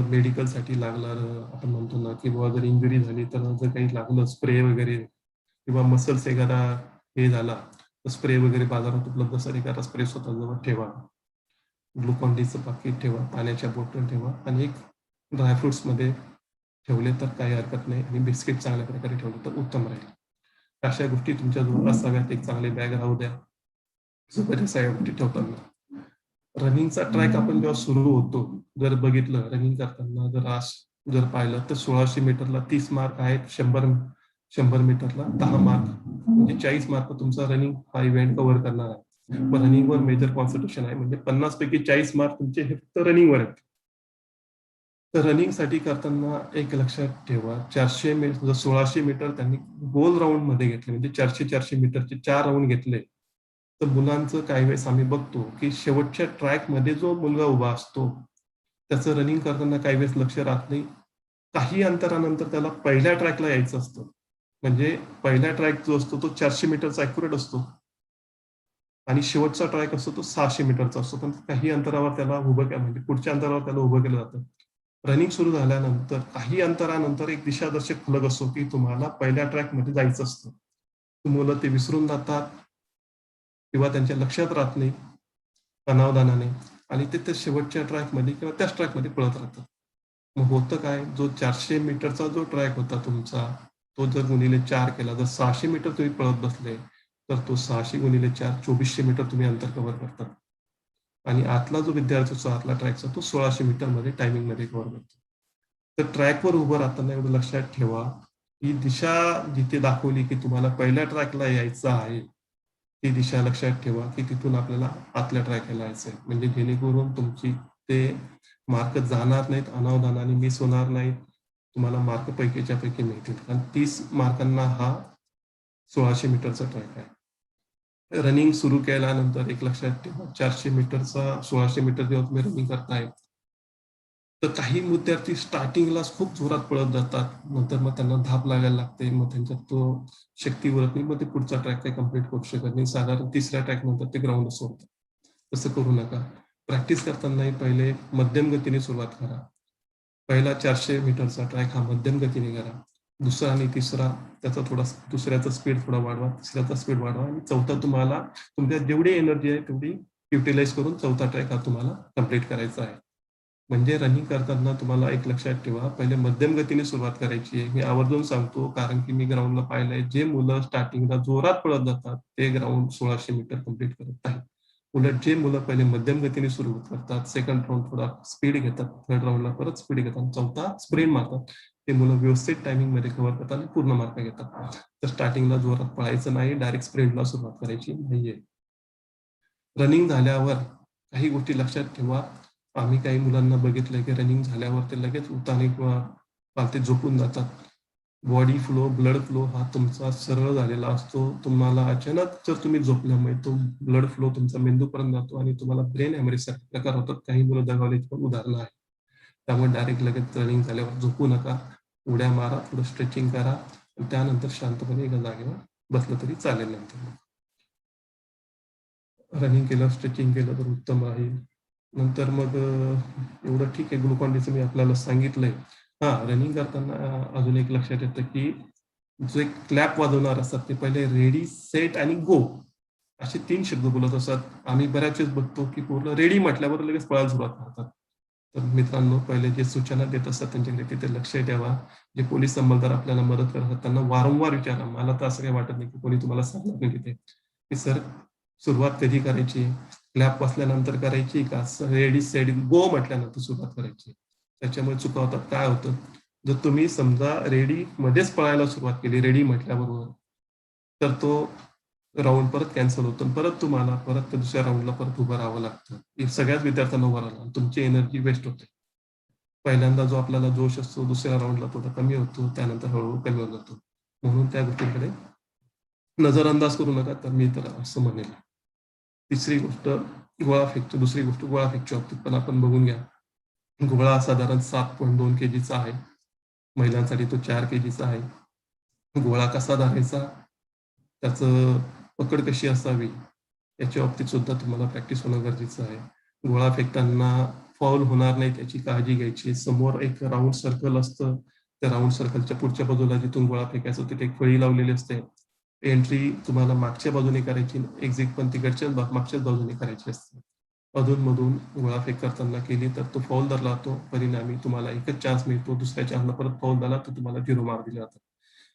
मेडिकलसाठी लागणार, आपण म्हणतो ना की बाबा जर इंजुरी झाली तर जर काही लागलं स्प्रे वगैरे किंवा मसल्स एखादा हे झाला तर स्प्रे वगैरे बाजारात उपलब्ध असेल, एखादा स्प्रे स्वतःजवळ ठेवा. ग्लुकॉन डीचं पाकिट ठेवा, पाण्याच्या बॉटल ठेवा आणि एक ड्रायफ्रुट्समध्ये ठेवले तर काही हरकत नाही आणि बिस्किट चांगल्या प्रकारे ठेवले तर उत्तम राहील. अशा गोष्टी तुमच्याजवळ असाव्यात. एक चांगले बॅग राहू द्या सोबत सगळ्या गोष्टी ठेवताना. रनिंगचा ट्रॅक आपण जेव्हा सुरू होतो, जर बघितलं रनिंग करताना जर पाहिलं तर 1600 मीटरला 30 मार्क आहेत, 100 मीटरला 10 मार्क, म्हणजे 40 मार्क तुमचा रनिंग हा इव्हेंट कव्हर करणार आहे. पण रनिंगवर मेजर कॉन्सन्ट्रेशन आहे, म्हणजे 50 पैकी 40 मार्क तुमचे हे फक्त रनिंगवर आहेत. तर रनिंगसाठी करताना एक लक्षात ठेवा, 400 मीटर 1600 मीटर त्यांनी गोल राऊंड मध्ये घेतले, म्हणजे 400 मीटरचे 4 राऊंड घेतले तर मुलांचं काही वेळेस आम्ही बघतो की शेवटच्या ट्रॅकमध्ये जो मुलगा उभा असतो त्याचं रनिंग करताना काही वेळेस लक्ष राहत नाही. काही अंतरानंतर त्याला पहिल्या ट्रॅकला यायचं असतं. म्हणजे पहिला ट्रॅक जो असतो तो 400 मीटरचा ॲक्युरेट असतो आणि शेवटचा ट्रॅक असतो तो 600 मीटरचा असतो. पण काही अंतरावर त्याला उभं केलं, म्हणजे पुढच्या अंतरावर त्याला उभं केलं जातं. रनिंग सुरू झाल्यानंतर काही अंतरानंतर एक दिशादर्शक फलक असतो की तुम्हाला पहिल्या ट्रॅकमध्ये जायचं असतं. मुलं ते विसरून जातात किंवा त्यांच्या लक्षात राहत नाही अनावधानाने आणि ते शेवटच्या ट्रॅकमध्ये किंवा त्याच ट्रॅकमध्ये पळत राहतात. मग होतं काय, जो 400 मीटरचा जो ट्रॅक होता तुमचा, तो जर गुणिले 4 केला, जर 600 मीटर तुम्ही पळत बसले, तर तो 600 गुणिले 4 2400 मीटर तुम्ही अंतर कव्हर करतात. आणि आतला जो विद्यार्थी असतो आतला ट्रॅकचा तो 1600 मीटरमध्ये टायमिंगमध्ये कव्हर करतो. तर ट्रॅकवर उभं राहताना एवढं लक्षात ठेवा, ही दिशा जिथे दाखवली की तुम्हाला पहिल्या ट्रॅकला यायचं आहे, ती दिशा लक्षात ठेवा की तिथून आपल्याला आतल्या ट्रॅकला यायचं आहे. म्हणजे जेणेकरून तुमची ते मार्क जाणार नाहीत, अनावधानाने मिस होणार नाहीत, तुम्हाला मार्क पैकीच्या पैकी मिळतील. कारण 30 मार्कांना हा 1600 मीटरचा ट्रॅक आहे. रनिंग सुरू केल्यानंतर एक लक्षात ठेवा, 400 मीटरचा 1600 मीटर जेव्हा तुम्ही रनिंग करताय, तर काही विद्यार्थी स्टार्टिंगलाच खूप जोरात पळत जातात. नंतर मग त्यांना धाप लागायला लागते. मग त्यांच्यात तो शक्ती उरत नाही. मग ते पुढचा ट्रॅक काही कंप्लीट करू शकत नाही. साधारण 3ऱ्या ट्रॅक नंतर ते ग्राउंड सोडतात. तसं करू नका. प्रॅक्टिस करतानाही पहिले मध्यम गतीने सुरुवात करा. पहिला 400 मीटरचा ट्रॅक हा मध्यम गतीने करा. दुसरा आणि तिसरा त्याचा थोडा दुसऱ्याचा स्पीड थोडा वाढवा, तिसऱ्याचा स्पीड वाढवा आणि चौथा तुम्हाला तुमच्यात जेवढी एनर्जी आहे तेवढी युटिलाइज करून चौथा ट्रॅक हा तुम्हाला कंप्लीट करायचा आहे. म्हणजे रनिंग करताना तुम्हाला एक लक्षात ठेवा, पहिले मध्यम गतीने सुरुवात करायची आहे. मी आवर्जून सांगतो कारण की मी ग्राउंडला पाहिलंय, जे मुलं स्टार्टिंगला जोरात पळत जातात ते ग्राउंड 1600 मीटर कंप्लीट करत नाही. उलट जे मुलं पहिले मध्यम गतीने सुरुवात करतात, सेकंड राऊंड थोडा स्पीड घेतात, थर्ड राऊंडला परत स्पीड घेतात, चौथा स्प्रिंट मारतात, ते मुलं व्यवस्थित टायमिंग मध्ये कव्हर करतात आणि पूर्ण मार्क घेतात. तर स्टार्टिंगला जोरात पळायचं नाही, डायरेक्ट स्प्रिंटला सुरुवात करायची नाहीये. रनिंग झाल्यावर काही गोष्टी लक्षात ठेवा. आम्ही काही मुलांना बघितलंय की रनिंग झाल्यावर ते लगेच उताने किंवा पालथे झोपून जातात. बॉडी फ्लो, ब्लड फ्लो हा तुमचा सरळ झालेला असतो. तुम्हाला अचानक जर तुम्ही झोपल्यामुळे तो ब्लड फ्लो तुमचा मेंदूपर्यंत जातो आणि तुम्हाला ब्रेन हॅमरेज सारखे प्रकार होतात. काही मुलं दगावल्याची पण उदाहरणं आहेत. त्यामुळे डायरेक्ट लगेच रनिंग झाल्यावर झोपू नका. उड्या मारा, थोडं स्ट्रेचिंग करा आणि त्यानंतर शांतपणे एका जागेवर बसलं तरी चालेल. नंतर रनिंग केलं, स्ट्रेचिंग केलं तर उत्तम राहील. नंतर मग एवढं ठीक आहे, ग्लुकॉन डीचं मी आपल्याला सांगितलंय. रनिंग करताना अजून एक लक्षात येतं की जो एक क्लॅप वाजवणार असतात ते पहिले रेडी, सेट आणि गो असे 3 शब्द बोलत असतात. आम्ही बऱ्याच वेळेस बघतो की पूर्ण रेडी म्हटल्यावर लगेच पळायला सुरुवात करतात. तर मित्रांनो, पहिले जे सूचना देत असतात त्यांच्याकडे तिथे लक्ष द्यावा. जे पोलीस अंमलदार आपल्याला मदत करतात त्यांना वारंवार विचारा. मला तर असं काही वाटत नाही की कोणी तुम्हाला सांगणार नाही तिथे की सर सुरुवात कधी करायची, क्लॅप बसल्यानंतर करायची का रेडी सेट गो म्हटल्यानंतर सुरुवात करायची. त्याच्यामुळे चुका होतात. काय होतं, जर तुम्ही समजा रेडी मध्येच पळायला सुरुवात केली रेडी म्हटल्याबरोबर, तर तो राऊंड परत कॅन्सल होतो. परत तुम्हाला परत दुसऱ्या राऊंडला परत उभं राहावं लागतं. सगळ्याच विद्यार्थ्यांना उभं राहावं, तुमची एनर्जी वेस्ट होते. पहिल्यांदा जो आपल्याला जोश असतो दुसऱ्या राऊंडला थोडा कमी होतो, त्यानंतर हळूहळू कमी होत जातो. म्हणून त्या गोष्टींकडे नजरअंदाज करू नका. तर मी तर असं म्हणेल. तिसरी गोष्ट गोळा फेकतो. दुसरी गोष्ट गोळा फेकच्या बाबतीत पण आपण बघून घ्या. गोळा साधारण 7.2 kgचा आहे. महिलांसाठी तो 4 kgचा आहे. गोळा कसा धरायचा, त्याचं पकड कशी असावी याच्या बाबतीत सुद्धा तुम्हाला प्रॅक्टिस होणं गरजेचं आहे. गोळा फेकताना फाऊल होणार नाही त्याची काळजी घ्यायची. समोर एक राऊंड सर्कल असतं. त्या राऊंड सर्कलच्या पुढच्या बाजूला जिथून गोळा फेकायचं तिथे एक फळी लावलेली असते. एंट्री तुम्हाला मागच्या बाजूने करायची, एक्झिट पण तिकडच्याच मागच्याच बाजूने करायची असते. अधूनमधून गोळा फेक करताना केली तर तो फाऊल धरला जातो. परिणामी तुम्हाला एकच चान्स मिळतो. दुसऱ्या चान्सला परत फाऊल झाला तर तुम्हाला 0 मार्क दिले जातात.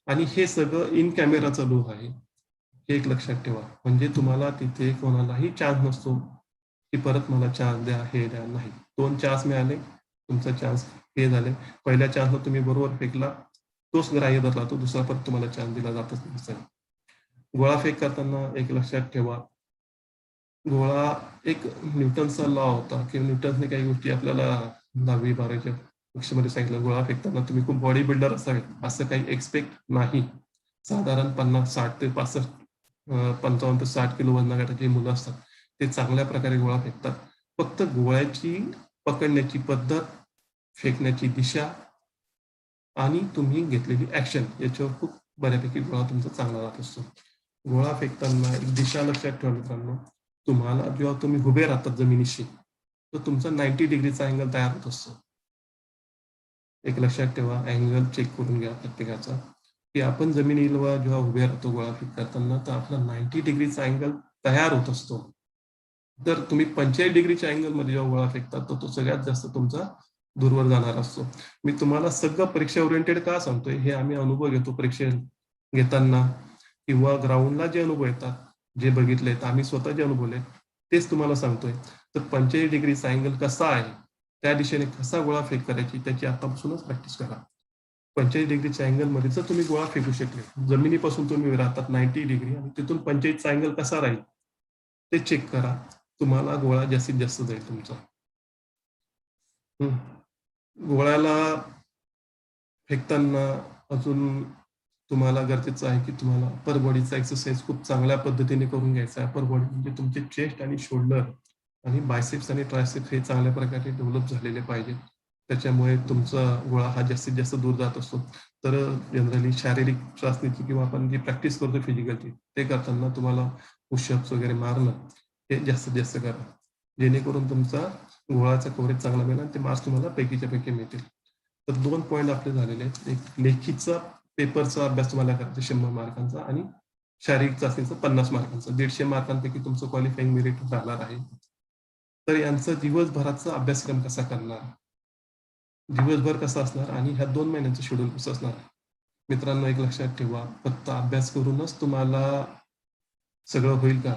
आणि हे सगळं इन कॅमेरा चालू आहे, हे एक लक्षात ठेवा. म्हणजे तुम्हाला तिथे कोणालाही चान्स नसतो की परत मला चान्स द्या, हे द्या, नाही. 2 चान्स मिळाले, तुमचा चान्स हे झाले. पहिल्या चान्सला तुम्ही बरोबर फेकला, तोच ग्राह्य धरला, तो दुसरा परत तुम्हाला चान्स दिला जातच नाही. गोळा फेक करताना एक लक्षात ठेवा, गोळा एक न्यूटनचा लॉ होता की न्यूटनने काही गोष्टी आपल्याला 10वी 12वीच्या परीक्षेमध्ये सांगितलं. गोळा फेकताना तुम्ही खूप बॉडी बिल्डर असावे असं काही एक्सपेक्ट नाही. साधारण 50, 60 ते 65 55 ते 60 किलो वजन गटाची मुलं असतात ते चांगल्या प्रकारे गोळा फेकतात. फक्त गोळ्याची पकडण्याची पद्धत, फेकण्याची दिशा आणि तुम्ही घेतलेली ऍक्शन याच्यावर खूप बऱ्यापैकी गोळा तुमचा चांगला राहत असतो. गोळा फेकताना एक दिशा लक्षात ठेवा मित्रांनो. तुम्हाला जेव्हा तुम्ही उभे राहतात जमिनीशी तर तुमचा 90 डिग्रीचा अँगल तयार होत असतो. एक लक्षात ठेवा, अँगल चेक करून घ्या प्रत्येकाचा की आपण जमिनीवर जेव्हा उभे राहतो गोळा फेक करताना तर आपला 90 डिग्रीचा अँगल तयार होत असतो. जर तुम्ही 45 डिग्रीच्या अँगल मध्ये जेव्हा गोळा फेकतात तर तो सगळ्यात जास्त तुमचा दूरवर जाणार असतो. मी तुम्हाला सगळं परीक्षा ओरिएंटेड का सांगतोय, हे आम्ही अनुभव घेतो परीक्षा घेताना किंवा ग्राउंडला जे अनुभव येतात, जे बघितलेत आम्ही स्वतः जे अनुभवले तेच तुम्हाला सांगतोय. तर 45 डिग्रीचा अँगल कसा आहे, त्या दिशेने कसा गोळा फेक करायची त्याची आतापासूनच प्रॅक्टिस करा. 45 डिग्रीच्या अँगल मध्ये जर तुम्ही गोळा फेकू शकले, जमिनीपासून तुम्ही राहतात 90 डिग्री आणि तिथून 45चा अँगल कसा राहील ते चेक करा. तुम्हाला गोळा जास्तीत जास्त जाईल तुमचा. गोळ्याला फेकताना अजून तुम्हाला गरजेचं आहे की तुम्हाला अपर बॉडीचा एक्सरसाइज खूप चांगल्या पद्धतीने करून घ्यायचा आहे. अपर बॉडी म्हणजे तुमचे चेस्ट आणि शोल्डर आणि बायसेप्स आणि ट्रायसेप्स हे चांगल्या प्रकारे डेव्हलप झालेले पाहिजेत. त्याच्यामुळे तुमचा गोळा हा जास्तीत जास्त दूर जात असतो. तर जनरली शारीरिक चाचणीची किंवा आपण जी प्रॅक्टिस करतो फिजिकलची ते करताना तुम्हाला पुशअप्स वगैरे मारणं हे जास्तीत जास्त करा, जेणेकरून तुमचा गोळाचा कव्हरेज चांगला मिळेल आणि ते मार्क्स तुम्हाला पैकीच्या पैकी मिळतील. तर 2 पॉईंट आपले झालेले आहेत. एक लेखीचा पेपरचा अभ्यास तुम्हाला करायचा 100 मार्कांचा आणि शारीरिक चाचणीचा 50 मार्कांचा. 150 मार्कांपैकी तुमचं क्वालिफाईंग मेरिट राहणार आहे. तर यांचा दिवसभराचा अभ्यासक्रम कसा करणार, दिवसभर कसा असणार आणि ह्या 2 महिन्यांचं शेड्यूल कसं असणार. मित्रांनो एक लक्षात ठेवा, फक्त अभ्यास करूनच तुम्हाला सगळं होईल का?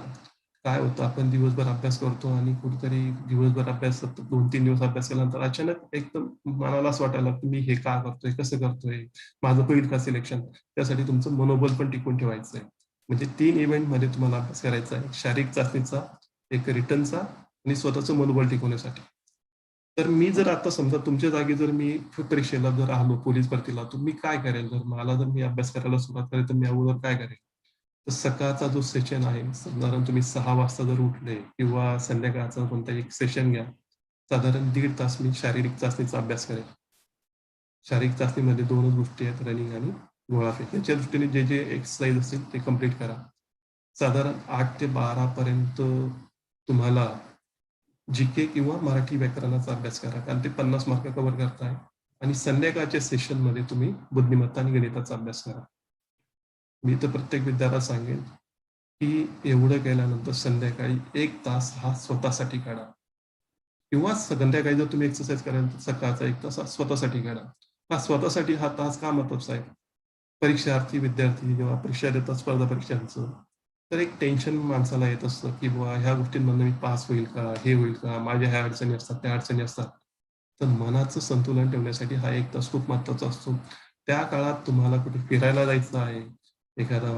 काय होतं, आपण दिवसभर अभ्यास करतो आणि कुठेतरी दिवसभर अभ्यास करतो, 2-3 दिवस अभ्यास केल्यानंतर अचानक एकदम मनाला असं वाटायला लागतं मी हे का करतोय, कसं करतोय, माझं होईल का सिलेक्शन. त्यासाठी तुमचं मनोबल पण टिकून ठेवायचं आहे. म्हणजे 3 इव्हेंट मध्ये तुम्हाला अभ्यास करायचा आहे, शारीरिक चाचणीचा, एक रिटर्नचा आणि स्वतःचं मनोबल टिकवण्यासाठी. तर मी जर आता समजा तुमच्या जागी जर मी परीक्षेला जर आलो पोलीस भरतीला तर मी काय करेल, जर मला जर मी अभ्यास करायला सुरुवात करेल तर मी अगोदर काय करेल. तर सकाळचा जो सेशन आहे साधारण तुम्ही 6 वाजता जर उठले किंवा संध्याकाळचा कोणता एक सेशन घ्या, साधारण 1.5 तास मी शारीरिक चाचणीचा अभ्यास करेल. शारीरिक चाचणीमध्ये 2च गोष्टी आहेत, रनिंग आणि गोळा फेक. याच्या दृष्टीने जे जे एक्सरसाइज असतील ते कम्प्लीट करा. साधारण 8 ते 12 पर्यंत तुम्हाला जीके किंवा मराठी व्याकरणाचा अभ्यास करा, कारण ते 50 मार्क कव्हर करताय. आणि संध्याकाळच्या सेशन मध्ये तुम्ही बुद्धिमत्ता आणि गणिताचा अभ्यास करा. मी तर प्रत्येक विद्यार्थ्याला सांगेन की एवढं केल्यानंतर संध्याकाळी 1 तास हा स्वतःसाठी काढा किंवा संध्याकाळी जर तुम्ही एक्सरसाइज कराल तर सकाळचा 1 तास स्वतःसाठी काढा. हा स्वतःसाठी हा तास का महत्वाचा आहे, परीक्षार्थी विद्यार्थी जेव्हा परीक्षा देतात स्पर्धा परीक्षांचं तर एक टेन्शन माणसाला येत असतं की बुवा ह्या गोष्टींमधून मी पास होईल का, हे होईल का, माझ्या ह्या अडचणी असतात त्या अडचणी असतात. तर मनाचं संतुलन ठेवण्यासाठी हा 1 तास खूप महत्वाचा असतो. त्या काळात तुम्हाला कुठे फिरायला जायचं आहे, एखादा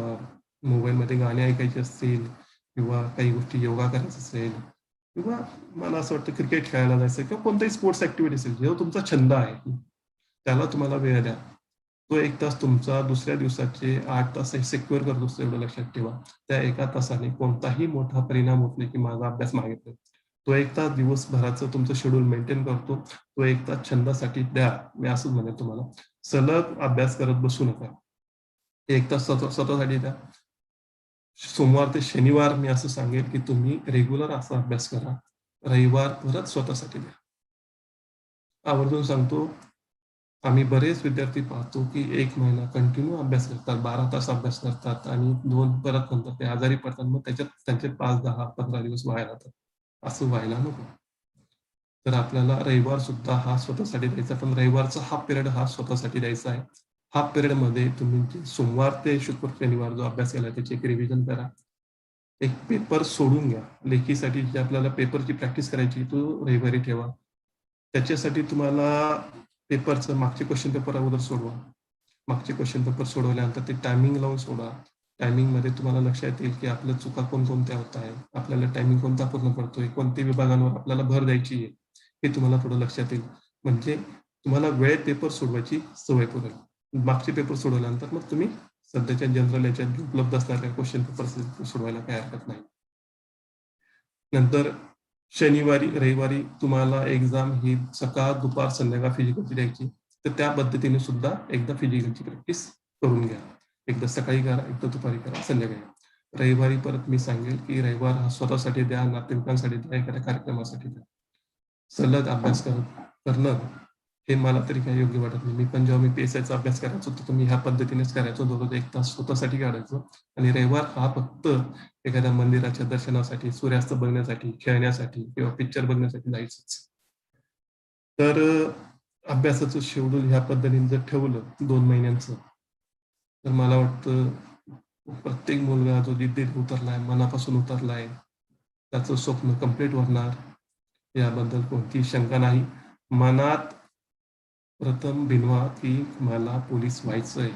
मोबाईलमध्ये गाणे ऐकायचे असतील किंवा काही गोष्टी योगा करायचं असेल किंवा मला असं वाटतं क्रिकेट खेळायला जायचं किंवा कोणताही स्पोर्ट्स ऍक्टिव्हिटी असेल, जेव्हा तुमचा छंद आहे त्याला तुम्हाला वेळ द्या. तो 1 तास तुमचा दुसऱ्या दिवसाचे 8 तास सिक्युअर करत असतो, एवढं लक्षात ठेवा. त्या 1 तासाने कोणताही मोठा परिणाम होत नाही की माझा अभ्यास मागितला. तो 1 तास दिवसभराचं तुमचं शेड्यूल मेंटेन करतो. तो 1 तास छंदासाठी द्या. मी असंच म्हणेन तुम्हाला, सलग अभ्यास करत बसू नका. 1 तास स्वतःसाठी द्या. सोमवार ते शनिवार मी असं सांगेल की तुम्ही रेग्युलर असा अभ्यास करा. रविवार परत स्वतःसाठी द्या. आवर्जून सांगतो, आम्ही बरेच विद्यार्थी पाहतो की 1 महिना कंटिन्यू अभ्यास करतात, 12 तास अभ्यास करतात आणि 2 परत नंतर ते आजारी पडतात. मग त्याच्यात त्यांचे 5, 10, 15 दिवस वाया जातात. असं व्हायला नको. तर आपल्याला रविवार सुद्धा हा स्वतःसाठी द्यायचा, पण रविवारचा हाफ पिरियड हा स्वतःसाठी द्यायचा आहे. हाफ पिरियड मध्ये तुम्ही सोमवार ते शुक्र शनिवार जो अभ्यास केला त्याची एक रिव्हिजन करा. एक पेपर सोडून घ्या. लेखीसाठी जे आपल्याला पेपरची प्रॅक्टिस करायची तो रविवारी ठेवा. त्याच्यासाठी तुम्हाला पेपरचं मागचे क्वेश्चन पेपर अगोदर सोडवा. मागचे क्वेश्चन पेपर सोडवल्यानंतर ते टायमिंग लावून सोडा. टायमिंग मध्ये तुम्हाला लक्षात येईल की आपल्या चुका कोणकोणत्या होत आहे, आपल्याला टायमिंग कोणता पूर्ण पडतोय, कोणत्या विभागांवर आपल्याला भर द्यायची आहे हे तुम्हाला थोडं लक्षात येईल. म्हणजे तुम्हाला वेळेत पेपर सोडवायची सवय पडेल. मागचे पेपर सोडवल्यानंतर मग तुम्ही सध्याच्या जनरल याच्यात उपलब्ध असणाऱ्या क्वेश्चन पेपर सोडवायला काही हरकत नाही. नंतर शनिवारी रविवारी तुम्हाला एक्झाम ही सकाळ दुपार संध्याकाळ फिजिकलची द्यायची, तर त्या पद्धतीने सुद्धा एकदा फिजिकलची प्रॅक्टिस करून घ्या. एकदा सकाळी करा, एकदा दुपारी करा, संध्याकाळी. रविवारी परत मी सांगेल की रविवार हा स्वतःसाठी द्या, नातेवाईकांसाठी द्या, एखाद्या कार्यक्रमासाठी द्या. सलग अभ्यास करणं हे मला तरी काही योग्य वाटत नाही. मी पण जेव्हा मी PSIचा अभ्यास करायचो तर मी ह्या पद्धतीनेच करायचो. दररोज 1 तास स्वतःसाठी काढायचो आणि रविवार हा फक्त एखाद्या मंदिराच्या दर्शनासाठी, सूर्यास्त बघण्यासाठी, खेळण्यासाठी किंवा पिक्चर बघण्यासाठी जायचंच. तर अभ्यासाचं शेड्यूल ह्या पद्धतीने जर ठेवलं 2 महिन्यांचं, तर मला वाटतं प्रत्येक मुलगा जो जिद्दीत उतरलाय, मनापासून उतरलाय, त्याचं स्वप्न कंप्लीट होणार याबद्दल कोणतीही शंका नाही. मनात प्रथम भिनवा की मला पोलीस व्हायचंय.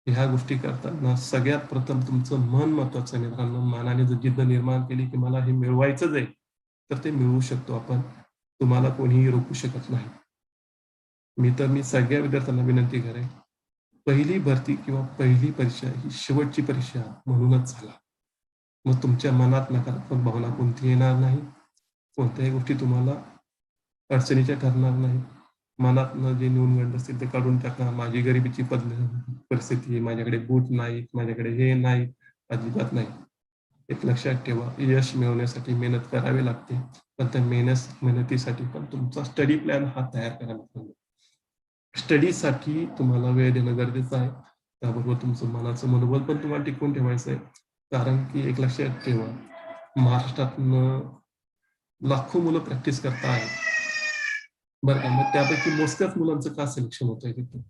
ह्या गोष्टी करताना सगळ्यात प्रथम तुमचं मन महत्वाचं आहे मित्रांनो. मनाने जर जिद्द निर्माण केली की मला हे मिळवायचंच आहे, तर ते मिळवू शकतो आपण. तुम्हाला कोणीही रोखू शकत नाही. मी सगळ्या विद्यार्थ्यांना विनंती करेन, पहिली भरती किंवा पहिली परीक्षा ही शेवटची परीक्षा म्हणूनच झाला. मग तुमच्या मनात नकारात्मक भावना कोणती येणार नाही, कोणत्याही गोष्टी तुम्हाला अडचणीच्या ठरणार नाही. मनातनं जे न्यूनगंड असतील ते काढून टाका. माझी गरिबीची परिस्थिती, माझ्याकडे बूट नाहीत, माझ्याकडे हे नाही, अजिबात नाही. एक लक्षात ठेवा, यश मिळवण्यासाठी मेहनत करावी लागते, पण त्या मेहनतीसाठी पण तुमचा स्टडी प्लॅन हा तयार करावा लागतो. स्टडीसाठी तुम्हाला वेळ देणं गरजेचं आहे. त्याबरोबर तुमचं मनाचं मनोबल पण तुम्हाला टिकवून ठेवायचं आहे. कारण की एक लक्षात ठेवा, महाराष्ट्रातनं लाखो मुलं प्रॅक्टिस करतायत बरं का. मग त्यापैकी मोजक्याच मुलांचं का सिलेक्शन होतंय तिथं,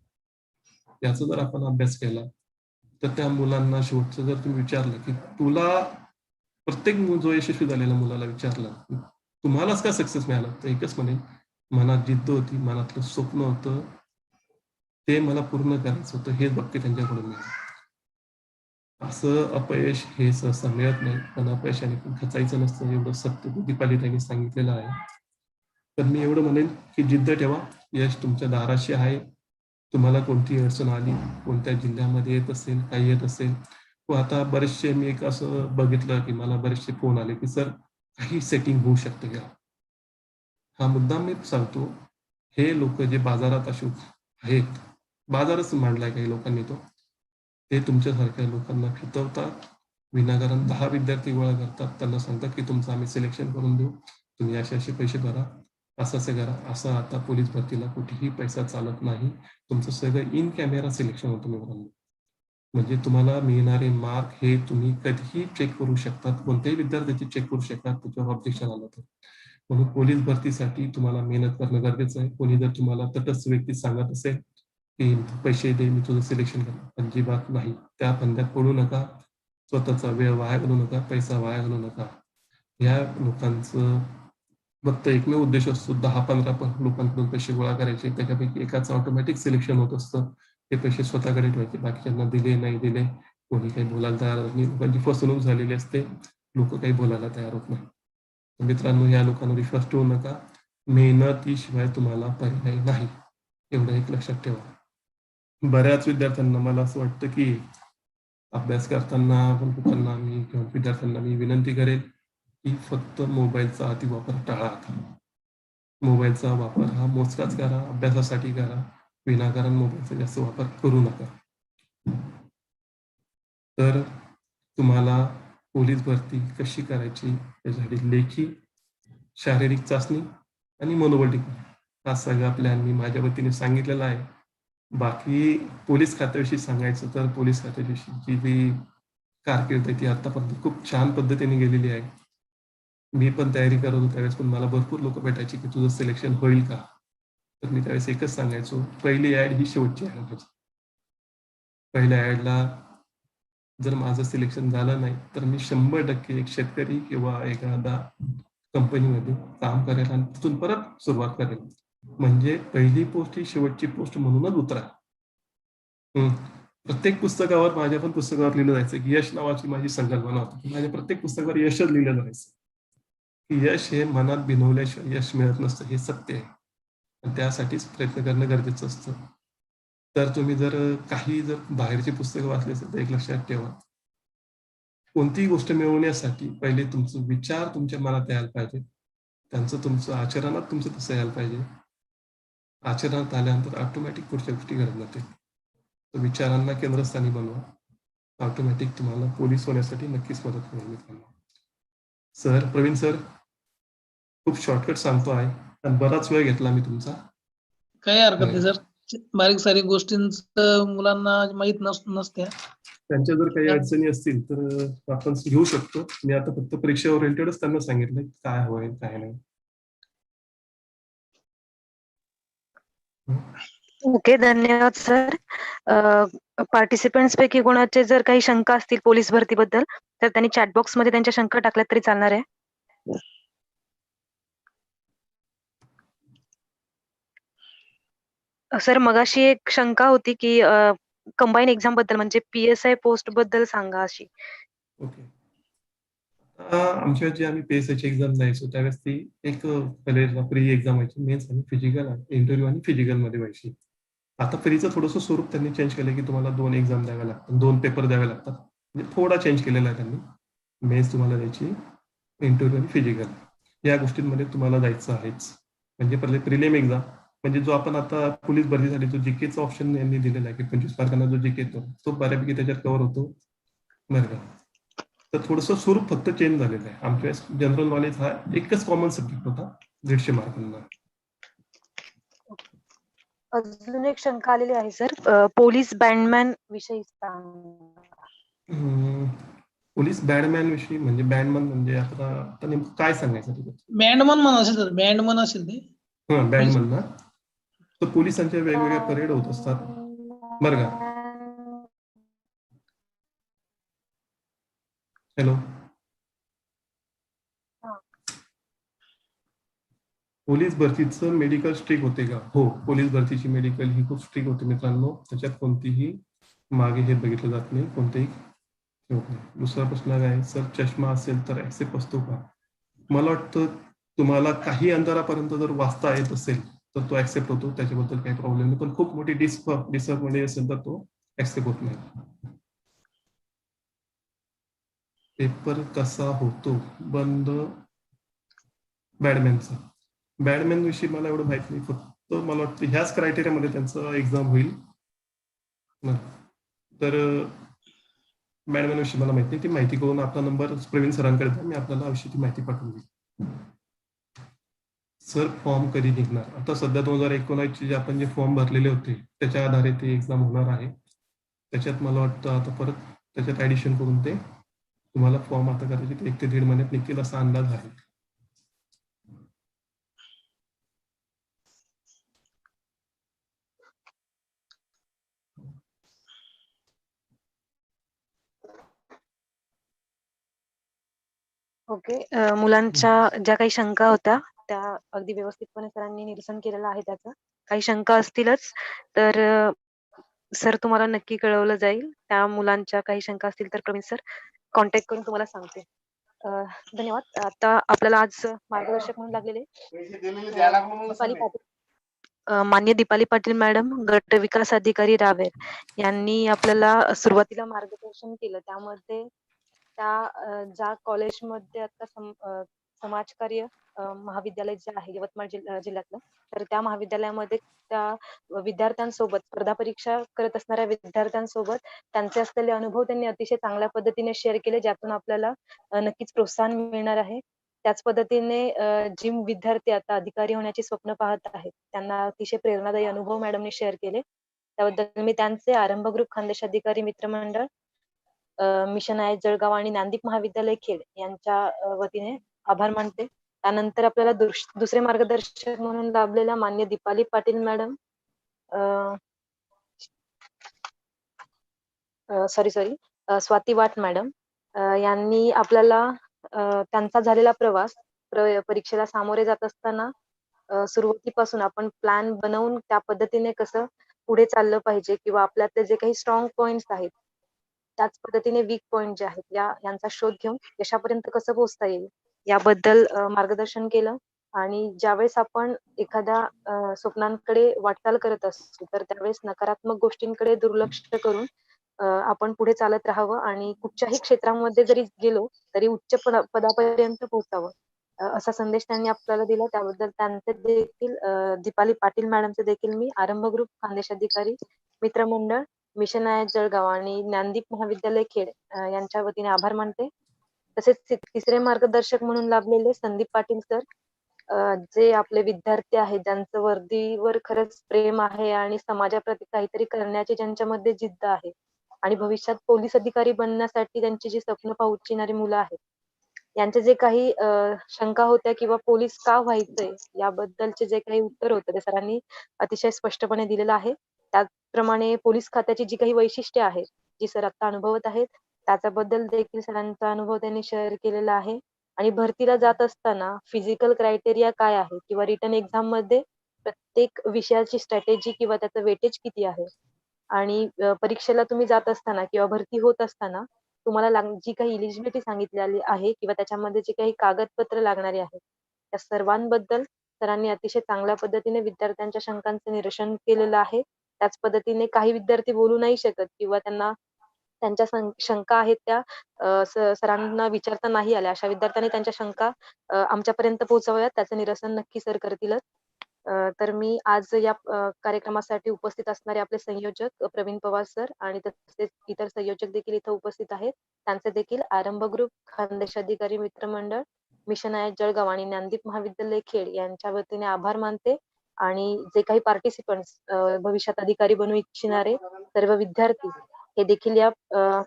याचा जर आपण अभ्यास केला तर त्या मुलांना शेवटचं जर तुम्ही विचारलं की तुला, प्रत्येक जो यशस्वी झालेल्या मुलाला विचारलं तुम्हालाच का सक्सेस मिळाला, तर एकच म्हणेल, मनात जिद्द होती, मनातलं स्वप्न होतं, ते मला पूर्ण करायचं होतं, हेच बघते त्यांच्याकडून मिळालं. असं अपयश हे सहसा मिळत नाही, पण अपयशाने पण खचायचं नसतं, एवढं सत्य दीपाली त्यांनी सांगितलेलं आहे. तर मी एवढं म्हणेन की जिद्द ठेवा, यश तुमच्या दाराशी आहे. तुम्हाला कोणती अडचण आली, कोणत्या जिल्ह्यामध्ये येत असेल, काही येत असेल, व आता बरेचसे मी एक असं बघितलं की मला बरेचसे फोन आले की सर काही सेटिंग होऊ शकतं का. हा मुद्दा मी सांगतो, हे लोक जे बाजारात असे आहेत, बाजारच मांडलाय काही लोकांनी तो, ते तुमच्यासारख्या लोकांना फितवतात, विनाकारण 10 विद्यार्थी गोळा करतात, त्यांना सांगतात की तुमचं आम्ही सिलेक्शन करून देऊ, तुम्ही असे पैसे भरा, असं करा. असं आता पोलीस भरतीला कुठेही पैसा चालत नाही. तुमचं सगळं इन कॅमेरा सिलेक्शन होतं मित्रांनो. म्हणजे तुम्हाला मिळणारे मार्क हे तुम्ही कधीही चेक करू शकतात, कोणत्याही विद्यार्थ्याची चेक करू शकतात त्याच्यावर ऑब्जेक्शन आलं तर. म्हणून पोलीस भरतीसाठी तुम्हाला मेहनत करणं गरजेचं आहे. कोणी जर तुम्हाला तटस्थ व्यक्ती सांगत असेल की पैसे दे मी तुझं सिलेक्शन करतो, अजिबात नाही. त्या फंद्यात पडू नका, स्वतःचा वेळ वाया घालू नका, पैसा वाया घालू नका. या लोकांचं फक्त एकमेव उद्देश असतो 10-15 लोकांकडून पैसे गोळा करायचे, त्याच्यापैकी एकाचं ऑटोमॅटिक सिलेक्शन होत असतं, ते पैसे स्वतःकडे ठेवायचे, बाकीच्यांना दिले नाही दिले, कोणी काही बोलायला तयार होत नाही. लोकांची फसवणूक झालेली असते, लोक काही बोलायला तयार होत नाही. मित्रांनो, या लोकांवर विश्वास ठेवू नका, मेहनतीशिवाय तुम्हाला पर्याय नाही, एवढं एक लक्षात ठेवा. बऱ्याच विद्यार्थ्यांना मला असं वाटतं की अभ्यास करताना लोकांना मी किंवा विद्यार्थ्यांना मी विनंती करेन की फक्त मोबाईलचा अतिवापर टाळा. मोबाईलचा वापर हा मोजकाच करा, अभ्यासासाठी करा, विनाकारण मोबाईलचा जास्त वापर करू नका. तर तुम्हाला पोलीस भरती कशी करायची त्यासाठी लेखी, शारीरिक चाचणी आणि मनोबल टिकवून हा सगळा प्लॅन मी माझ्या वतीने सांगितलेला आहे. बाकी पोलीस खात्याविषयी सांगायचं तर पोलीस खात्याविषयीची जी कारकीर्द आहे ती आतापर्यंत खूप छान पद्धतीने गेलेली आहे. मी पण तयारी करत होतो त्यावेळेस, पण मला भरपूर लोक भेटायचे की तुझं सिलेक्शन होईल का. तर मी त्यावेळेस एकच सांगायचो, पहिली ऍड ही शेवटची ऍड माझी. पहिल्या ऍडला जर माझं सिलेक्शन झालं नाही तर मी 100% एक शेतकरी किंवा एखादा कंपनीमध्ये काम करेल आणि तिथून परत सुरुवात करेल. म्हणजे पहिली पोस्ट ही शेवटची पोस्ट म्हणूनच उतरा. प्रत्येक पुस्तकावर, माझ्या पण पुस्तकावर लिहिलं जायचं की यश नावाची माझी संकल्पना होती. माझ्या प्रत्येक पुस्तकावर यशच लिहिलं जायचं की यश हे मनात भिनवल्याशिवाय यश मिळत नसतं, हे सत्य आहे. त्यासाठीच प्रयत्न करणं गरजेचं असतं. तर तुम्ही जर काही जर बाहेरची पुस्तकं वाचली असेल तर एक लक्षात ठेवा, कोणतीही गोष्ट मिळवण्यासाठी पहिले तुमचं विचार तुमच्या मनात यायला पाहिजे, तुमचं आचरणात तुमचं तसं यायला पाहिजे. आचरणात आल्यानंतर ऑटोमॅटिक पुढच्या गोष्टी घडत जातील. तर विचारांना केंद्रस्थानी बनवा, ऑटोमॅटिक तुम्हाला पोलीस होण्यासाठी नक्कीच मदत मिळेल मित्रांनो. सर, प्रवीण सर, खूप शॉर्टकट सांगतो आहे आणि बराच वेळ घेतला मी तुमचा. काही हरकत नाही सर. बारीक सारीक गोष्टींचं मुलांना माहित नसत्या. त्यांच्या जर काही अडचणी असतील तर आपण घेऊ शकतो. मी आता फक्त परीक्षा ओरिएंटेडच त्यांना सांगितलंय काय होईल काय नाही. ओके, धन्यवाद सर. पार्टिसिपेंट्स पैकी कोणाचे जर काही शंका असतील पोलीस भरतीबद्दल तर त्यांनी चॅट बॉक्स मध्ये त्यांच्या शंका टाकल्या तरी चालणार आहे. सर, मगाशी एक शंका होती की कंबाईन एक्झाम बद्दल म्हणजे PSI पोस्ट बद्दल सांगा अशी. ओके. आमच्या जे आम्ही PSIची एक्झाम द्यायचो त्यावेळेस ती एक प्री एक्झाम व्हायची, मेन्स आणि फिजिकल, इंटरव्ह्यू आणि फिजिकल मध्ये व्हायची. आता फ्रीचं थोडंसं स्वरूप त्यांनी चेंज केलं की तुम्हाला 2 एक्झाम द्याव्या लागतात, 2 पेपर द्यावे लागतात. म्हणजे थोडा चेंज केलेला आहे त्यांनी. मेन्स तुम्हाला द्यायची, इंटरव्ह्यू आणि फिजिकल या गोष्टींमध्ये तुम्हाला जायचं आहेच. म्हणजे पहिले प्रिलिम एक्झाम म्हणजे जो आपण आता पोलीस भरतीसाठी जो जीकेचा ऑप्शन यांनी दिलेला आहे की 25 मार्कांना जो जीके येतो तो बऱ्यापैकी त्याच्यात कव्हर होतो बरं का. तर थोडंसं स्वरूप फक्त चेंज झालेलं आहे. आमच्या वेळेस जनरल नॉलेज हा एकच कॉमन सब्जेक्ट होता 150 मार्कांना. अजून एक शंका आलेली आहे सर, पोलीस बँडमॅन विषयी सांगा. पोलीस बँडमॅन विषयी म्हणजे बँडमन म्हणजे आता नेमकं काय सांगायचं तिथे? बँडमन म्हणा असेल तर बँडमन असेल ते. हा, बँडमन ना. तर पोलिसांच्या वेगवेगळ्या परेड होत असतात बरं का. हॅलो. पोलीस भरतीचं मेडिकल स्ट्रिक होते का? हो, पोलीस भरतीची मेडिकल ही खूप स्ट्रिक होते मित्रांनो. त्याच्यात कोणतीही मागे हे बघितलं जात नाही, कोणतेही होत नाही. दुसरा प्रश्न काय, सर चष्मा असेल तर ऍक्सेप्ट असतो का? मला वाटतं तुम्हाला काही अंतरापर्यंत जर वाचता येत असेल तर तो ऍक्सेप्ट होतो, त्याच्याबद्दल काही प्रॉब्लेम नाही. पण खूप मोठी डिसअपॉइंटेड असेल तर तो ऍक्सेप्ट होत नाही. पेपर कसा होतो बंद बॅडमॅनचा? बॅडमॅन विषयी मला एवढं माहित नाही, फक्त मला वाटतं ह्याच क्रायटेरियामध्ये त्यांचं एक्झाम होईल. तर बॅडमॅन विषयी मला माहिती नाही, ती माहिती करून आपला नंबर प्रवीण सरांकडे द्या, मी आपल्याला अवश्य ती माहिती पाठवून देईल. सर, फॉर्म कधी निघणार? आता सध्या 2019 जे आपण जे फॉर्म भरलेले होते त्याच्या आधारे ते एक्झाम होणार आहे. त्याच्यात मला वाटतं आता परत त्याच्यात ऍडिशन करून ते तुम्हाला फॉर्म आता कदाचित 1 ते 1.5 महिन्यात निघतील असा अंदाज आहे. ओके, मुलांच्या ज्या काही शंका होत्या त्या अगदी व्यवस्थितपणे सरांनी निरसन केलेलं आहे त्याचं. काही शंका असतीलच तर सर तुम्हाला नक्की कळवलं जाईल. त्या मुलांच्या काही शंका असतील तर प्रवीण सर कॉन्टॅक्ट करून तुम्हाला सांगते. धन्यवाद. आता आपल्याला आज मार्गदर्शक म्हणून लागलेले दीपाली पाटील, मान्य दीपाली पाटील मॅडम, गट विकास अधिकारी रावेर यांनी आपल्याला सुरुवातीला मार्गदर्शन केलं. त्यामध्ये त्या ज्या कॉलेजमध्ये आता समाजकार्य महाविद्यालय जे आहे यवतमाळ जिल्ह्यातलं, तर त्या महाविद्यालयामध्ये त्या विद्यार्थ्यांसोबत स्पर्धा परीक्षा करत असणाऱ्या विद्यार्थ्यांसोबत त्यांचे असलेले अनुभव त्यांनी अतिशय चांगल्या पद्धतीने शेअर केले, ज्यातून आपल्याला नक्कीच प्रोत्साहन मिळणार आहे. त्याच पद्धतीने जी विद्यार्थी आता अधिकारी होण्याची स्वप्न पाहत आहेत त्यांना अतिशय प्रेरणादायी अनुभव मॅडमने शेअर केले. त्याबद्दल मी त्यांचे आरंभ ग्रुप खानदेश अधिकारी मित्रमंडळ, मिशन आय जळगाव आणि नांदिक महाविद्यालय खेड यांच्या वतीने आभार मानते. त्यानंतर आपल्याला दुसरे मार्गदर्शक म्हणून लाभलेल्या मान्य दीपाली पाटील मॅडम, स्वाती वाट मॅडम यांनी आपल्याला त्यांचा झालेला प्रवास, परीक्षेला सामोरे जात असताना सुरुवातीपासून आपण प्लॅन बनवून त्या पद्धतीने कसं पुढे चाललं पाहिजे किंवा आपल्यातले जे काही स्ट्रॉंग पॉइंट्स आहेत त्याच पद्धतीने वीक पॉइंट जे आहेत यांचा शोध घेऊन यशापर्यंत कसं पोहोचता येईल याबद्दल मार्गदर्शन केलं. आणि ज्यावेळेस आपण एखाद्या स्वप्नांकडे वाटचाल करत असतो तर त्यावेळेस नकारात्मक गोष्टींकडे दुर्लक्ष करून आपण पुढे चालत राहावं आणि कुठच्याही क्षेत्रामध्ये जरी गेलो तरी उच्च पदापर्यंत पोहोचावं असा संदेश त्यांनी आपल्याला दिला. त्याबद्दल त्यांचे देखील दीपाली पाटील मॅडमचे देखील मी आरंभ ग्रुप खानदेश अधिकारी मित्रमंडळ मिशन आय जळगाव आणि ज्ञानदीप महाविद्यालय खेड यांच्या वतीने आभार मानते. तसेच तिसरे मार्गदर्शक म्हणून लाभलेले संदीप पाटील सर जे आपले विद्यार्थी आहेत, ज्यांचं वर्दीवर खरंच प्रेम आहे आणि समाजाप्रती काहीतरी करण्याची ज्यांच्यामध्ये जिद्द आहे आणि भविष्यात पोलीस अधिकारी बनण्यासाठी त्यांची जी स्वप्न पाहू इच्छिणारी मुलं आहेत, यांचे जे काही शंका होत्या किंवा पोलीस का व्हायचंय याबद्दलचे जे काही उत्तर होतं ते सरांनी अतिशय स्पष्टपणे दिलेलं आहे. त्याचप्रमाणे पोलीस खात्याची जी काही वैशिष्ट्ये आहेत, जी सर आता अनुभवत आहेत, त्याच्याबद्दल देखील सरांचा अनुभव त्यांनी शेअर केलेला आहे. आणि भरतीला जात असताना फिजिकल क्रायटेरिया काय आहे किंवा रिटन एक्झाम मध्ये प्रत्येक विषयाची स्ट्रॅटेजी किंवा त्याचं वेटेज किती आहे आणि परीक्षेला तुम्ही जात असताना किंवा भरती होत असताना तुम्हाला जी काही इलिजिबिलिटी सांगितलेली आहे किंवा त्याच्यामध्ये जी काही कागदपत्र लागणारी आहेत त्या सर्वांबद्दल सरांनी अतिशय चांगल्या पद्धतीने विद्यार्थ्यांच्या शंकांचं निरसन केलेलं आहे. त्याच पद्धतीने काही विद्यार्थी बोलू नाही शकत किंवा त्यांना त्यांच्या शंका आहेत त्या सरांना विचारता नाही आल्या, अशा विद्यार्थ्यांनी त्यांच्या शंका आमच्यापर्यंत पोहोचवाव्यात, त्याचं निरसन नक्की सर करतीलच. तर मी आज या कार्यक्रमासाठी उपस्थित असणारे आपले संयोजक प्रवीण पवार सर आणि तसेच इतर संयोजक देखील इथं उपस्थित आहेत. त्यांचे देखील आरंभ ग्रुप खानदेश अधिकारी मित्रमंडळ मिशन आय जळगाव आणि ज्ञानदीप महाविद्यालय खेड यांच्या वतीने आभार मानते. आणि जे काही पार्टिसिपंट्स भविष्यात अधिकारी बनू इच्छिणारे सर्व विद्यार्थी हे देखील या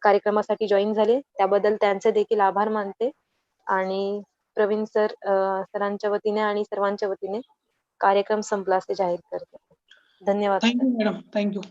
कार्यक्रमासाठी जॉईन झाले, त्याबद्दल त्यांचे देखील आभार मानते. आणि प्रवीण सर सरांच्या वतीने आणि सर्वांच्या वतीने कार्यक्रम संपला असे जाहीर करते. धन्यवाद. Thank you madam, thank you.